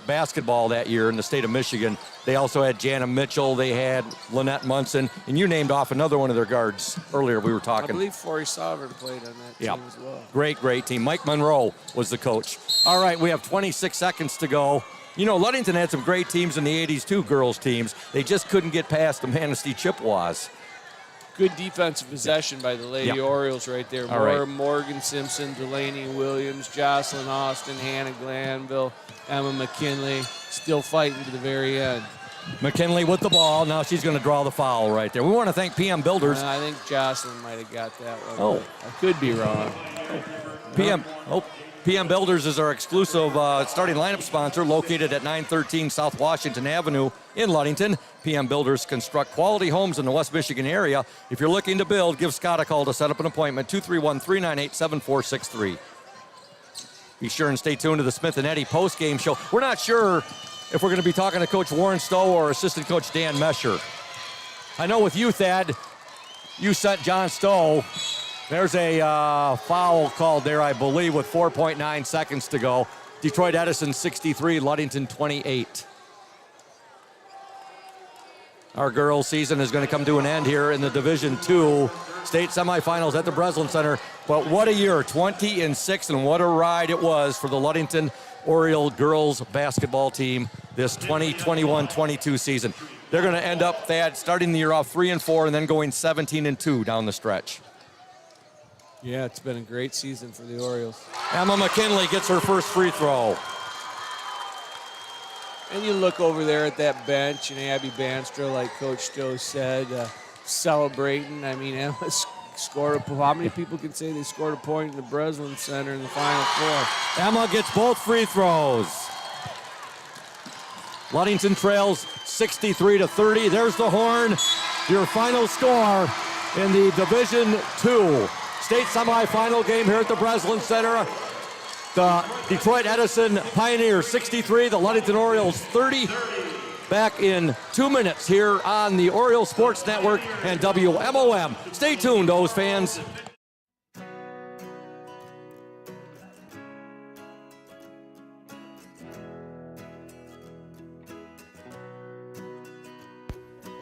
basketball that year in the state of Michigan. They also had Jana Mitchell. They had Lynette Munson. And you named off another one of their guards earlier. We were talking. I believe Forey Sovereign played on that team as well. Great team. Mike Monroe was the coach. All right, we have 26 seconds to go. Ludington had some great teams in the 80s too, girls teams. They just couldn't get past the Manistee Chippewas. Good defensive possession by the Lady Orioles right there. Morgan Simpson, Delaney Williams, Jocelyn Austin, Hannah Glanville, Emma McKinley, still fighting to the very end. McKinley with the ball. Now she's going to draw the foul right there. We want to thank PM Builders. I think Jocelyn might have got that one. I could be wrong. PM Builders is our exclusive starting lineup sponsor, located at 913 South Washington Avenue in Ludington. PM Builders construct quality homes in the West Michigan area. If you're looking to build, give Scott a call to set up an appointment, 231-398-7463. Be sure and stay tuned to the Smith and Eddy post-game show. We're not sure if we're going to be talking to Coach Warren Stowe or Assistant Coach Dan Mesher. I know with you, Thad, you sent John Stowe. There's a foul called there, I believe, with 4.9 seconds to go. Detroit Edison 63, Ludington 28. Our girls' season is going to come to an end here in the Division II state semifinals at the Breslin Center. But what a year, 20-6, and what a ride it was for the Ludington Oriole girls basketball team this 2021-22 season. They're going to end up, Thad, starting the year off 3-4 and then going 17-2 down the stretch. Yeah, it's been a great season for the Orioles. Emma McKinley gets her first free throw. And you look over there at that bench, and Abby Banstra, like Coach Stowe said, celebrating. I mean, Emma scored how many people can say they scored a point in the Breslin Center in the Final Four? Emma gets both free throws. Ludington trails 63-30. There's the horn. Your final score in the Division II state semifinal game here at the Breslin Center. The Detroit Edison Pioneers 63, the Ludington Orioles 30. Back in 2 minutes here on the Oriole Sports Network and WMOM. Stay tuned, O's fans.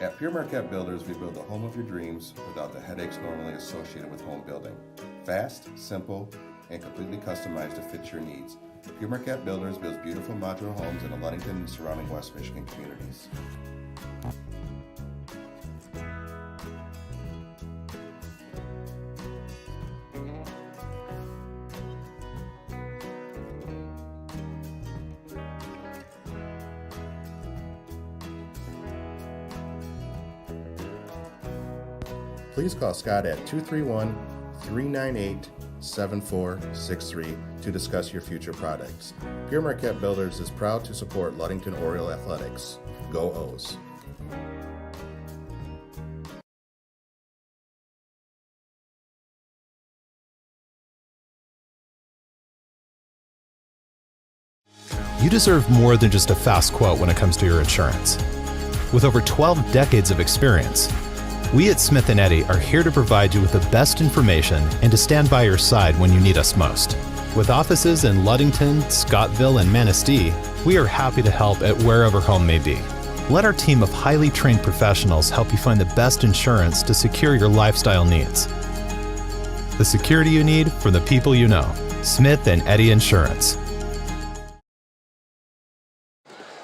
At Pure Marquette Builders, we build the home of your dreams without the headaches normally associated with home building. Fast, simple, and completely customized to fit your needs. Pure Marquette Builders builds beautiful modular homes in the Ludington and surrounding West Michigan communities. Please call Scott at 231-398-7463 to discuss your future products. Pure Marquette Builders is proud to support Ludington Oriole Athletics. Go O's. You deserve more than just a fast quote when it comes to your insurance. With over 12 decades of experience, we at Smith & Eddy are here to provide you with the best information and to stand by your side when you need us most. With offices in Ludington, Scottville, and Manistee, we are happy to help at wherever home may be. Let our team of highly trained professionals help you find the best insurance to secure your lifestyle needs. The security you need from the people you know. Smith & Eddy Insurance.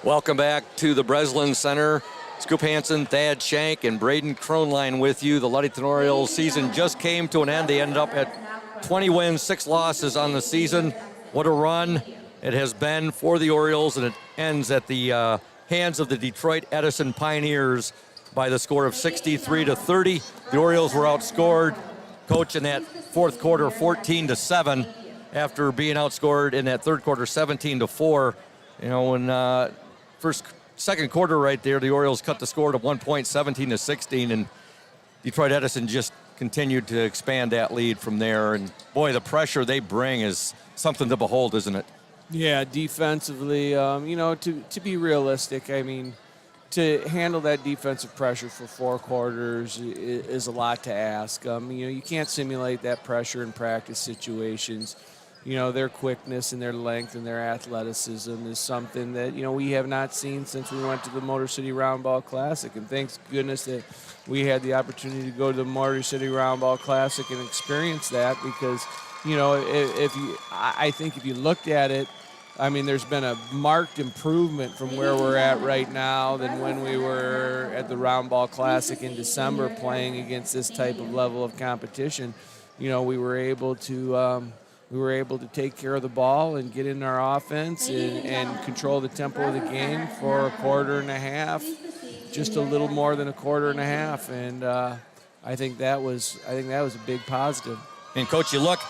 Welcome back to the Breslin Center. Scoop Hansen, Thad Shank, and Braden Kronline with you. The Ludington Orioles season just came to an end. They ended up at 20 wins, 6 losses on the season. What a run it has been for the Orioles, and it ends at the hands of the Detroit Edison Pioneers by the score of 63-30. The Orioles were outscored, Coach, in that fourth quarter 14-7 after being outscored in that third quarter 17-4. You know, when second quarter right there, the Orioles cut the score to 1 point, 17-16, and Detroit Edison just continued to expand that lead from there. And boy, the pressure they bring is something to behold, isn't it? Yeah, defensively, to be realistic, I mean, to handle that defensive pressure for 4 quarters is a lot to ask. You can't simulate that pressure in practice situations. Their quickness and their length and their athleticism is something that, we have not seen since we went to the Motor City Roundball Classic. And thanks goodness that we had the opportunity to go to the Motor City Roundball Classic and experience that, because, I think if you looked at it, I mean, there's been a marked improvement from where we're at right now than when we were at the Roundball Classic in December playing against this type of level of competition. We were able to take care of the ball and get in our offense and control the tempo of the game for a quarter and a half, just a little more than a quarter and a half, and I think that was a big positive. And Coach, you look,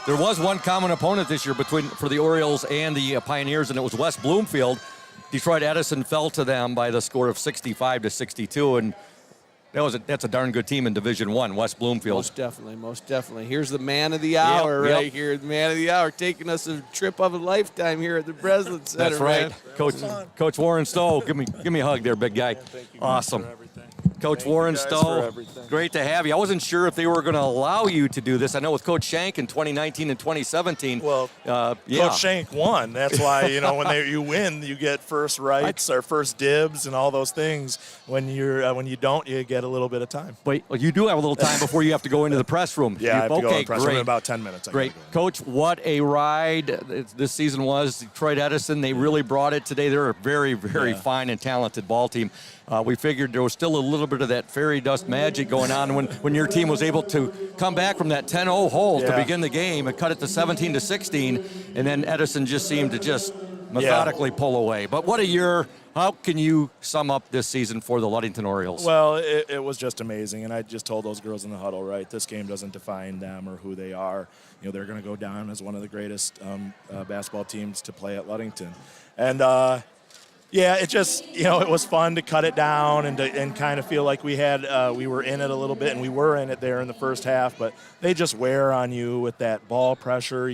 there was one common opponent this year for the Orioles and the Pioneers, and it was West Bloomfield. Detroit Edison fell to them by the score of 65-62, and that's a darn good team in Division I, West Bloomfield. Most definitely. Here's the man of the hour right here. The man of the hour taking us a trip of a lifetime here at the Breslin Center. That's right. Coach Warren Stowe, give me a hug there, big guy. Awesome. Coach Warren Stowe, great to have you. I wasn't sure if they were going to allow you to do this. I know with Coach Shank in 2019 and 2017. Well, Coach Shank won. That's why, when you win, you get first rights or first dibs and all those things. When you don't, you get a little bit of time. But you do have a little time before you have to go into the press room. Yeah, I have to go in the press room in about 10 minutes. Great. Coach, what a ride this season was. Detroit Edison, they really brought it today. They're a very, very fine and talented ball team. We figured there was still a little bit of that fairy dust magic going on when your team was able to come back from that 10-0 hole to begin the game and cut it to 17-16, and then Edison just seemed to just methodically pull away. But what a year. How can you sum up this season for the Ludington Orioles? Well, it was just amazing, and I just told those girls in the huddle, right, this game doesn't define them or who they are. They're going to go down as one of the greatest basketball teams to play at Ludington. And it just, it was fun to cut it down and kind of feel like we were in it a little bit, and we were in it there in the first half, but they just wear on you with that ball pressure.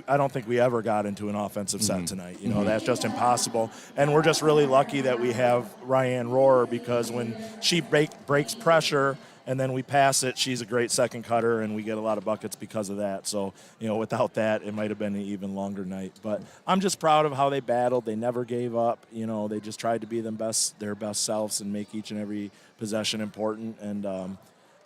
I don't think we ever got into an offensive set tonight. That's just impossible. And we're just really lucky that we have Ryan Rohrer, because when she breaks pressure and then we pass it, she's a great second cutter, and we get a lot of buckets because of that. So, without that, it might have been an even longer night. But I'm just proud of how they battled. They never gave up. They just tried to be their best selves and make each and every possession important. And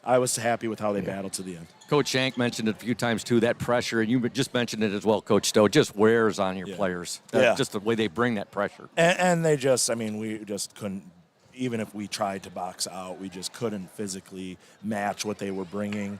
I was happy with how they battled to the end. Coach Shank mentioned it a few times, too, that pressure, and you just mentioned it as well, Coach Stowe, just wears on your players. Just the way they bring that pressure. And they just, we just couldn't. Even if we tried to box out, we just couldn't physically match what they were bringing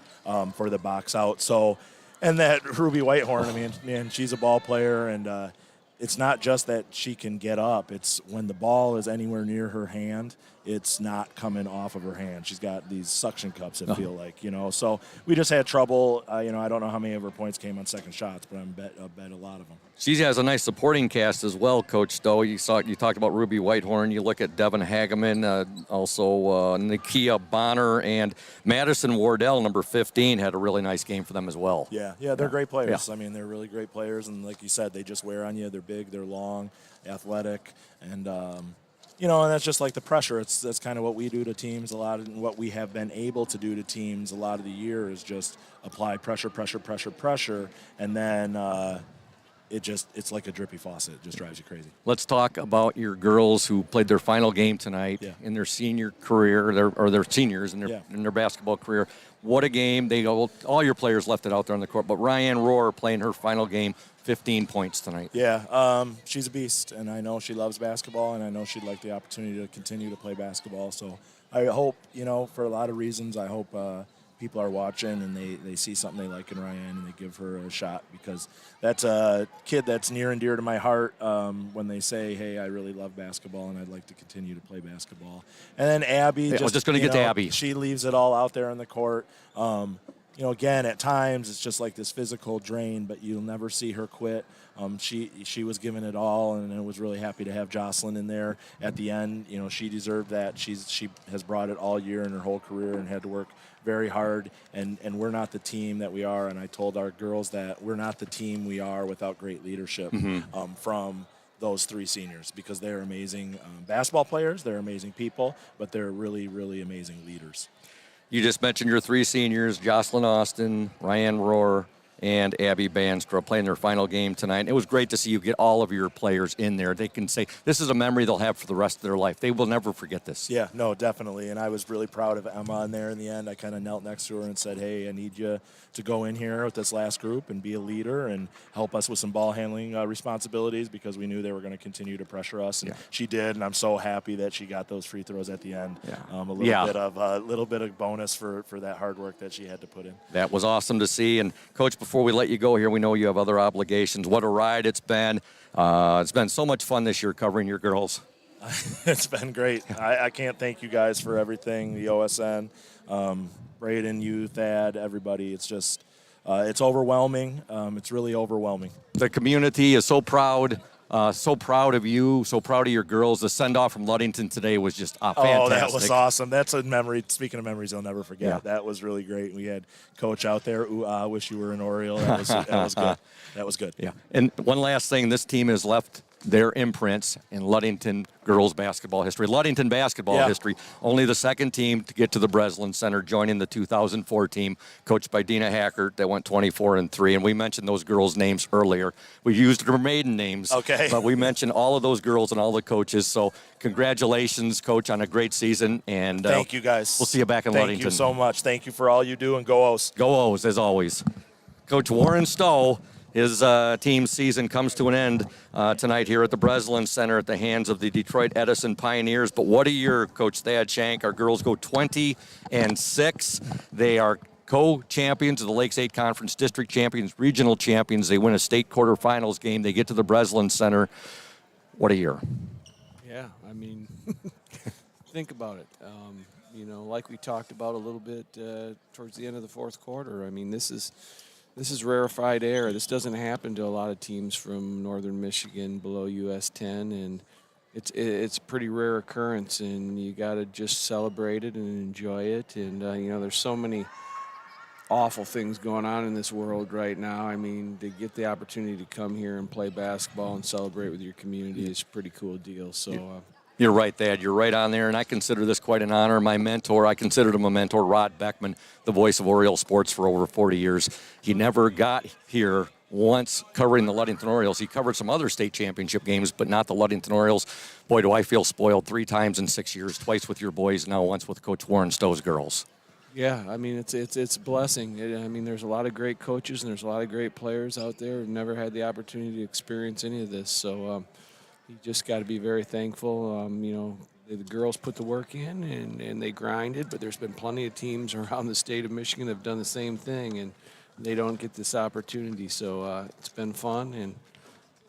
for the box out. So, and that Ruby Whitehorn, she's a ball player, and it's not just that she can get up. It's when the ball is anywhere near her hand, it's not coming off of her hand. She's got these suction cups, I feel like, So we just had trouble. I don't know how many of her points came on second shots, but I bet a lot of them. She has a nice supporting cast as well, Coach Stowe. You talked about Ruby Whitehorn. You look at Devin Hageman, also Nakia Bonner, and Madison Wardell, number 15, had a really nice game for them as well. Yeah, they're great players. Yeah. I mean, they're really great players, and like you said, they just wear on you. They're big, they're long, athletic, and and that's just like the pressure. That's kind of what we do to teams a lot, and what we have been able to do to teams a lot of the year is just apply pressure, and then it's like a drippy faucet. It just drives you crazy. Let's talk about your girls who played their final game tonight in their senior career, they're seniors in their basketball career. What a game. All your players left it out there on the court, but Ryan Rohr playing her final game, 15 points tonight. Yeah, she's a beast, and I know she loves basketball, and I know she'd like the opportunity to continue to play basketball. So I hope, for a lot of reasons, I hope people are watching and they see something they like in Ryan and they give her a shot, because that's a kid that's near and dear to my heart when they say, hey, I really love basketball and I'd like to continue to play basketball. And then Abby. I was just going to get to Abby. She leaves it all out there on the court. Again, at times it's just like this physical drain, but you'll never see her quit. She was giving it all, and I was really happy to have Jocelyn in there at the end. She deserved that. She has brought it all year in her whole career and had to work very hard, and we're not the team that we are. And I told our girls that we're not the team we are without great leadership from those three seniors, because they're amazing basketball players, they're amazing people, but they're really, really amazing leaders. You just mentioned your three seniors, Jocelyn Austin, Ryan Rohr, and Abby Banstra playing their final game tonight. It was great to see you get all of your players in there. They can say this is a memory they'll have for the rest of their life. They will never forget this. Yeah, no, definitely. And I was really proud of Emma in there in the end. I kind of knelt next to her and said, hey, I need you to go in here with this last group and be a leader and help us with some ball handling responsibilities, because we knew they were going to continue to pressure us. And she did, and I'm so happy that she got those free throws at the end. A little bit of bonus for that hard work that she had to put in. That was awesome to see. And Coach, before we let you go here, we know you have other obligations. What a ride it's been. It's been so much fun this year covering your girls. It's been great. I can't thank you guys for everything, the OSN, Braden, you, Thad, everybody. It's just, it's overwhelming. It's really overwhelming. The community is so proud. So proud of you, so proud of your girls. The send-off from Ludington today was just fantastic. Oh, that was awesome. That's a memory. Speaking of memories, I'll never forget. Yeah. That was really great. We had Coach out there. Ooh, wish you were an Oriole. That was good. That was good. Yeah. And one last thing, this team has left their imprints in Ludington girls basketball history. Ludington basketball history, only the second team to get to the Breslin Center, joining the 2004 team, coached by Dina Hackert, that went 24-3. And we mentioned those girls' names earlier. We used their maiden names, but we mentioned all of those girls and all the coaches. So congratulations, Coach, on a great season. And thank you, guys. We'll see you back in Ludington. Thank you so much. Thank you for all you do, and go O's. Go O's, as always. Coach Warren Stowe, his team's season comes to an end tonight here at the Breslin Center at the hands of the Detroit Edison Pioneers. But what a year, Coach Thad Shank. Our girls go 20-6. They are co-champions of the Lakes 8 Conference, district champions, regional champions. They win a state quarterfinals game. They get to the Breslin Center. What a year. Yeah, I mean, think about it. Like we talked about a little bit towards the end of the fourth quarter, I mean, this is rarefied air. This doesn't happen to a lot of teams from northern Michigan below US 10, and it's a pretty rare occurrence, and you got to just celebrate it and enjoy it. And there's so many awful things going on in this world right now. I mean, to get the opportunity to come here and play basketball and celebrate with your community is a pretty cool deal. So. You're right, Thad. You're right on there, and I consider this quite an honor. My mentor, I considered him a mentor, Rod Beckman, the voice of Oriole sports for over 40 years. He never got here once covering the Ludington Orioles. He covered some other state championship games, but not the Ludington Orioles. Boy, do I feel spoiled 3 times in 6 years, twice with your boys, now once with Coach Warren Stowe's girls. Yeah, I mean, it's a blessing. There's a lot of great coaches and there's a lot of great players out there who've never had the opportunity to experience any of this. So, you just got to be very thankful. The girls put the work in and they grinded, but there's been plenty of teams around the state of Michigan that have done the same thing, and they don't get this opportunity. So it's been fun, and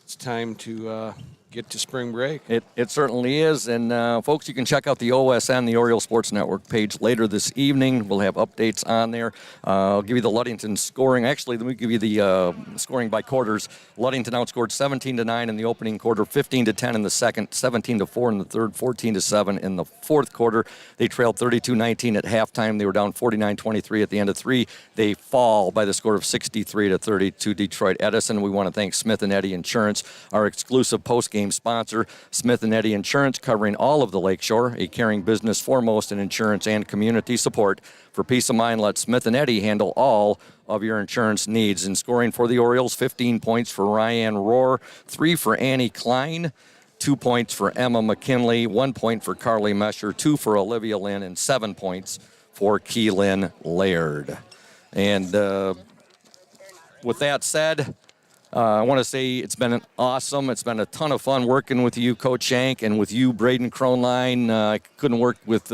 it's time to get to spring break. It certainly is. And, folks, you can check out the OSN, the Oriole Sports Network page later this evening. We'll have updates on there. I'll give you the Ludington scoring. Actually, let me give you the scoring by quarters. Ludington outscored 17-9 in the opening quarter, 15-10 in the second, 17-4 in the third, 14-7 in the fourth quarter. They trailed 32-19 at halftime. They were down 49-23 at the end of three. They fall by the score of 63-30 to Detroit Edison. We want to thank Smith & Eddy Insurance, our exclusive post-game sponsor. Smith & Eddy Insurance, covering all of the Lakeshore, a caring business foremost in insurance and community support. For peace of mind, let Smith & Eddy handle all of your insurance needs. And scoring for the Orioles, 15 points for Ryan Rohr, 3 for Annie Klein, 2 points for Emma McKinley, 1 point for Carly Mesher, 2 for Olivia Lynn, and 7 points for Keelan Laird. And with that said, I want to say it's been awesome. It's been a ton of fun working with you, Coach Shank, and with you, Braden Kronline. I couldn't work with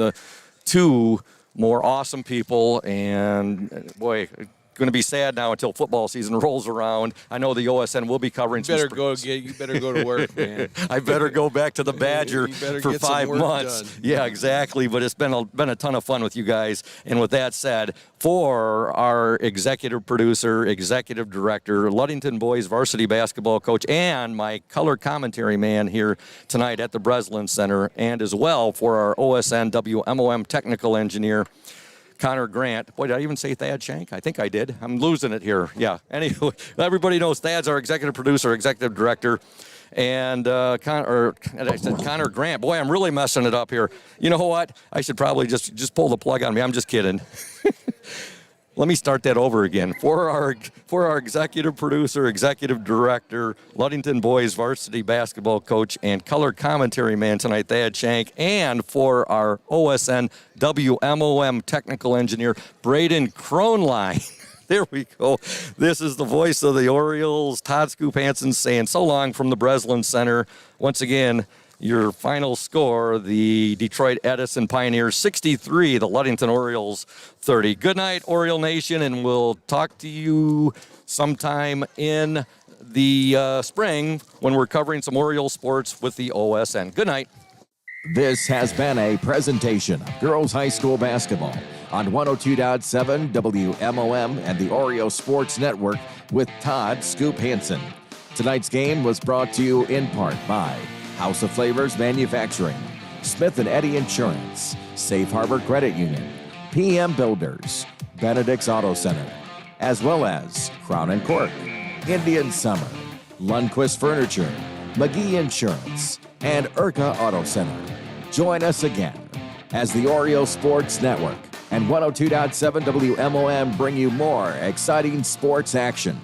two more awesome people, and boy, going to be sad now until football season rolls around. I know the OSN will be covering. You better go to work, man. I better go back to the Badger for 5 months. Done. Yeah, exactly. But it's been a ton of fun with you guys. And with that said, for our executive producer, executive director, Ludington boys varsity basketball coach, and my color commentary man here tonight at the Breslin Center, and as well for our OSN WMOM technical engineer, Connor Grant. Boy, did I even say Thad Shank? I think I did. I'm losing it here. Yeah. Anyway, everybody knows Thad's our executive producer, executive director. And I said Connor Grant. Boy, I'm really messing it up here. You know what? I should probably just pull the plug on me. I'm just kidding. Let me start that over again. For our executive producer, executive director, Ludington boys varsity basketball coach, and color commentary man tonight, Thad Shank, and for our OSN WMOM technical engineer, Braden Kronline. There we go. This is the voice of the Orioles, Todd Scoop Hansen, saying so long from the Breslin Center. Once again, your final score, the Detroit Edison Pioneers 63, the Ludington Orioles 30. Good night, Oriole Nation, and we'll talk to you sometime in the spring when we're covering some Oriole sports with the OSN. Good night. This has been a presentation of Girls High School Basketball on 102.7 WMOM and the Oriole Sports Network with Todd Scoop Hansen. Tonight's game was brought to you in part by House of Flavors Manufacturing, Smith & Eddy Insurance, Safe Harbor Credit Union, PM Builders, Benedict's Auto Center, as well as Crown & Cork, Indian Summer, Lundquist Furniture, McGee Insurance, and Urca Auto Center. Join us again as the Oriole Sports Network and 102.7 WMOM bring you more exciting sports action.